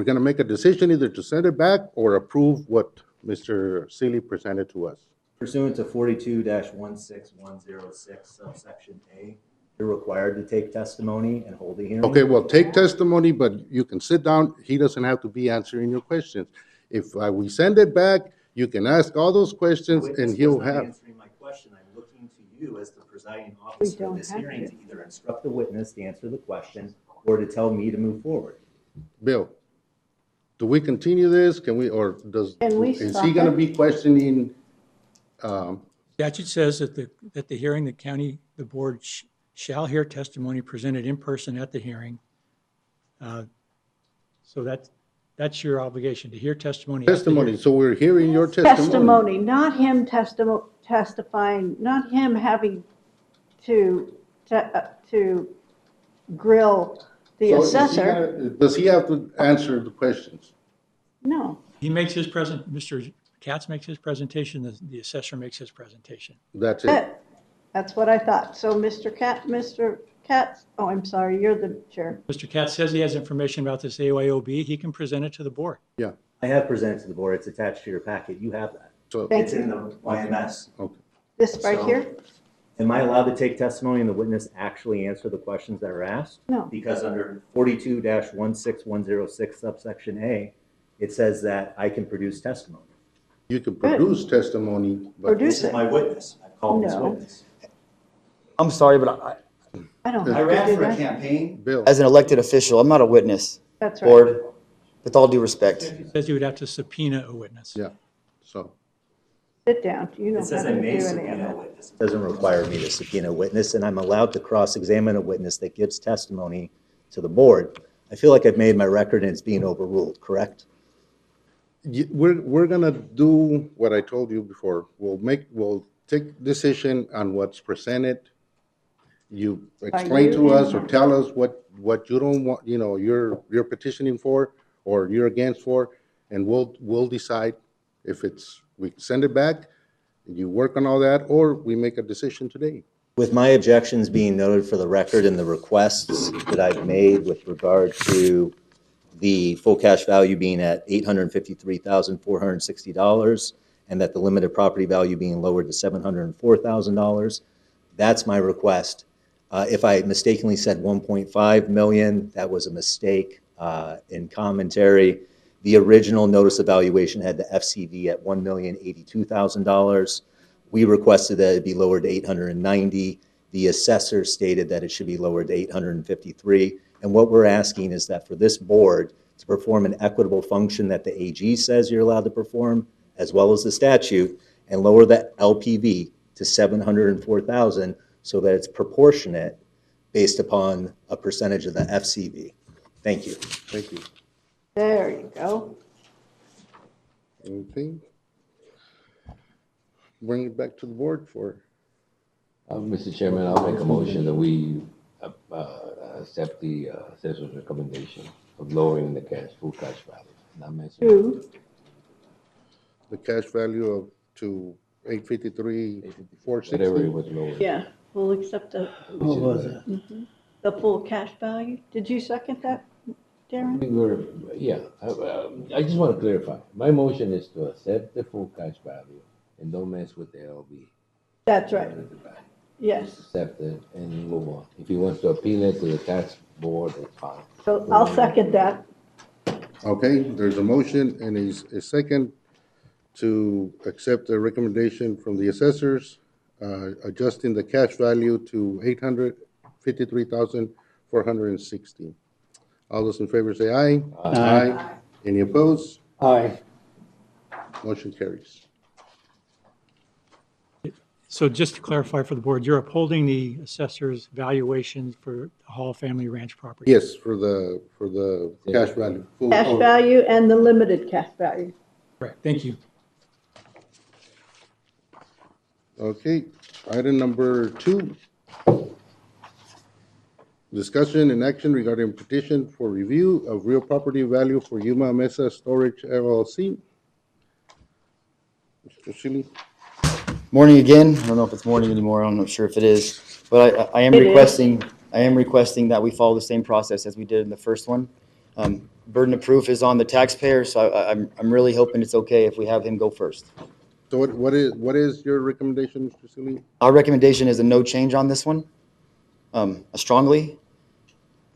gonna make a decision either to send it back or approve what Mr. Seeley presented to us. Pursuant to 42-16106 subsection A, you're required to take testimony and hold a hearing. Okay, well, take testimony, but you can sit down. He doesn't have to be answering your questions. If we send it back, you can ask all those questions Witness and he'll was not have. answering my question. I'm looking to you as the presiding officer don't of this have hearing to. to either instruct the witness to answer the question or to tell me to move forward. Bill, do we continue this? Can we, or Can we is stop he gonna it? be questioning? Statute says that the hearing, the board shall hear testimony presented in person at the hearing. So that's your obligation, to hear testimony. at the Testimony, hearing. so we're hearing your testimony. Testimony, not him testifying, not him having to grill the So is he assessor. Does he have to answer the questions? No. He makes his Mr. Katz makes his presentation, the assessor makes his presentation. That's it. That's what I thought. So Mr. Katz, oh, I'm sorry, you're the chair. Mr. Katz says he has information about this AYOB, he can present it to the board. Yeah. I have presented to the board. It's attached to your packet. You have that. So Thank It's you. in the YMS. This right So- here? Am I allowed to take testimony and the witness actually answer the questions that are asked? No. Because under 42-16106 subsection A, it says that I can produce testimony. You can produce testimony, but. Produce This is it. my witness. I called this No. witness. I'm sorry, but I don't I have to ran do for a that. campaign. Bill, as an elected official, I'm not a witness. That's right. Board, with all due respect. He says he would have to subpoena a witness. yeah, so. Sit down. You It don't says have I to may do any of subpoena a it. witness. Doesn't require me to subpoena a witness, and I'm allowed to cross-examine a witness that gives testimony to the board. I feel like I've made my record and it's being overruled, correct? We're gonna do what I told you before. We'll take decision on what's presented. You explain to us or tell us what you don't want, you're petitioning for or you're against for, and we'll decide if we send it back, you work on all that, or we make a decision today. With my objections being noted for the record and the requests that I've made with regard to the full cash value being at $853,460 and that the limited property value being lowered to $704,000, that's my request. If I mistakenly said 1.5 million, that was a mistake in commentary. The original notice of valuation had the FCV at $1,082,000. We requested that it be lowered to 890. The assessor stated that it should be lowered to 853. And what we're asking is that for this board to perform an equitable function that the AG says you're allowed to perform, as well as the statute, and lower the LPV to 704,000 so that it's proportionate based upon a percentage of the FCV. Thank you. Thank you. There you go. Okay. Bring it back to the board for. Mr. Chairman, I'll make a motion that we accept the assessor's recommendation of lowering the full cash value. Not mentioned. True. The cash value of to 853,460. Whatever it was lowered. Yeah, we'll accept the. What was it? The full cash value. Did you second that, Darren? I just want to clarify. My motion is to accept the full cash value and don't mess with the LV. That's right. Yes. Accept it and move on. If he wants to appeal it to the tax board, that's fine. So I'll second that. Okay, there's a motion and a second to accept the recommendation from the assessors, adjusting the cash value to $853,460. All those in favor say aye. Aye. Any opposed? Aye. Motion carries. So just to clarify for the board, you're upholding the assessor's valuation for the Hall Family Ranch property? Yes, for the cash value. Full- Cash value and the limited cash value. Correct. Thank you. Okay, item number 2. Discussion and action regarding petition for review of real property value for Yuma Mesa Storage LLC. Mr. Seeley. Morning again. I don't know if it's morning anymore. I'm not sure if it is, but I am It is. requesting that we follow the same process as we did in the first one. Burden of proof is on the taxpayer, so I'm really hoping it's okay if we have him go first. So what is your recommendation, Mr. Seeley? Our recommendation is a no change on this one, strongly.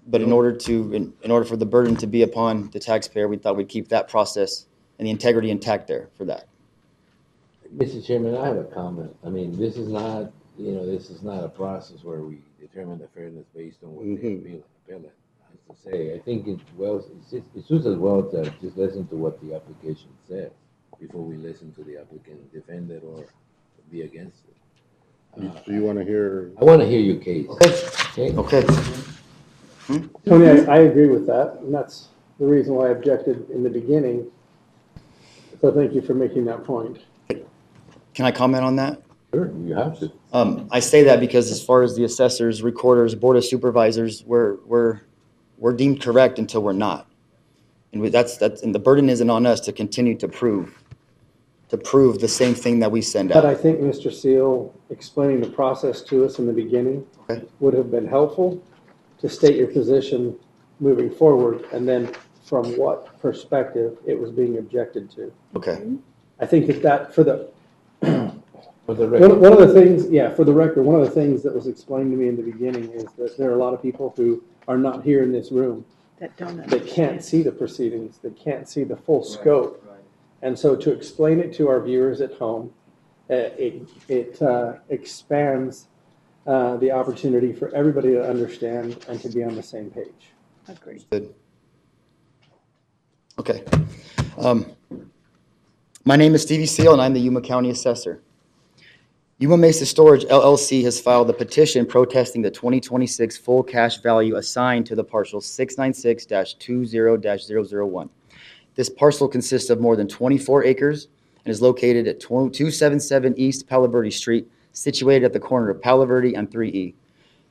But in order for the burden to be upon the taxpayer, we thought we'd keep that process and the integrity intact there for that. Mr. Chairman, I have a comment. I mean, this is not a process where we determine the fairness based on what they appeal it. As to say, I think it suits us well to just listen to what the application says before we listen to the applicant defend it or be against it. Do you want to hear? I want to hear your case. Okay. Tony, I agree with that, and that's the reason why I objected in the beginning. So thank you for making that point. Can I comment on that? Sure, you have to. I say that because as far as the assessors, recorders, board of supervisors, we're deemed correct until we're not. And and the burden isn't on us to continue to prove the same thing that we send But out. I think Mr. Seal explaining the process to us in the beginning would have been helpful to state your position moving forward, and then from what perspective it was being objected to. Okay. I think that for the For the record. one of the things, for the record, one of the things that was explained to me in the beginning is that there are a lot of people who are not here in this room That don't that understand. can't see the proceedings, that can't see the full scope. And so to explain it to our viewers at home, it expands the opportunity for everybody to understand and to be on the same page. Agreed. Good. Okay. My name is Stevie Seal, and I'm the Yuma County Assessor. Yuma Mesa Storage LLC has filed a petition protesting the 2026 full cash value assigned to the parcel 696-20-001. This parcel consists of more than 24 acres and is located at 277 East Palo Verde Street, situated at the corner of Palo Verde and 3E.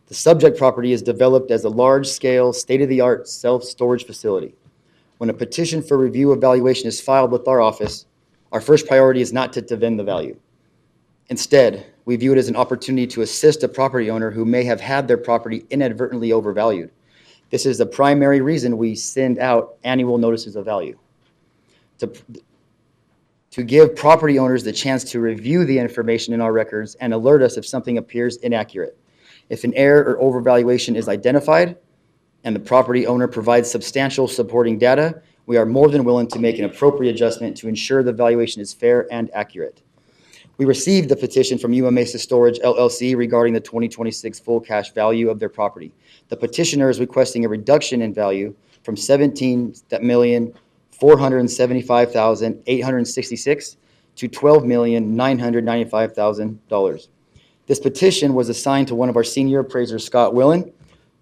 The subject property is developed as a large-scale, state-of-the-art self-storage facility. When a petition for review evaluation is filed with our office, our first priority is not to defend the value. Instead, we view it as an opportunity to assist a property owner who may have had their property inadvertently overvalued. This is the primary reason we send out annual notices of value. To give property owners the chance to review the information in our records and alert us if something appears inaccurate. If an error or overvaluation is identified and the property owner provides substantial supporting data, we are more than willing to make an appropriate adjustment to ensure the valuation is fair and accurate. We received the petition from Yuma Mesa Storage LLC regarding the 2026 full cash value of their property. The petitioner is requesting a reduction in value from $17,475,866 to $12,995,000. This petition was assigned to one of our senior appraisers, Scott Willen,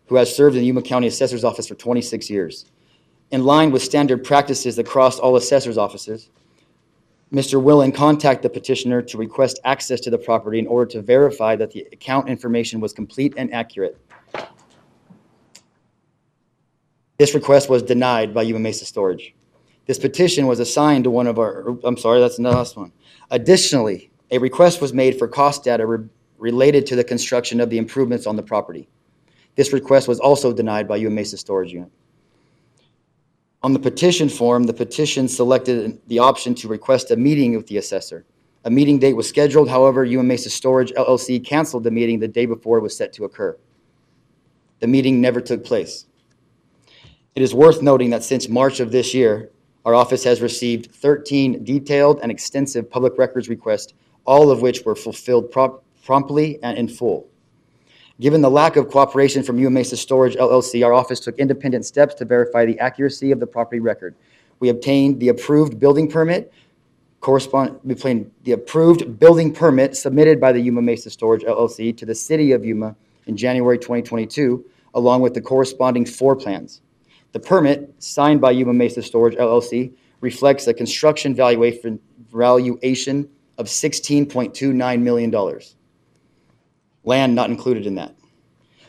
who has served in the Yuma County Assessor's Office for 26 years. In line with standard practices across all assessor's offices, Mr. Willen contacted the petitioner to request access to the property in order to verify that the account information was complete and accurate. This request was denied by Yuma Mesa Storage. This petition was assigned to one of our, I'm sorry, that's the last one. Additionally, a request was made for cost data related to the construction of the improvements on the property. This request was also denied by Yuma Mesa Storage Unit. On the petition form, the petition selected the option to request a meeting with the assessor. A meeting date was scheduled, however, Yuma Mesa Storage LLC canceled the meeting the day before it was set to occur. The meeting never took place. It is worth noting that since March of this year, our office has received 13 detailed and extensive public records requests, all of which were fulfilled promptly and in full. Given the lack of cooperation from Yuma Mesa Storage LLC, our office took independent steps to verify the accuracy of the property record. We obtained the approved building permit submitted by the Yuma Mesa Storage LLC to the City of Yuma in January 2022, along with the corresponding floor plans. The permit, signed by Yuma Mesa Storage LLC, reflects a construction valuation of $16.29 million. Land not included in that.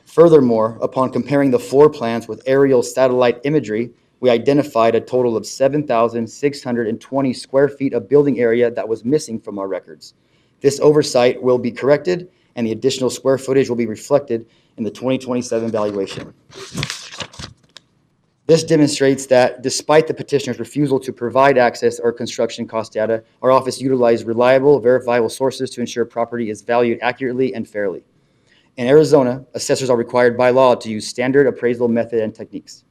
Furthermore, upon comparing the floor plans with aerial satellite imagery, we identified a total of 7,620 square feet of building area that was missing from our records. This oversight will be corrected, and the additional square footage will be reflected in the 2027 valuation. This demonstrates that despite the petitioner's refusal to provide access or construction cost data, our office utilized reliable, verifiable sources to ensure property is valued accurately and fairly. In Arizona, assessors are required by law to use standard appraisal method and techniques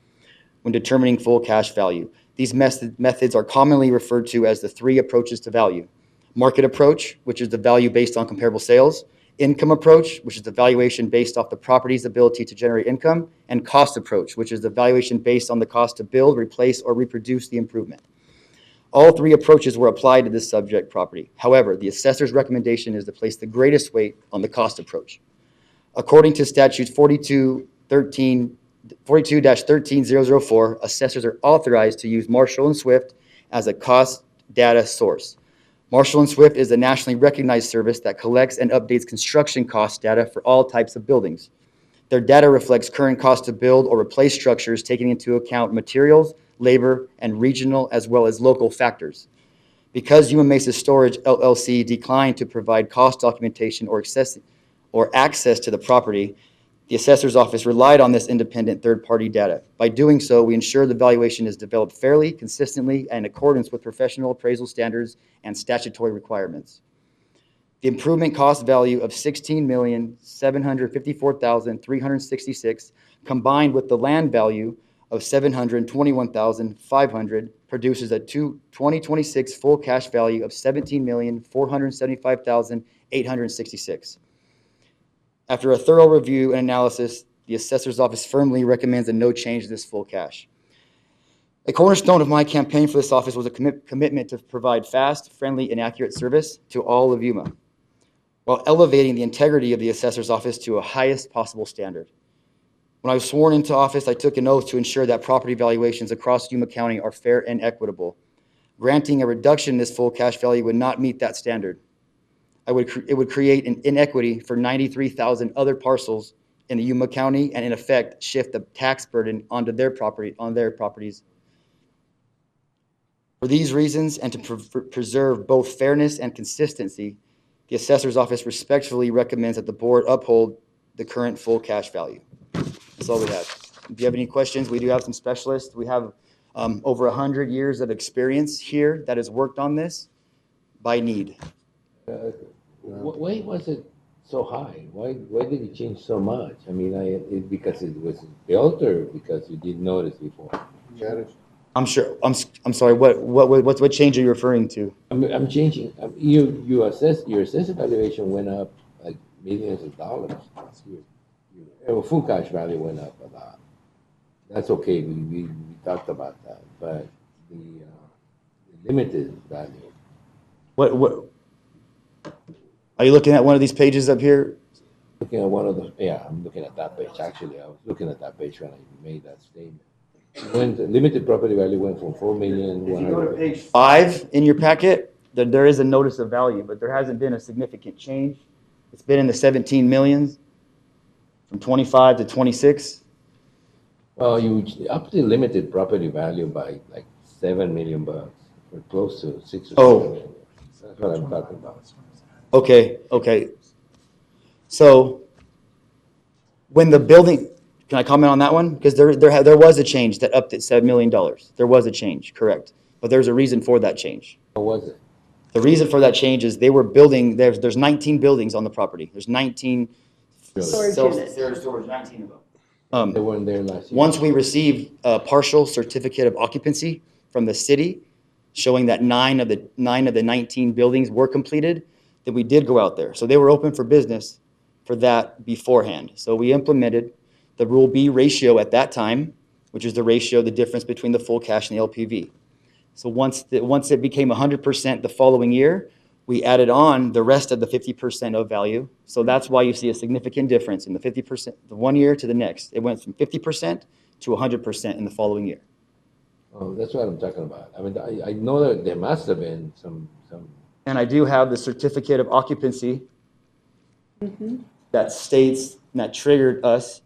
when determining full cash value. These methods are commonly referred to as the three approaches to value. Market approach, which is the value based on comparable sales. Income approach, which is the valuation based off the property's ability to generate income, and cost approach, which is the valuation based on the cost to build, replace, or reproduce the improvement. All three approaches were applied to this subject property. However, the assessor's recommendation is to place the greatest weight on the cost approach. According to statute 42-13004, assessors are authorized to use Marshall & Swift as a cost data source. Marshall & Swift is a nationally recognized service that collects and updates construction cost data for all types of buildings. Their data reflects current cost to build or replace structures, taking into account materials, labor, and regional as well as local factors. Because Yuma Mesa Storage LLC declined to provide cost documentation or access to the property, the assessor's office relied on this independent third-party data. By doing so, we ensure the valuation is developed fairly, consistently, and in accordance with professional appraisal standards and statutory requirements. The improvement cost value of $16,754,366 combined with the land value of $721,500 produces a 2026 full cash value of $17,475,866. After a thorough review and analysis, the assessor's office firmly recommends a no change to this full cash. A cornerstone of my campaign for this office was a commitment to provide fast, friendly, and accurate service to all of Yuma, while elevating the integrity of the assessor's office to a highest possible standard. When I was sworn into office, I took an oath to ensure that property valuations across Yuma County are fair and equitable. Granting a reduction in this full cash value would not meet that standard. It would create an inequity for 93,000 other parcels in the Yuma County and in effect shift the tax burden onto their properties. For these reasons and to preserve both fairness and consistency, the assessor's office respectfully recommends that the board uphold the current full cash value. That's all we have. If you have any questions, we do have some specialists. We have over 100 years of experience here that has worked on this by need. Why was it so high? Why did it change so much? I mean, because it was built or because you didn't notice before? I'm sure. I'm sorry. What change are you referring to? I'm changing. Your assessed valuation went up like millions of dollars. Your full cash value went up a lot. That's okay. We talked about that, but the limited value. What? Are you looking at one of these pages up here? Looking at one of the, yeah, I'm looking at that page. Actually, I was looking at that page when I made that statement. When the limited property value went from 4 million. If you go to page 5 in your packet, there is a notice of value, but there hasn't been a significant change. It's been in the 17 millions from 25 to 26. Well, you upped the limited property value by like $7 million, or close to 6 or 7 million. That's what I'm talking about. Okay. So when the building, can I comment on that one? Because there was a change that upped it $7 million. There was a change, correct. But there's a reason for that change. What was it? The reason for that change is they were building, there's 19 buildings on the property. There's 19 storage units. There's 19 of them. They weren't there last year. Once we received a partial certificate of occupancy from the city, showing that 9 of the 19 buildings were completed, then we did go out there. So they were open for business for that beforehand. So we implemented the Rule B ratio at that time, which is the ratio, the difference between the full cash and the LPV. So once it became 100% the following year, we added on the rest of the 50% of value. So that's why you see a significant difference in the 50%, the one year to the next. It went from 50% to 100% in the following year. Oh, that's what I'm talking about. I mean, I know that there must have been some. And I do have the certificate of occupancy that states, that triggered us.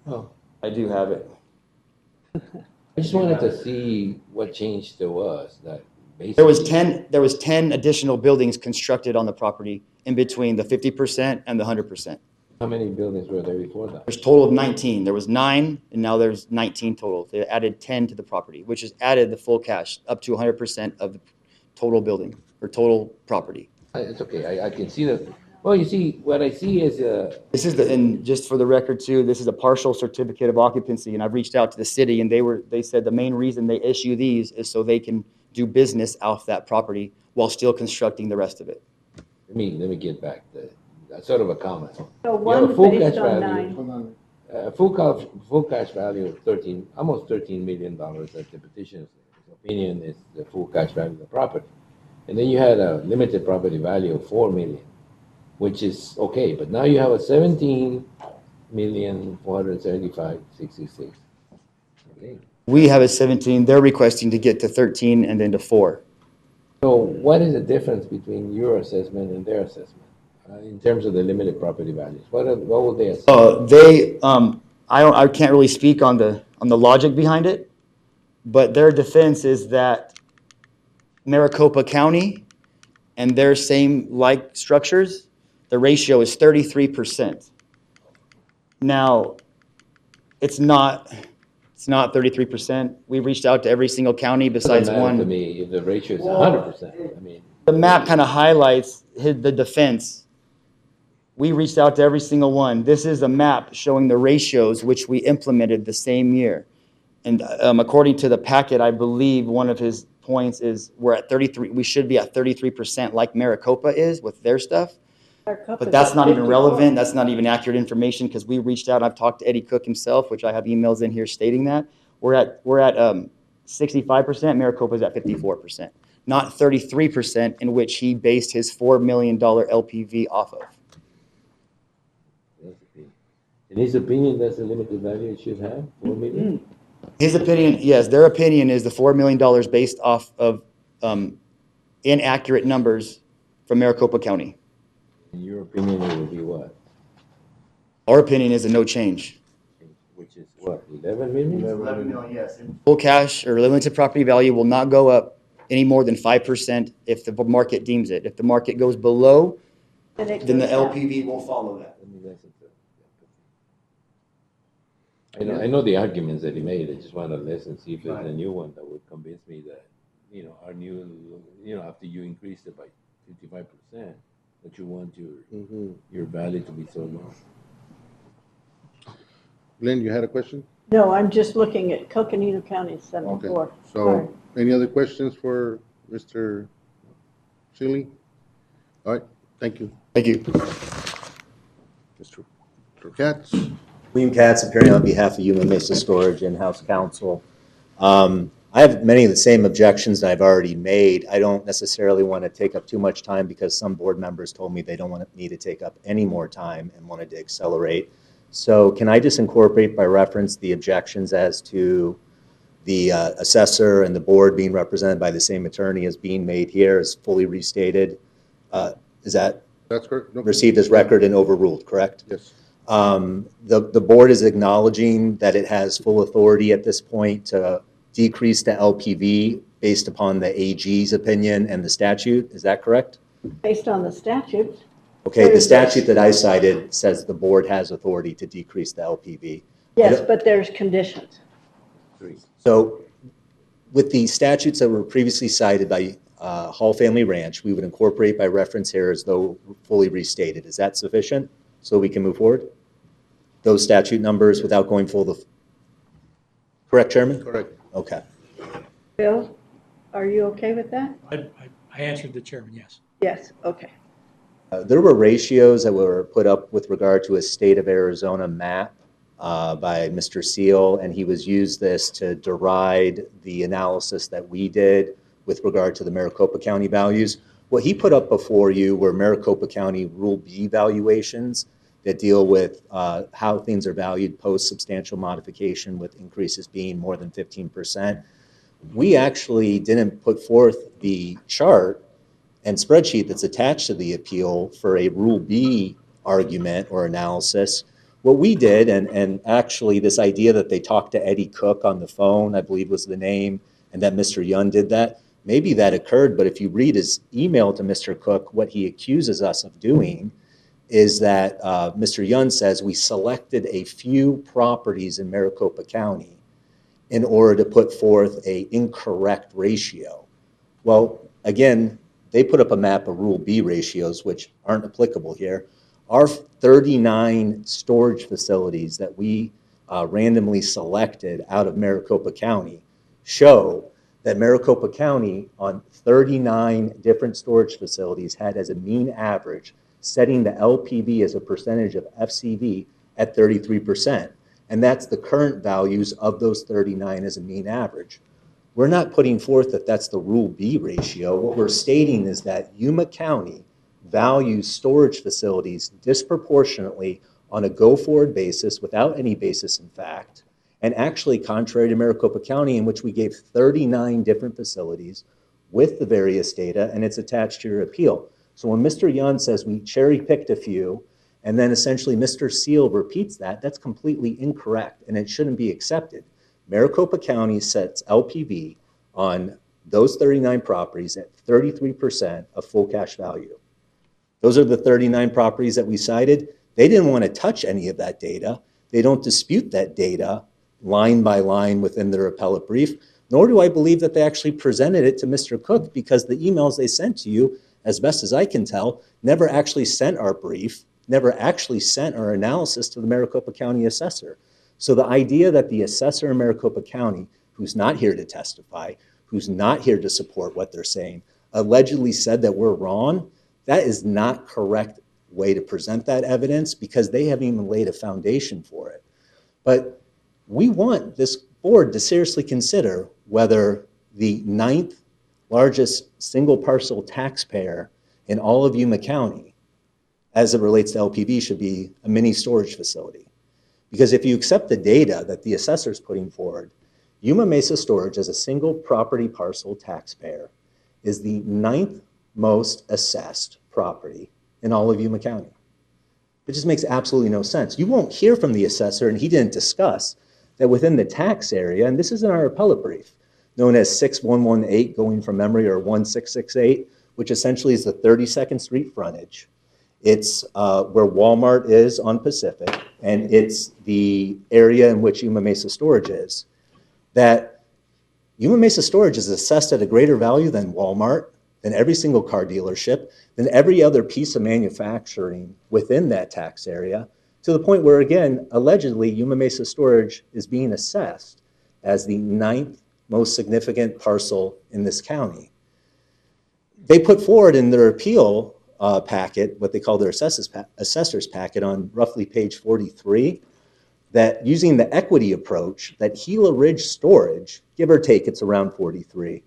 Oh, I do have it. I just wanted to see what change there was. That basically There was 10 additional buildings constructed on the property in between the 50% and the 100%. How many buildings were there before that? There's a total of 19. There was 9, and now there's 19 total. They added 10 to the property, which has added the full cash up to 100% of the total building or total property. It's okay. I can see that. Well, you see, what I see is This is and just for the record too, this is a partial certificate of occupancy, and I've reached out to the city, and they said the main reason they issue these is so they can do business off that property while still constructing the rest of it. Let me get back to that's sort of a comment. So You have one a full based cash on value. 9. Full cash value of almost $13 million that the petitioner's opinion is the full cash value of the property. And then you had a limited property value of $4 million, which is okay. But now you have a $17,475,066. Okay. We have a 17. They're requesting to get to 13 and then to 4. So what is the difference between your assessment and their assessment in terms of the limited property values? What will they assess? I can't really speak on the logic behind it, but their defense is that Maricopa County and their same like structures, the ratio is 33%. Now, it's not 33%. We reached out to every single county besides one. To me, if the ratio is 100%, I mean. The map kind of highlights the defense. We reached out to every single one. This is a map showing the ratios which we implemented the same year. And according to the packet, I believe one of his points is we're at 33. We should be at 33% like Maricopa is with their stuff. But that's not even relevant. That's not even accurate information because we reached out. I've talked to Eddie Cook himself, which I have emails in here stating that. We're at 65%, Maricopa's at 54%, not 33% in which he based his $4 million LPV off of. In his opinion, that's the limited value it should have, 4 million? His opinion, yes, their opinion is the $4 million based off of inaccurate numbers from Maricopa County. In your opinion, it would be what? Our opinion is a no change. Which is what, 11 million? 11 million, yes. Full cash or limited property value will not go up any more than 5% if the market deems it. If the market goes below, then the LPV will follow that. I know the arguments that he made. I just want to listen, see if there's a new one that would convince me that, our new, after you increase it by 55%, that you want your value to be so low. Glenn, you had a question? No, I'm just looking at Coconino County 74. Okay. So, any other questions for Mr. Seeley? All right, thank you. Thank you. Mr. Katz. William Katz, appearing on behalf of Yuma Mesa Storage in-house counsel. I have many of the same objections that I've already made. I don't necessarily want to take up too much time because some board members told me they don't want me to take up any more time and wanted to accelerate. So can I just incorporate by reference the objections as to the assessor and the board being represented by the same attorney as being made here as fully restated? Is that That's correct. No. received as record and overruled, correct? Yes. The board is acknowledging that it has full authority at this point to decrease the LPV based upon the AG's opinion and the statute. Is that correct? Based on the statutes. Okay, the statute that I cited says the board has authority to decrease the LPV. Yes, but there's conditions. So with the statutes that were previously cited by Hall Family Ranch, we would incorporate by reference here as though fully restated. Is that sufficient so we can move forward? Those statute numbers without going full the... Correct, Chairman? Correct. Okay. Bill, are you okay with that? I answered the chairman, yes. Yes, okay. There were ratios that were put up with regard to a state of Arizona map by Mr. Seal, and he was used this to deride the analysis that we did with regard to the Maricopa County values. What he put up before you were Maricopa County Rule B valuations that deal with how things are valued post substantial modification with increases being more than 15%. We actually didn't put forth the chart and spreadsheet that's attached to the appeal for a Rule B argument or analysis. What we did, and actually this idea that they talked to Eddie Cook on the phone, I believe was the name, and that Mr. Yun did that, maybe that occurred, but if you read his email to Mr. Cook, what he accuses us of doing is that Mr. Yun says we selected a few properties in Maricopa County in order to put forth an incorrect ratio. Well, again, they put up a map of Rule B ratios, which aren't applicable here. Our 39 storage facilities that we randomly selected out of Maricopa County show that Maricopa County on 39 different storage facilities had as a mean average setting the LPV as a percentage of FCV at 33%. And that's the current values of those 39 as a mean average. We're not putting forth that that's the Rule B ratio. What we're stating is that Yuma County values storage facilities disproportionately on a go-forward basis without any basis in fact, and actually contrary to Maricopa County, in which we gave 39 different facilities with the various data, and it's attached to your appeal. So when Mr. Yun says we cherry-picked a few, and then essentially Mr. Seal repeats that, that's completely incorrect, and it shouldn't be accepted. Maricopa County sets LPV on those 39 properties at 33% of full cash value. Those are the 39 properties that we cited. They didn't want to touch any of that data. They don't dispute that data line by line within their appellate brief, nor do I believe that they actually presented it to Mr. Cook, because the emails they sent to you, as best as I can tell, never actually sent our brief, never actually sent our analysis to the Maricopa County assessor. So the idea that the assessor in Maricopa County, who's not here to testify, who's not here to support what they're saying, allegedly said that we're wrong, that is not correct way to present that evidence, because they haven't even laid a foundation for it. But we want this board to seriously consider whether the 9th largest single parcel taxpayer in all of Yuma County, as it relates to LPV, should be a mini storage facility. Because if you accept the data that the assessor's putting forward, Yuma Mesa Storage as a single property parcel taxpayer is the 9th most assessed property in all of Yuma County. It just makes absolutely no sense. You won't hear from the assessor, and he didn't discuss that within the tax area, and this is in our appellate brief, known as 6118 going from memory, or 1668, which essentially is the 32nd Street frontage. It's where Walmart is on Pacific, and it's the area in which Yuma Mesa Storage is. That Yuma Mesa Storage is assessed at a greater value than Walmart, than every single car dealership, than every other piece of manufacturing within that tax area, to the point where, again, allegedly, Yuma Mesa Storage is being assessed as the 9th most significant parcel in this county. They put forward in their appeal packet, what they call their assessor's packet on roughly page 43, that using the equity approach, that Gila Ridge Storage, give or take, it's around 43,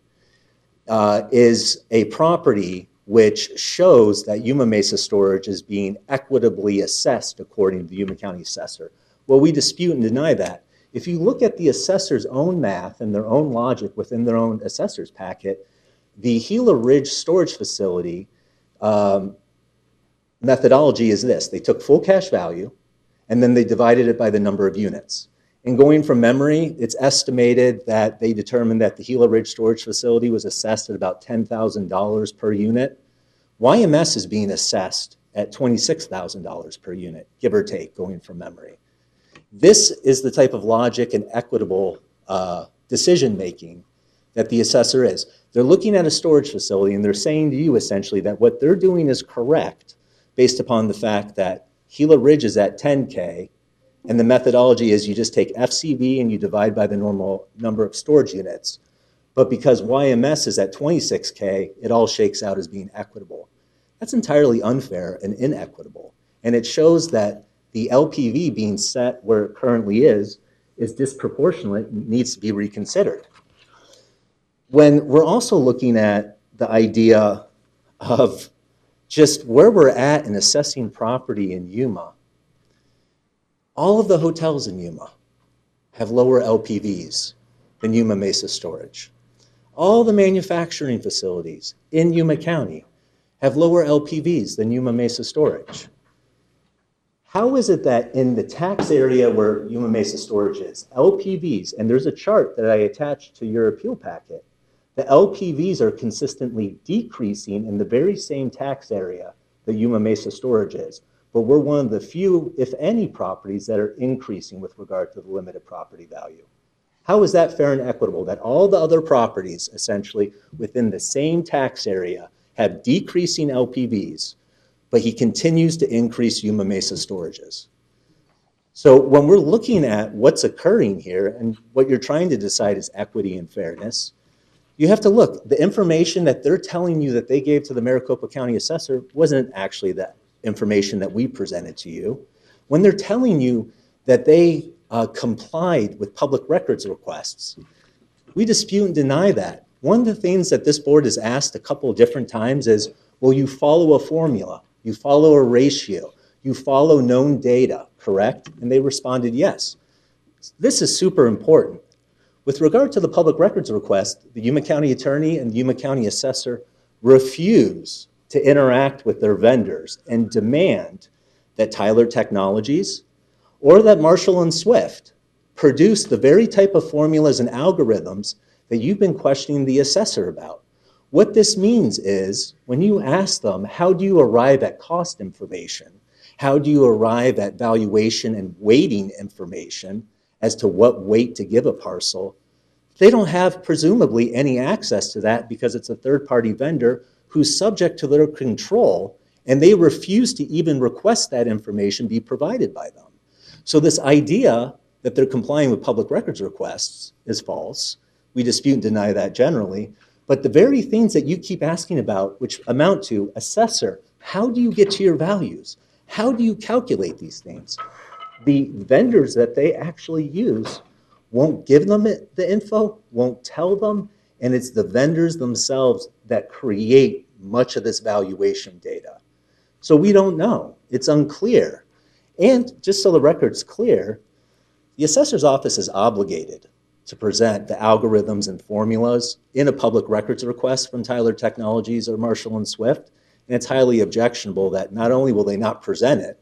is a property which shows that Yuma Mesa Storage is being equitably assessed according to the Yuma County assessor. Well, we dispute and deny that. If you look at the assessor's own math and their own logic within their own assessor's packet, the Gila Ridge Storage Facility methodology is this. They took full cash value, and then they divided it by the number of units. And going from memory, it's estimated that they determined that the Gila Ridge Storage Facility was assessed at about $10,000 per unit. YMS is being assessed at $26,000 per unit, give or take, going from memory. This is the type of logic and equitable decision-making that the assessor is. They're looking at a storage facility, and they're saying to you, essentially, that what they're doing is correct based upon the fact that Gila Ridge is at 10K, and the methodology is you just take FCV and you divide by the normal number of storage units. But because YMS is at 26K, it all shakes out as being equitable. That's entirely unfair and inequitable. And it shows that the LPV being set where it currently is disproportionate and needs to be reconsidered. When we're also looking at the idea of just where we're at in assessing property in Yuma, all of the hotels in Yuma have lower LPVs than Yuma Mesa Storage. All the manufacturing facilities in Yuma County have lower LPVs than Yuma Mesa Storage. How is it that in the tax area where Yuma Mesa Storage is, LPVs, and there's a chart that I attached to your appeal packet, the LPVs are consistently decreasing in the very same tax area that Yuma Mesa Storage is, but we're one of the few, if any, properties that are increasing with regard to the limited property value? How is that fair and equitable that all the other properties, essentially, within the same tax area have decreasing LPVs, but he continues to increase Yuma Mesa Storages? So when we're looking at what's occurring here, and what you're trying to decide is equity and fairness, you have to look. The information that they're telling you that they gave to the Maricopa County assessor wasn't actually that information that we presented to you. When they're telling you that they complied with public records requests, we dispute and deny that. One of the things that this board has asked a couple of different times is, will you follow a formula? You follow a ratio? You follow known data, correct? And they responded yes. This is super important. With regard to the public records request, the Yuma County attorney and Yuma County assessor refuse to interact with their vendors and demand that Tyler Technologies or that Marshall and Swift produce the very type of formulas and algorithms that you've been questioning the assessor about. What this means is when you ask them, how do you arrive at cost information? How do you arrive at valuation and weighting information as to what weight to give a parcel? They don't have presumably any access to that because it's a third-party vendor who's subject to their control, and they refuse to even request that information be provided by them. So this idea that they're complying with public records requests is false. We dispute and deny that generally. But the very things that you keep asking about, which amount to, assessor, how do you get to your values? How do you calculate these things? The vendors that they actually use won't give them the info, won't tell them, and it's the vendors themselves that create much of this valuation data. So we don't know. It's unclear. And just so the record's clear, the assessor's office is obligated to present the algorithms and formulas in a public records request from Tyler Technologies or Marshall & Swift. And it's highly objectionable that not only will they not present it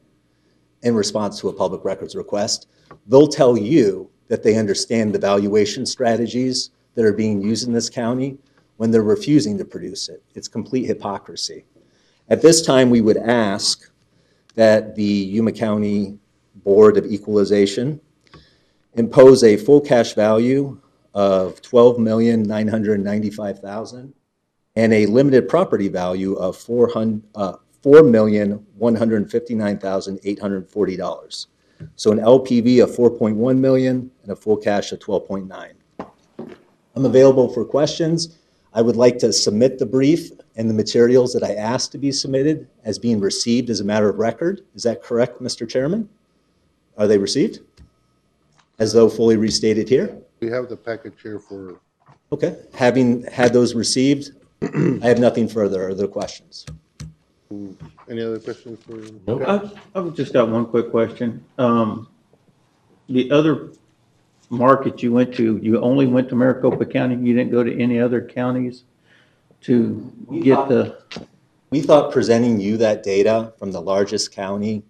in response to a public records request, they'll tell you that they understand the valuation strategies that are being used in this county when they're refusing to produce it. It's complete hypocrisy. At this time, we would ask that the Yuma County Board of Equalization impose a full cash value of $12,995,000 and a limited property value of $4,159,840. So an LPV of 4.1 million and a full cash of 12.9. I'm available for questions. I would like to submit the brief and the materials that I asked to be submitted as being received as a matter of record. Is that correct, Mr. Chairman? Are they received? As though fully restated here? We have the package here for. Okay. Having had those received, I have nothing further. Are there questions? Any other questions for? I've just got one quick question. The other market you went to, you only went to Maricopa County? You didn't go to any other counties to get the? We thought presenting you that data from the largest county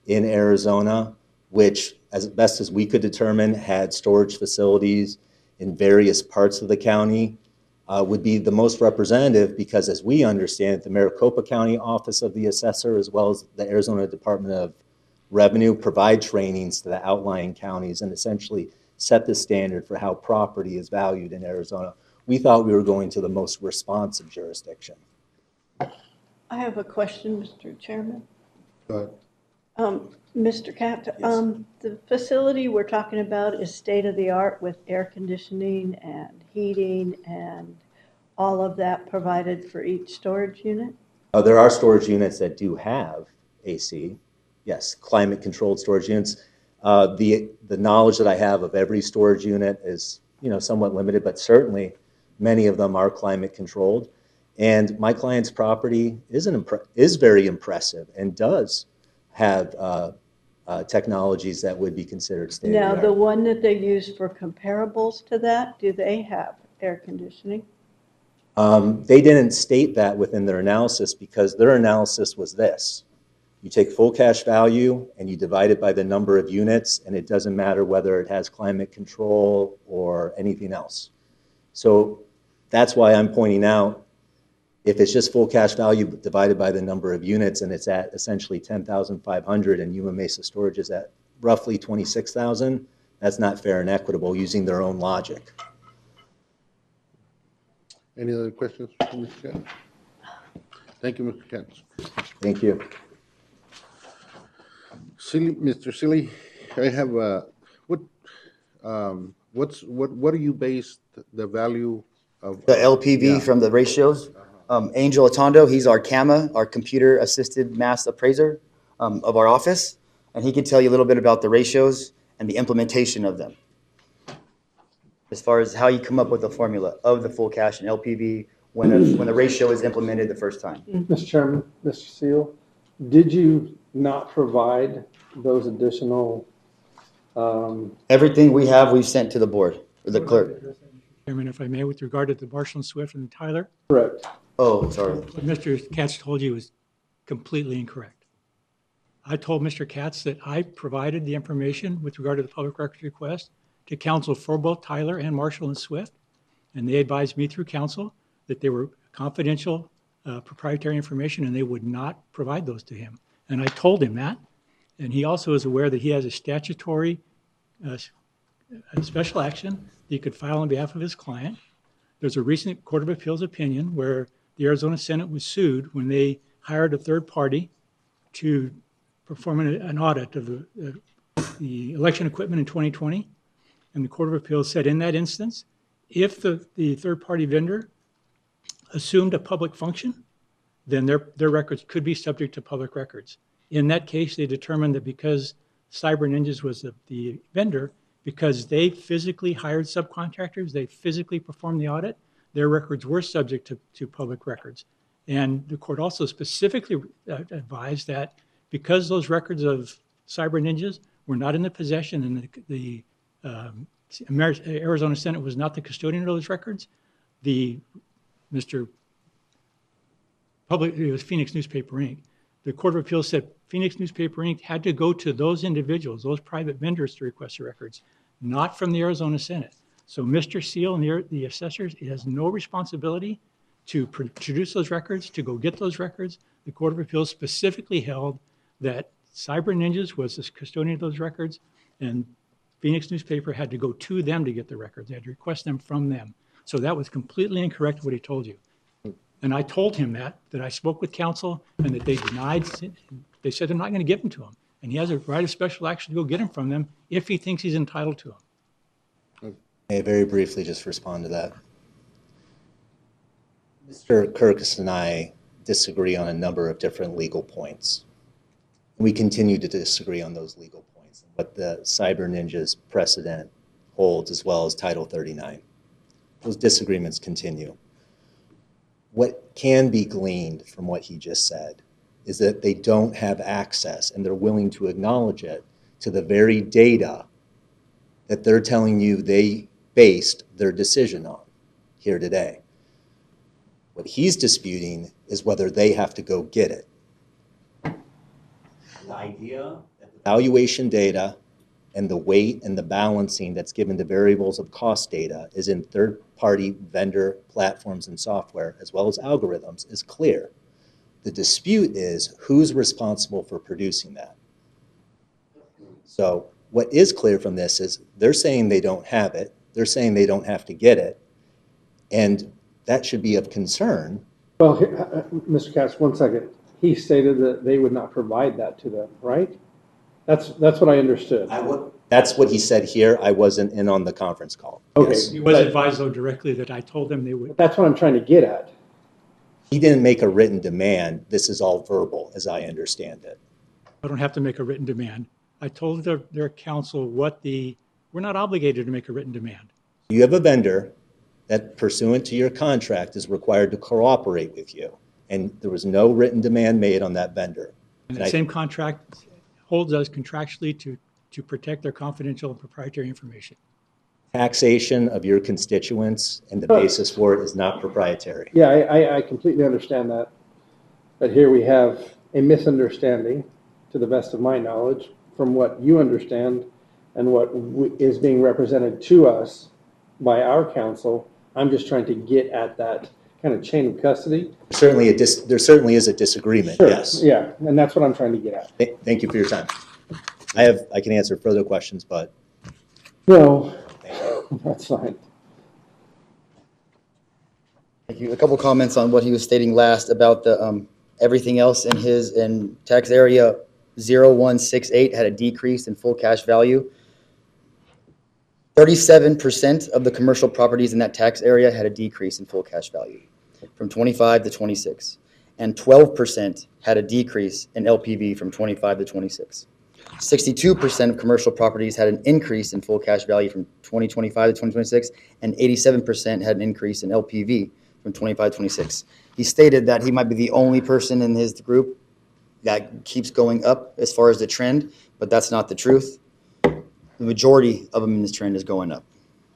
in Arizona, which as best as we could determine had storage facilities in various parts of the county, would be the most representative, because as we understand it, the Maricopa County Office of the Assessor, as well as the Arizona Department of Revenue, provide trainings to the outlying counties and essentially set the standard for how property is valued in Arizona. We thought we were going to the most responsive jurisdiction. I have a question, Mr. Chairman. Go ahead. Mr. Katz, the facility we're talking about is state-of-the-art with air conditioning and heating and all of that provided for each storage unit? There are storage units that do have AC. Yes, climate-controlled storage units. The knowledge that I have of every storage unit is, somewhat limited, but certainly many of them are climate-controlled. And my client's property is very impressive and does have technologies that would be considered state-of-the-art. Now, the one that they use for comparables to that, do they have air conditioning? They didn't state that within their analysis, because their analysis was this. You take full cash value and you divide it by the number of units, and it doesn't matter whether it has climate control or anything else. So that's why I'm pointing out, if it's just full cash value divided by the number of units and it's at essentially 10,500 and Yuma Mesa Storage is at roughly 26,000, that's not fair and equitable using their own logic. Any other questions for Mr. Katz? Thank you, Mr. Katz. Thank you. Mr. Seeley, I have what do you base the value of? The LPV from the ratios. Angel Atondo, he's our CAMA, our computer assisted mass appraiser of our office, and he can tell you a little bit about the ratios and the implementation of them, as far as how you come up with the formula of the full cash and LPV when the ratio is implemented the first time. Mr. Chairman, Mr. Seal, did you not provide those additional? Everything we have, we've sent to the board, or the clerk. Chairman, if I may, with regard to the Marshall and Swift and Tyler. Correct. Oh, sorry. What Mr. Katz told you is completely incorrect. I told Mr. Katz that I provided the information with regard to the public records request to counsel for both Tyler and Marshall and Swift, and they advised me through counsel that they were confidential proprietary information and they would not provide those to him. And I told him that, and he also is aware that he has a statutory special action that he could file on behalf of his client. There's a recent Court of Appeals opinion where the Arizona Senate was sued when they hired a third party to perform an audit of the election equipment in 2020. And the Court of Appeals said in that instance, if the third party vendor assumed a public function, then their records could be subject to public records. In that case, they determined that because Cyber Ninjas was the vendor, because they physically hired subcontractors, they physically performed the audit, their records were subject to public records. And the court also specifically advised that because those records of Cyber Ninjas were not in the possession and the Arizona Senate was not the custodian of those records, it was Phoenix Newspaper Inc. The Court of Appeals said Phoenix Newspaper Inc. had to go to those individuals, those private vendors to request the records, not from the Arizona Senate. So Mr. Seal and the assessors, it has no responsibility to produce those records, to go get those records. The Court of Appeals specifically held that Cyber Ninjas was the custodian of those records, and Phoenix Newspaper had to go to them to get the records. They had to request them from them. So that was completely incorrect what he told you. And I told him that I spoke with counsel and that they denied, they said they're not going to give them to him. And he has a right of special action to go get them from them if he thinks he's entitled to them. May I very briefly just respond to that? Mr. Kirkus and I disagree on a number of different legal points. We continue to disagree on those legal points, what the Cyber Ninjas precedent holds, as well as Title 39. Those disagreements continue. What can be gleaned from what he just said is that they don't have access, and they're willing to acknowledge it, to the very data that they're telling you they based their decision on here today. What he's disputing is whether they have to go get it. The idea that the valuation data and the weight and the balancing that's given to variables of cost data is in third-party vendor platforms and software, as well as algorithms, is clear. The dispute is who's responsible for producing that. So what is clear from this is they're saying they don't have it, they're saying they don't have to get it, and that should be of concern. Well, Mr. Katz, one second. He stated that they would not provide that to them, right? That's what I understood. That's what he said here. I wasn't in on the conference call. Okay. Yes. He was advised, though, directly that I told them they would. That's what I'm trying to get at. He didn't make a written demand. This is all verbal, as I understand it. I don't have to make a written demand. I told their counsel we're not obligated to make a written demand. You have a vendor that, pursuant to your contract, is required to cooperate with you, and there was no written demand made on that vendor. And the same contract holds us contractually to protect their confidential and proprietary information. Taxation of your constituents and the basis for it is not proprietary. Yeah, I completely understand that. But here we have a misunderstanding, to the best of my knowledge, from what you understand and what is being represented to us by our counsel. I'm just trying to get at that kind of chain of custody. There certainly is a disagreement, Sure. yes. Yeah, and that's what I'm trying to get at. Thank you for your time. I can answer further questions, but. No, that's fine. Thank you. A couple comments on what he was stating last about the everything else in tax area 0168 had a decrease in full cash value. 37% of the commercial properties in that tax area had a decrease in full cash value from 25 to 26, and 12% had a decrease in LPV from 25 to 26. 62% of commercial properties had an increase in full cash value from 2025 to 2026, and 87% had an increase in LPV from 25 to 26. He stated that he might be the only person in his group that keeps going up as far as the trend, but that's not the truth. The majority of them in this trend is going up.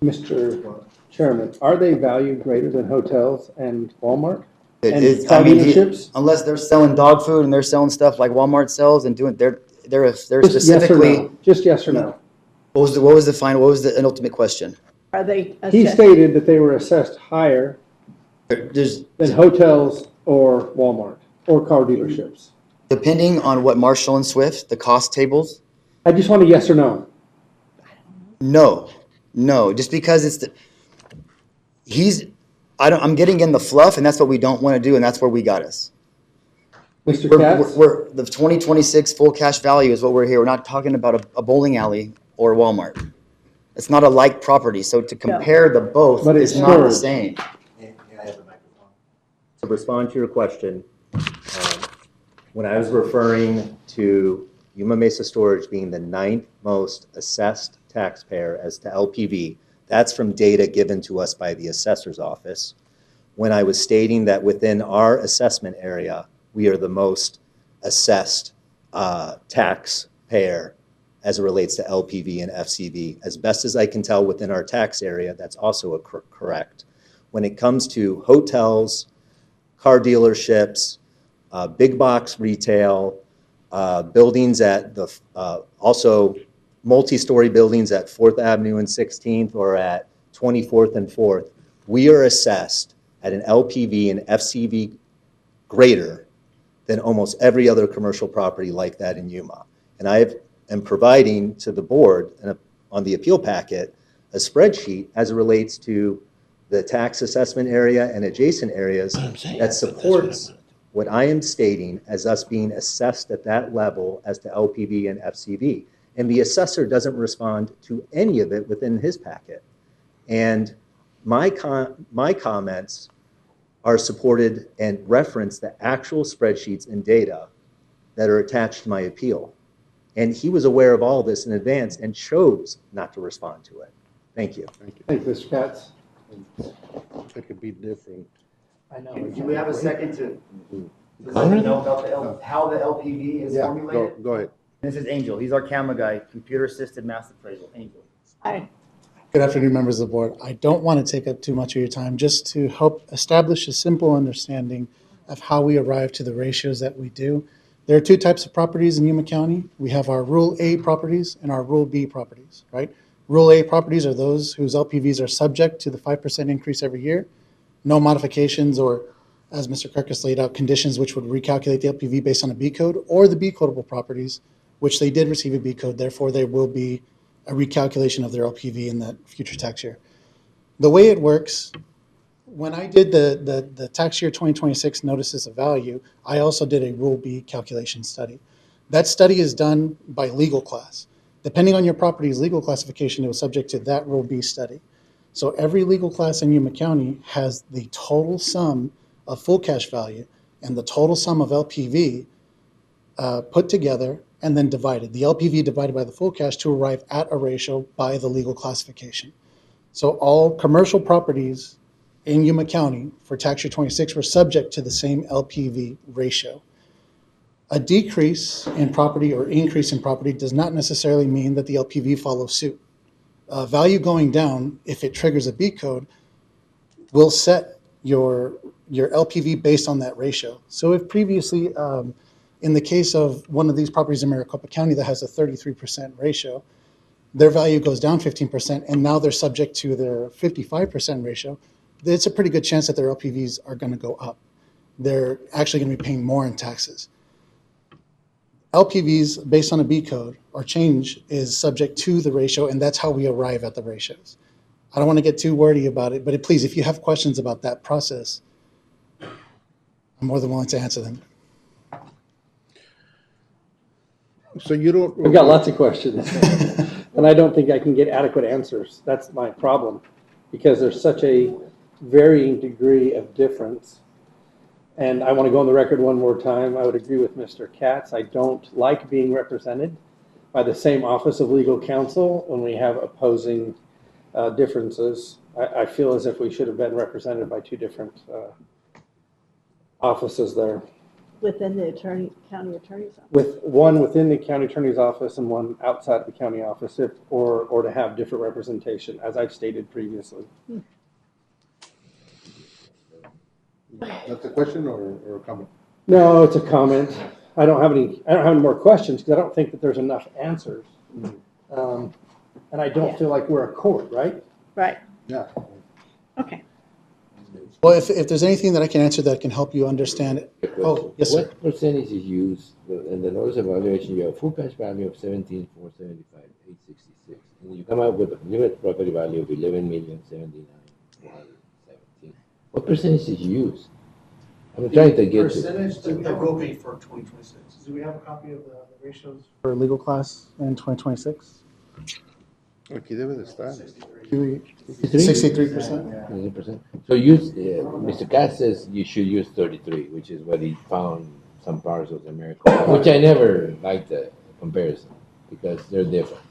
Mr. Chairman, are they valued greater than hotels and Walmart? And I mean, dealerships? unless they're selling dog food and they're selling stuff like Walmart sells and doing, they're Just specifically. yes or no? Just yes or no? What was the ultimate question? Are they He assessed? stated that they were assessed higher than hotels or Walmart or car dealerships. Depending on what Marshall and Swift, the cost tables. I just want a yes or no. No, just because it's I'm getting in the fluff, and that's what we don't want to do, and that's where we got us. Mr. Katz? We're the 2026 full cash value is what we're here. We're not talking about a bowling alley or Walmart. It's not a like property, so to compare the both But is it's not the storage. same. To respond to your question, when I was referring to Yuma Mesa Storage being the 9th most assessed taxpayer as to LPV. That's from data given to us by the assessor's office. When I was stating that within our assessment area, we are the most assessed taxpayer as it relates to LPV and FCV. As best as I can tell within our tax area, that's also correct. When it comes to hotels, car dealerships, big box retail, buildings at the, also multi-story buildings at 4th Avenue and 16th or at 24th and 4th, we are assessed at an LPV and FCV greater than almost every other commercial property like that in Yuma. And I am providing to the board on the appeal packet a spreadsheet as it relates to the tax assessment area and adjacent areas that supports what I am stating as us being assessed at that level as to LPV and FCV. And the assessor doesn't respond to any of it within his packet. And my comments are supported and reference the actual spreadsheets and data that are attached to my appeal. And he was aware of all this in advance and chose not to respond to it. Thank you. Thank you. Thank you, Mr. Katz. It could be different. I know. Do we have a second to Comment? know about how the LPV is Yeah, formulated? go ahead. This is Angel. He's our camera guy, computer-assisted mass appraisal. Angel. Hi. Good afternoon, members of the board. I don't want to take up too much of your time, just to help establish a simple understanding of how we arrive to the ratios that we do. There are two types of properties in Yuma County. We have our Rule A properties and our Rule B properties, right? Rule A properties are those whose LPVs are subject to the 5% increase every year, no modifications or, as Mr. Kirkus laid out, conditions which would recalculate the LPV based on a B code, or the B codable properties, which they did receive a B code, therefore there will be a recalculation of their LPV in that future tax year. The way it works, when I did the tax year 2026 notices of value, I also did a Rule B calculation study. That study is done by legal class. Depending on your property's legal classification, it was subject to that Rule B study. So every legal class in Yuma County has the total sum of full cash value and the total sum of LPV put together and then divided. The LPV divided by the full cash to arrive at a ratio by the legal classification. So all commercial properties in Yuma County for tax year 26 were subject to the same LPV ratio. A decrease in property or increase in property does not necessarily mean that the LPV follows suit. Value going down, if it triggers a B code, will set your LPV based on that ratio. So if previously, in the case of one of these properties in Maricopa County that has a 33% ratio, their value goes down 15%, and now they're subject to their 55% ratio, it's a pretty good chance that their LPVs are going to go up. They're actually going to be paying more in taxes. LPVs based on a B code or change is subject to the ratio, and that's how we arrive at the ratios. I don't want to get too wordy about it, but please, if you have questions about that process, I'm more than willing to answer them. So you don't. We've got lots of questions, and I don't think I can get adequate answers. That's my problem, because there's such a varying degree of difference. And I want to go on the record one more time. I would agree with Mr. Katz. I don't like being represented by the same Office of Legal Counsel when we have opposing differences. I feel as if we should have been represented by two different offices there. Within the county attorney's office. With one within the county attorney's office and one outside the county office, or to have different representation, as I've stated previously. That's a question or a comment? No, it's a comment. I don't have any more questions because I don't think that there's enough answers. And I don't feel like we're a court, right? Right. Yeah. Okay. Well, if there's anything that I can answer that can help you understand it. Oh, yes, sir. What percentage is used in the notice of evaluation? You have full cash value of 17,475,866, and you come out with a limited property value of 11,079,417. What percentage is used? I'm trying to get percentage to. that will be for 2026. Do we have a copy of the ratios for legal class in 2026? Aquí debe de estar. 63%. So use, Mr. Katz says you should use 33, which is what he found some parts of America, which I never liked the comparison because they're different.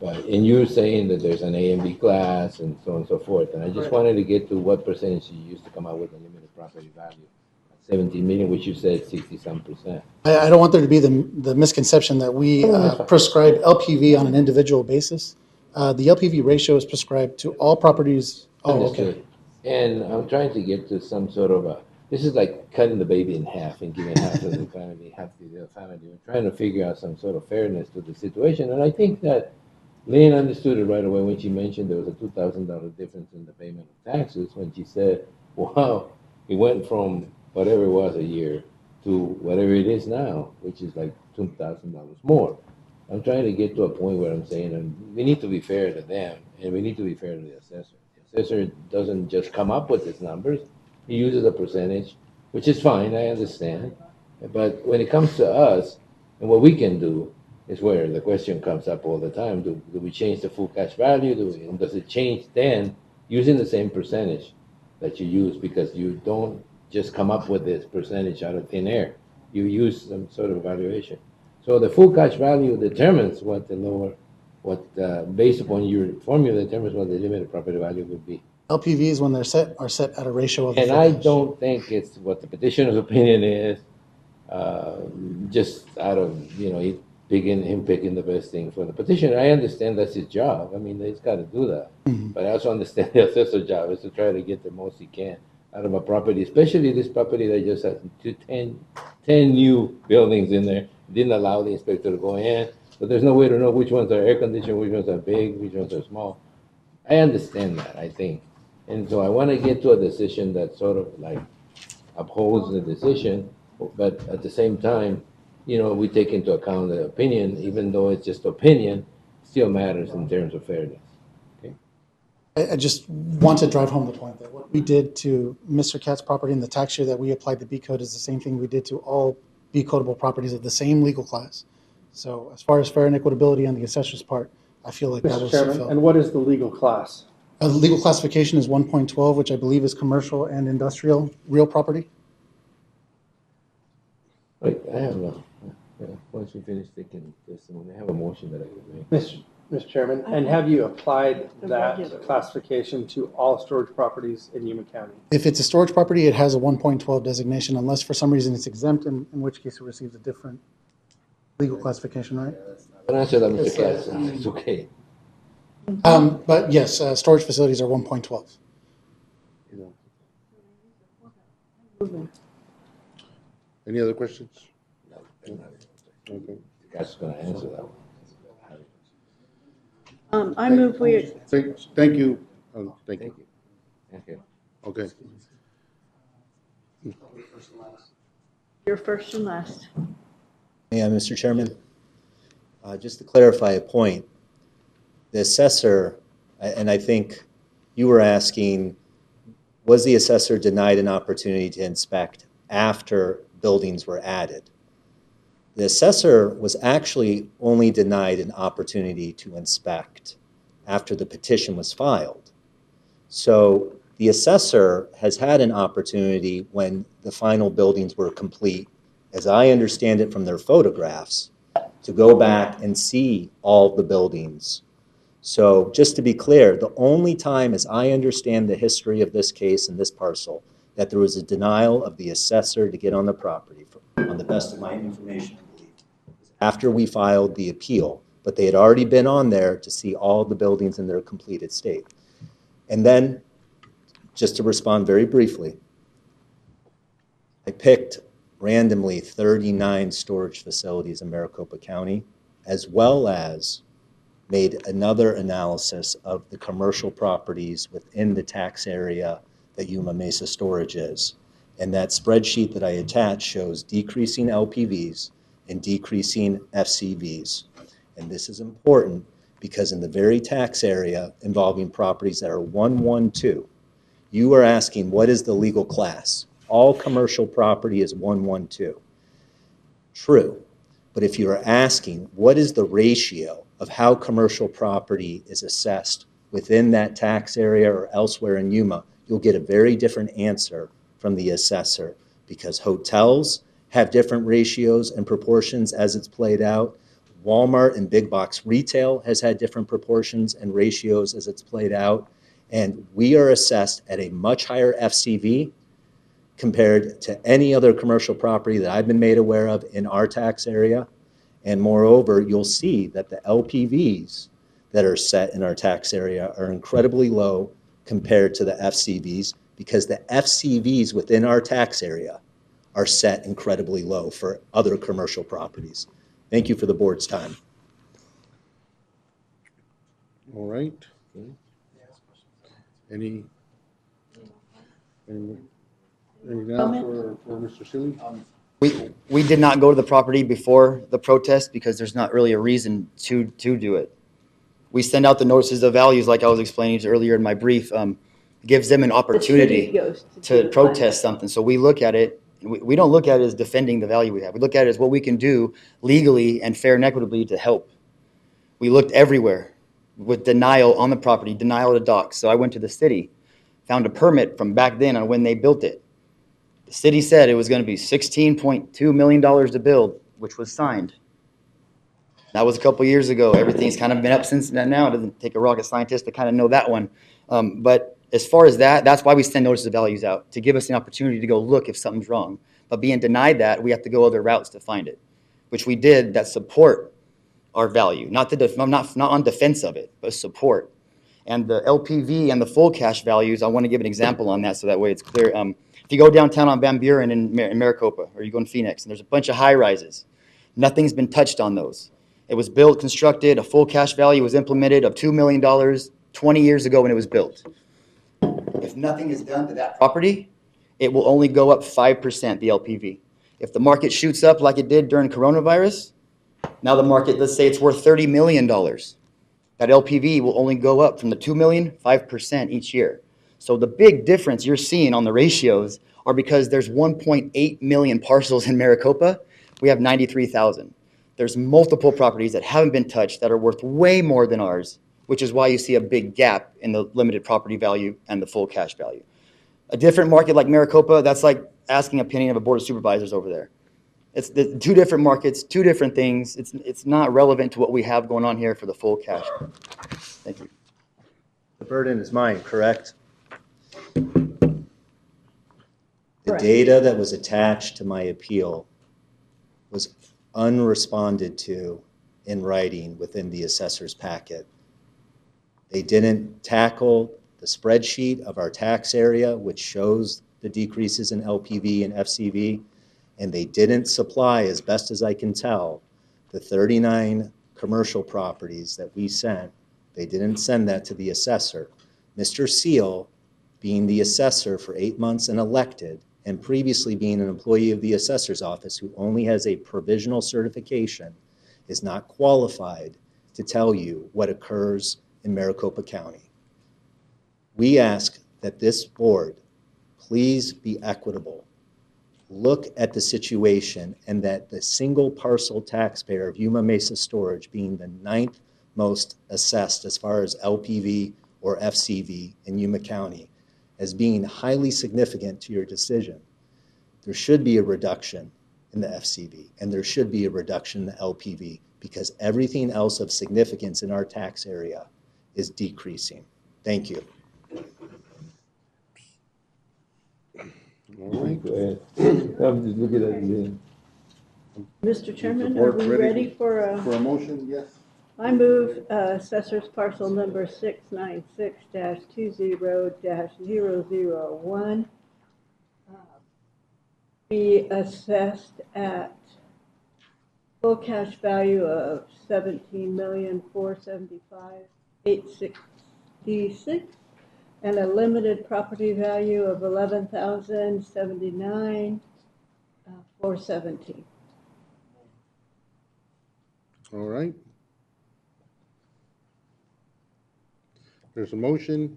And you're saying that there's an A and B class and so on and so forth, and I just wanted to get to what percentage you used to come out with a limited property value. 17 million, which you said 60-some%. I don't want there to be the misconception that we prescribe LPV on an individual basis. The LPV ratio is prescribed to all properties. Oh, okay. Understood. And I'm trying to get to some sort of a, this is like cutting the baby in half and giving half to the family, half to the other family. We're trying to figure out some sort of fairness to the situation. And I think that Lynn understood it right away when she mentioned there was a $2,000 difference in the payment of taxes, when she said, wow, it went from whatever it was a year to whatever it is now, which is like $2,000 more. I'm trying to get to a point where I'm saying, and we need to be fair to them, and we need to be fair to the assessor. The assessor doesn't just come up with these numbers. He uses a percentage, which is fine, I understand. But when it comes to us, and what we can do, is where the question comes up all the time. Do we change the full cash value? And does it change then using the same percentage that you use? Because you don't just come up with this percentage out of thin air. You use some sort of evaluation. So the full cash value determines what the lower, based upon your formula, determines what the limited property value would be. LPVs, when they're set, are set at a ratio of. And I don't think it's what the petitioner's opinion is, just out of, him picking the best thing for the petitioner. I understand that's his job. I mean, he's got to do that. But I also understand the assessor's job is to try to get the most he can out of a property, especially this property that just has 10 new buildings in there. Didn't allow the inspector to go in, but there's no way to know which ones are air conditioned, which ones are big, which ones are small. I understand that, I think. And so I want to get to a decision that sort of like upholds the decision, but at the same time, we take into account the opinion, even though it's just opinion, still matters in terms of fairness. I just want to drive home the point that what we did to Mr. Katz's property in the tax year that we applied the B code is the same thing we did to all B codeable properties of the same legal class. So as far as fair and equitability on the assessor's part, I feel like that Mr. was Chairman, fulfilled. and what is the legal class? The legal classification is 1.12, which I believe is commercial and industrial real property. Wait, I have once we finish taking testimony, I have a motion that I can make. Mr. Chairman, and have you applied that classification to all storage properties in Yuma County? If it's a storage property, it has a 1.12 designation, unless for some reason it's exempt, in which case it receives a different legal classification, right? Don't answer that, Mr. Katz. It's okay. But yes, storage facilities are 1.12. Any other questions? No. Okay. The guy's going to answer that one. I move we. Thank you. Thank you. Okay. Okay. You're first and last. Yeah, Mr. Chairman, just to clarify a point, the assessor, and I think you were asking, was the assessor denied an opportunity to inspect after buildings were added? The assessor was actually only denied an opportunity to inspect after the petition was filed. So the assessor has had an opportunity when the final buildings were complete, as I understand it from their photographs, to go back and see all the buildings. So just to be clear, the only time, as I understand the history of this case and this parcel, that there was a denial of the assessor to get on the property, on the best of my information, after we filed the appeal, but they had already been on there to see all the buildings in their completed state. And then, just to respond very briefly, I picked randomly 39 storage facilities in Maricopa County, as well as made another analysis of the commercial properties within the tax area that Yuma Mesa Storage is. And that spreadsheet that I attached shows decreasing LPVs and decreasing FCVs. And this is important because in the very tax area involving properties that are 112, you are asking what is the legal class? All commercial property is 112. True, but if you are asking what is the ratio of how commercial property is assessed within that tax area or elsewhere in Yuma, you'll get a very different answer from the assessor, because hotels have different ratios and proportions as it's played out. Walmart and big box retail has had different proportions and ratios as it's played out. And we are assessed at a much higher FCV compared to any other commercial property that I've been made aware of in our tax area. And moreover, you'll see that the LPVs that are set in our tax area are incredibly low compared to the FCVs, because the FCVs within our tax area are set incredibly low for other commercial properties. Thank you for the board's time. All right. Anything else for Mr. Seeley? We did not go to the property before the protest because there's not really a reason to do it. We send out the notices of values, like I was explaining earlier in my brief, gives them an opportunity to protest something. So we look at it, we don't look at it as defending the value we have. We look at it as what we can do legally and fair and equitably to help. We looked everywhere with denial on the property, denial of the docks. So I went to the city, found a permit from back then on when they built it. The city said it was going to be $16.2 million to build, which was signed. That was a couple years ago. Everything's kind of been up since then now. It doesn't take a rocket scientist to kind of know that one. But as far as that, that's why we send notices of values out, to give us an opportunity to go look if something's wrong. But being denied that, we have to go other routes to find it, which we did, that support our value. Not on defense of it, but support. And the LPV and the full cash values, I want to give an example on that so that way it's clear. If you go downtown on Van Buren in Maricopa, or you go in Phoenix, and there's a bunch of high rises, nothing's been touched on those. It was built, constructed, a full cash value was implemented of $2 million 20 years ago when it was built. If nothing is done to that property, it will only go up 5%, the LPV. If the market shoots up like it did during coronavirus, now the market, let's say it's worth $30 million. That LPV will only go up from the 2 million, 5% each year. So the big difference you're seeing on the ratios are because there's 1.8 million parcels in Maricopa. We have 93,000. There's multiple properties that haven't been touched that are worth way more than ours, which is why you see a big gap in the limited property value and the full cash value. A different market like Maricopa, that's like asking opinion of a board of supervisors over there. It's the two different markets, two different things. It's not relevant to what we have going on here for the full cash. Thank you. The burden is mine, correct? The data that was attached to my appeal was unresponded to in writing within the assessor's packet. They didn't tackle the spreadsheet of our tax area, which shows the decreases in LPV and FCV, and they didn't supply, as best as I can tell, the 39 commercial properties that we sent. They didn't send that to the assessor. Mr. Seal, being the assessor for 8 months and elected, and previously being an employee of the assessor's office who only has a provisional certification, is not qualified to tell you what occurs in Maricopa County. We ask that this board please be equitable. Look at the situation, and that the single parcel taxpayer of Yuma Mesa Storage, being the 9th most assessed as far as LPV or FCV in Yuma County, as being highly significant to your decision. There should be a reduction in the FCV, and there should be a reduction in the LPV, because everything else of significance in our tax area is decreasing. Thank you. All right. Go ahead. I'm just looking at you. Mr. Chairman, are we ready for a motion? Yes. I move assessor's parcel number 696-20-001 be assessed at full cash value of $17,475,866 and a limited property value of $11,079,417. All right. There's a motion.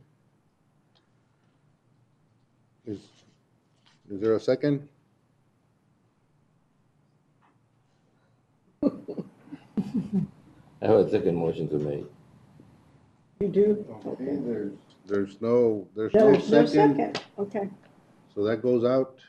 Is there a second? I have a second motion to make. You do? Okay, there's no second. Okay. So that goes out.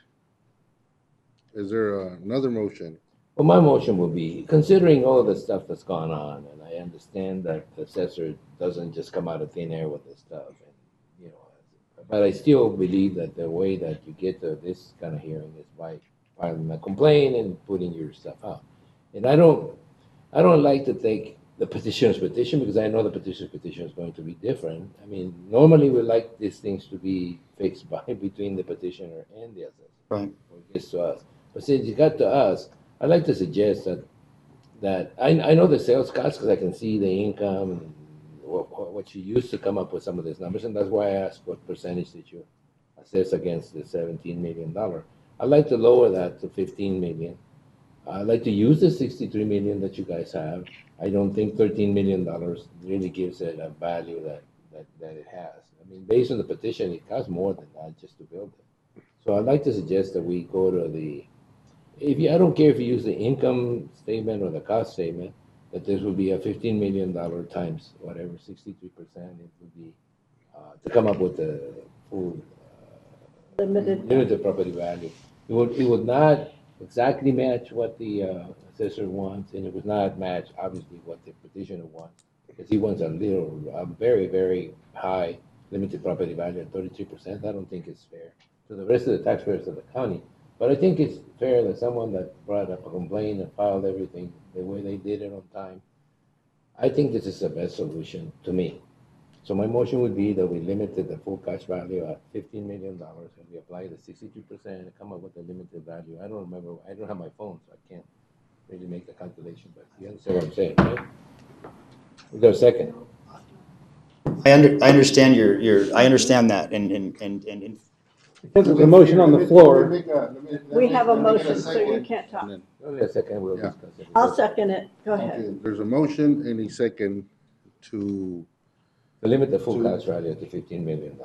Is there another motion? Well, my motion will be, considering all of the stuff that's gone on, and I understand that the assessor doesn't just come out of thin air with this stuff, and, you know, but I still believe that the way that you get to this kind of hearing is by filing a complaint and putting your stuff out. And I don't like to take the petitioner's petition, because I know the petitioner's petition is going to be different. I mean, normally we like these things to be fixed by between the petitioner and the assessor. Right. Or it gets to us. But since it got to us, I'd like to suggest that I know the sales costs, because I can see the income and what you used to come up with some of these numbers, and that's why I asked what percentage did you assess against the $17 million. I'd like to lower that to $15 million. I'd like to use the $63 million that you guys have. I don't think $13 million really gives it a value that it has. I mean, based on the petition, it costs more than that just to build it. So I'd like to suggest that we go to the, I don't care if you use the income statement or the cost statement, that this would be a $15 million times whatever, 63%, it would be to come up with the full limited property value. It would not exactly match what the assessor wants, and it would not match obviously what the petitioner wants, because he wants a very, very high limited property value at 33%. I don't think it's fair to the rest of the taxpayers of the county. But I think it's fair that someone that brought up a complaint and filed everything the way they did it on time, I think this is the best solution to me. So my motion would be that we limited the full cash value at $15 million, and we apply the 62% and come up with a limited value. I don't remember, I don't have my phone, so I can't really make the calculation, but you understand what I'm saying, right? Is there a second? I understand I understand that, and Because there's a motion on the floor. We have a motion, so you can't talk. Only a second, we'll discuss it. I'll second it. Go Okay, ahead. there's a motion and a second to limit the full cash value to $15 million,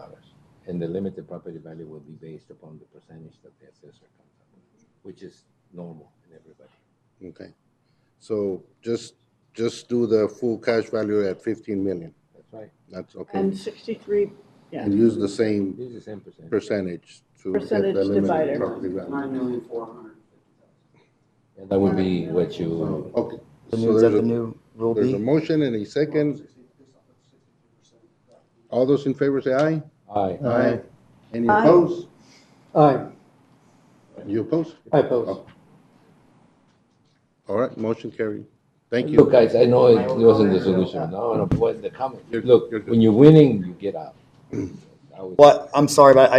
and the limited property value will be based upon the percentage that the assessor comes up with, which is normal in everybody. Okay, so just do the full cash value at 15 million. That's right. That's okay. And 63, yeah. And use the same Use the same percentage to get Percentage the limited divider. property value. 9,400,000. And that would be what you. Okay. The So new- is there's that a- the new rule There's B? a motion and a second. All those in favor say aye. Aye. Aye. Any Aye. opposed? Aye. You opposed? I oppose. Oh. All right, motion carried. Thank you. Look, guys, I know it wasn't the solution. No, but the comment. Look, you're good. when you're winning, you get out. Well, I'm sorry, but I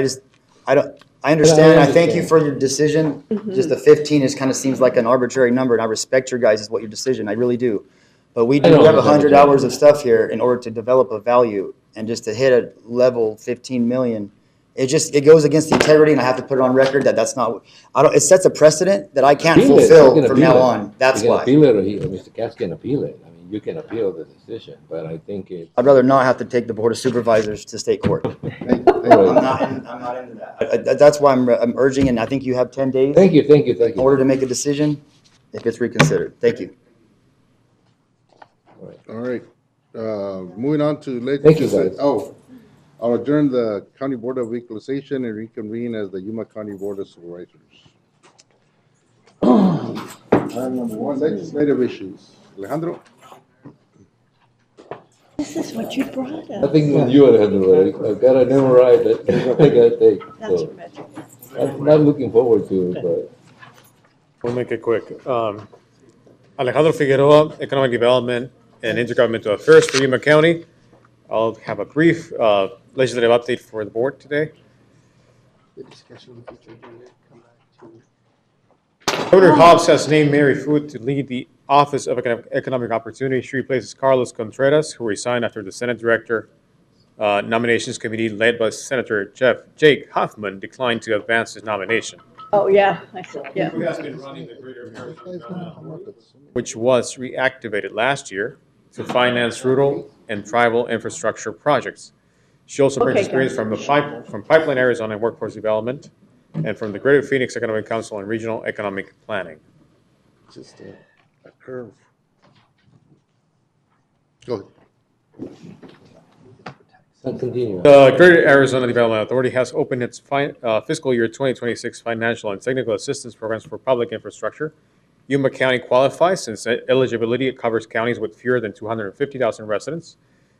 understand. I thank you for your decision. Just the 15 is kind of seems like an arbitrary number, and I respect your guys' what your decision. I really do. But we do I know have it's 100 arbitrary. hours of stuff here in order to develop a value, and just to hit a level 15 million, it goes against the integrity, and I have to put it on record that that's not. It sets a precedent that I can't Appeal it. You fulfill can from appeal now it. on. That's You can why. appeal it, or Mr. Katz can appeal it. I mean, you can appeal the decision, but I think it. I'd rather not have to take the Board of Supervisors to state court. I'm not into that. That's why I'm urging, and I think you have 10 days. Thank you. In order to make a decision, if it's reconsidered. Thank you. All right, moving on to. Thank you, guys. I'll adjourn the County Board of Equalization and reconvene as the Yuma County Board of Supervisors. Item number one, legislative issues. Alejandro? This is what you brought I us. think when you had it, I've got to memorize it. I got to take. That's So, your metric. I'm not looking forward to it, but. We'll make it quick. Alejandro Figueroa, Economic Development and Intergovernmental Affairs for Yuma County. I'll have a brief legislative update for the board today. Governor Hobbs has named Mary Foot to lead the Office of Economic Opportunity. She replaces Carlos Contreras, who resigned after the Senate Director Nominations Committee led by Senator Jake Huffman declined to advance his nomination. Oh, yeah, I see, yeah. Who has been running the Greater Arizona, which was reactivated last year to finance rural and tribal infrastructure projects. She also brings Okay, experience from Pipeline Arizona and Workforce Development and from the Greater Phoenix Economic Council and Regional Economic Planning. Just a curve. Go ahead. Continue. The Greater Arizona Development Authority has opened its fiscal year 2026 financial and technical assistance programs for public infrastructure Yuma County qualifies since eligibility covers counties with fewer than 250,000 residents.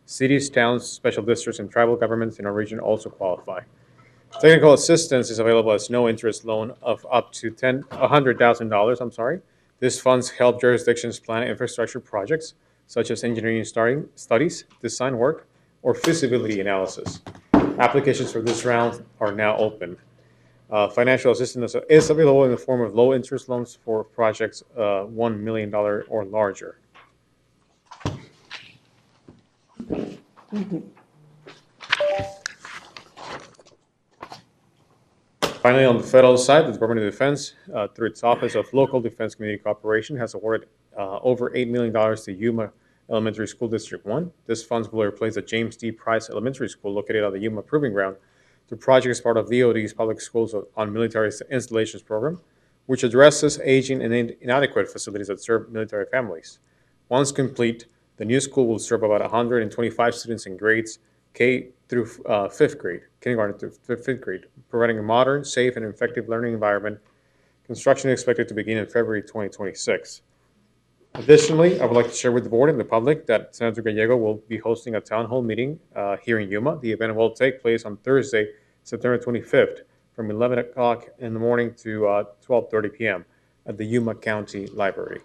Cities, towns, special districts, and tribal governments in our region also qualify. Technical assistance is available as no interest loan of up to $100,000. This funds help jurisdictions plan infrastructure projects such as engineering studies, design work, or feasibility analysis. Applications for this round are now open. Financial assistance is available in the form of low-interest loans for projects $1 million or larger. Finally, on the federal side, the Department of Defense, through its Office of Local Defense Community Cooperation, has awarded over $8 million to Yuma Elementary School District 1. This funds will replace the James D. Price Elementary School located on the Yuma Proving Ground. The project is part of DoD's Public Schools on Military Installations program, which addresses aging and inadequate facilities that serve military families. Once complete, the new school will serve about 125 students in grades K through 5th grade, kindergarten through 5th grade, providing a modern, safe, and effective learning environment. Construction is expected to begin in February 2026. Additionally, I would like to share with the board and the public that Senator Gallego will be hosting a town hall meeting here in Yuma. The event will take place on Thursday, September 25th, from 11 o'clock in the morning to 12:30 p.m. at the Yuma County Library.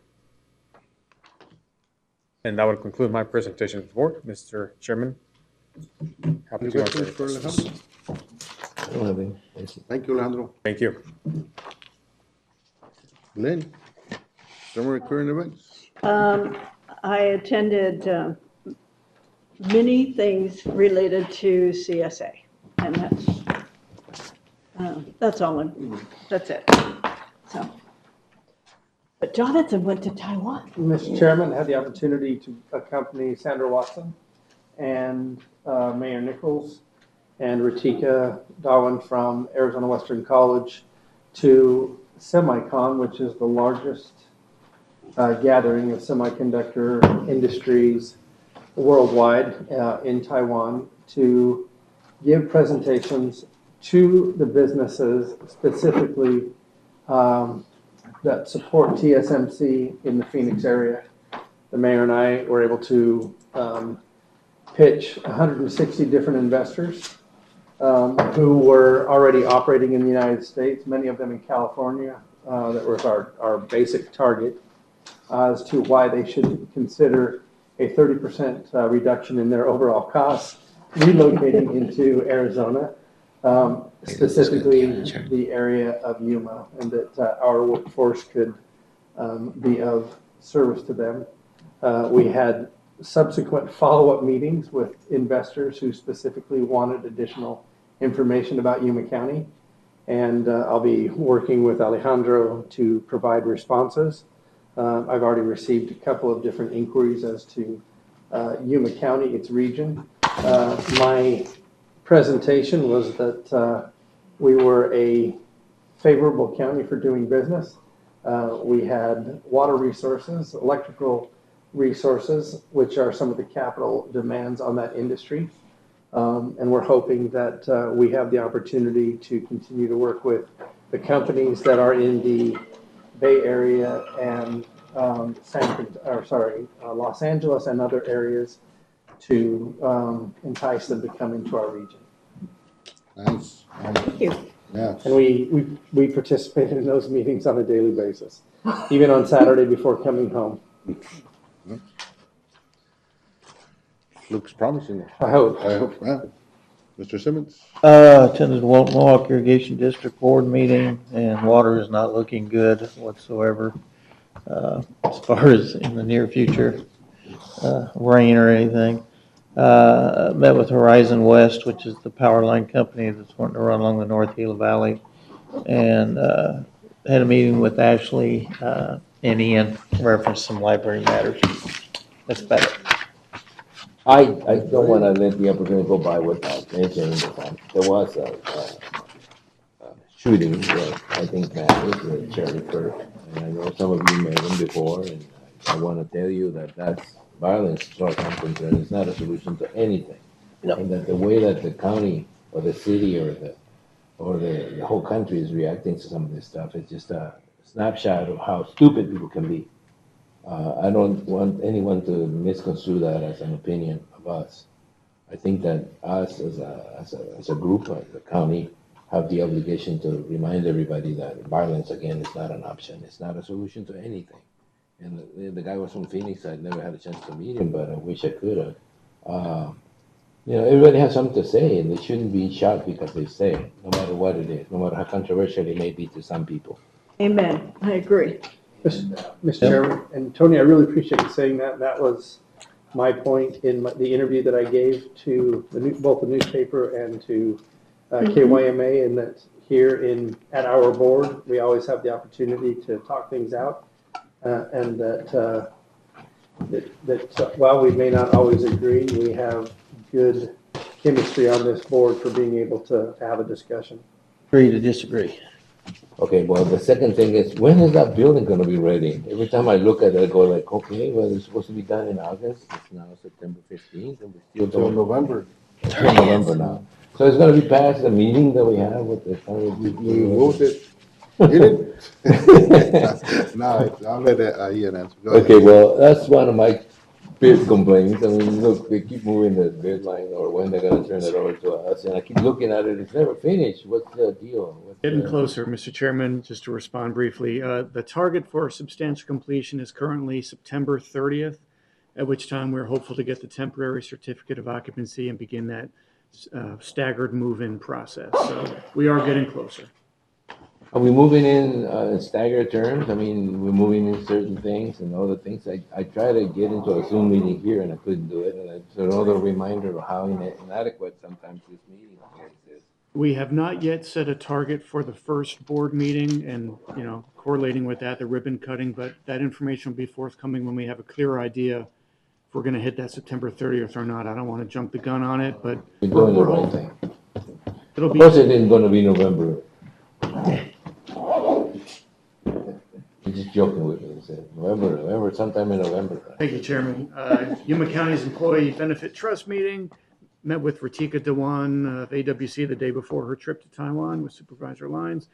And that would conclude my presentation to the board. Mr. Chairman, happy Any to questions answer for any questions. Alejandro? Thank you, Alejandro. Thank you. Lynn, summer recurring events? I attended many things related to CSA, and that's all. That's it. So, but Jonathan went to Taiwan. Mr. Chairman, I had the opportunity to accompany Sandra Watson and Mayor Nichols and Ratika Darwin from Arizona Western College to SemiCon, which is the largest gathering of semiconductor industries worldwide in Taiwan, to give presentations to the businesses specifically that support TSMC in the Phoenix area. The mayor and I were able to pitch 160 different investors who were already operating in the United States, many of them in California. That was our basic target as to why they should consider a 30% reduction in their overall costs relocating into Arizona, specifically the area of Yuma, and that our workforce could be of service to them. We had subsequent follow-up meetings with investors who specifically wanted additional information about Yuma County, and I'll be working with Alejandro to provide responses. I've already received a couple of different inquiries as to Yuma County, its region. My presentation was that we were a favorable county for doing business. We had water resources, electrical resources, which are some of the capital demands on that industry. And we're hoping that we have the opportunity to continue to work with the companies that are in the Bay Area and Los Angeles and other areas to entice them to come into our region. Nice. Thank you. Yeah. And we participated in those meetings on a daily basis, even on Saturday before coming home. Looks promising. I hope. Yeah. Mr. Simmons? Attended Walton Mohawk Irrigation District Board meeting, and water is not looking good whatsoever as far as in the near future, rain or anything. Met with Horizon West, which is the power line company that's wanting to run along the North Gila Valley, and had a meeting with Ashley and Ian, referenced some library matters. That's about it. I don't want to let the opportunity go by without mentioning that there was a shooting that I think matters with Charlie Kirk. And I know some of you met him before, and I want to tell you that that's violence, as far as I'm concerned, is not a solution to anything. No. And that the way that the county or the city or the whole country is reacting to some of this stuff is just snapshot of how stupid people can be. I don't want anyone to misconstrue that as an opinion of us. I think that us as a group, as a county, have the obligation to remind everybody that violence, again, is not an option. It's not a solution to anything. And the guy was from Phoenix. I never had a chance to meet him, but I wish I could have. Everybody has something to say, and they shouldn't be shot because they say it, no matter what it is, no matter how controversial it may be to some people. Amen. I agree. Mr. Chairman, and Tony, I really appreciate you saying that. That was my point in the interview that I gave to both the newspaper and to KYMA, and that here at our board, we always have the opportunity to talk things out, and that while we may not always agree, we have good chemistry on this board for being able to have a discussion. Agree to disagree. Okay, well, the second thing is, when is that building gonna be ready? Every time I look at it, I go like, okay, well, it's supposed to be done in August, it's now September 15th, and we still Till don't. November. Till November now. So it's gonna be past the meeting that we have with the county. We moved it. You didn't? No, I'll let Ian answer. Go ahead. Okay, well, that's one of my big complaints. I mean, look, they keep moving the deadline or when they're gonna turn it over to us, and I keep looking at it, it's never finished. What's the deal? Getting closer, Mr. Chairman, just to respond briefly. The target for substantial completion is currently September 30th, at which time we're hopeful to get the temporary certificate of occupancy and begin that staggered move-in process. So we are getting closer. Are we moving in staggered terms? I mean, we're moving in certain things and other things. I try to get into a Zoom meeting here and I couldn't do it. And it's another reminder of how inadequate sometimes this meeting is. We have not yet set a target for the first board meeting and, correlating with that, the ribbon cutting, but that information will be forthcoming when we have a clearer idea if we're going to hit that September 30th or not. I don't want to jump the gun on it, but we're doing the right thing. It'll Of course, it isn't going to be November. You're just joking with me. November, sometime in November. Thank you, Chairman. Yuma County's Employee Benefit Trust meeting. Met with Ratika Dewan of AWC the day before her trip to Taiwan with Supervisor Lyons.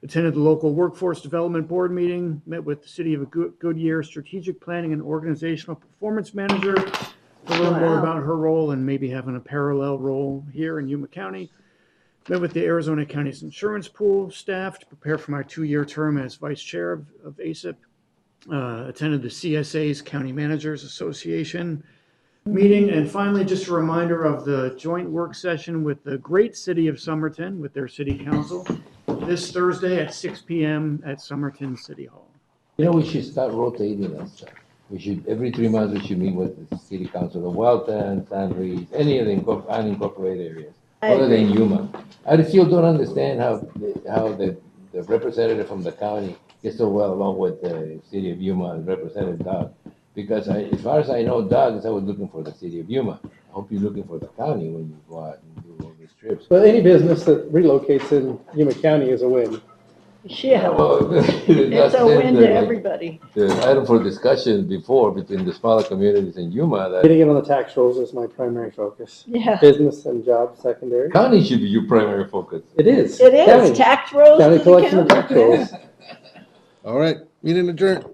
Attended the local Workforce Development Board meeting. Met with the City of Goodyear Strategic Planning and Organizational Performance Manager to learn more about her role and maybe having a parallel role here in Yuma County. Met with the Arizona County's Insurance Pool staff to prepare for my 2-year term as Vice Chair of ACIP. Attended the CSA's County Managers Association meeting. And finally, just a reminder of the joint work session with the great city of Somerton with their city council this Thursday at 6 p.m. at Somerton City Hall. We should start rotating that stuff. We should, every 3 months, we should meet with the city council of Welton, San Luis, any of the unincorporated areas, other than Yuma. I still don't understand how the representative from the county gets so well along with the city of Yuma and Representative Doug. Because as far as I know, Doug is always looking for the city of Yuma. I hope you're looking for the county when you go out and do all these trips. Well, any business that relocates in Yuma County is a win. Yeah, Well, it's a win to everybody. The item for discussion before between the smaller communities and Yuma, that Getting it on the tax rolls is my primary focus. Yeah. Business and jobs secondary. county should be your primary focus. It is. It is, County. tax rolls. County to the collection of county. tax rolls. All right, meeting adjourned.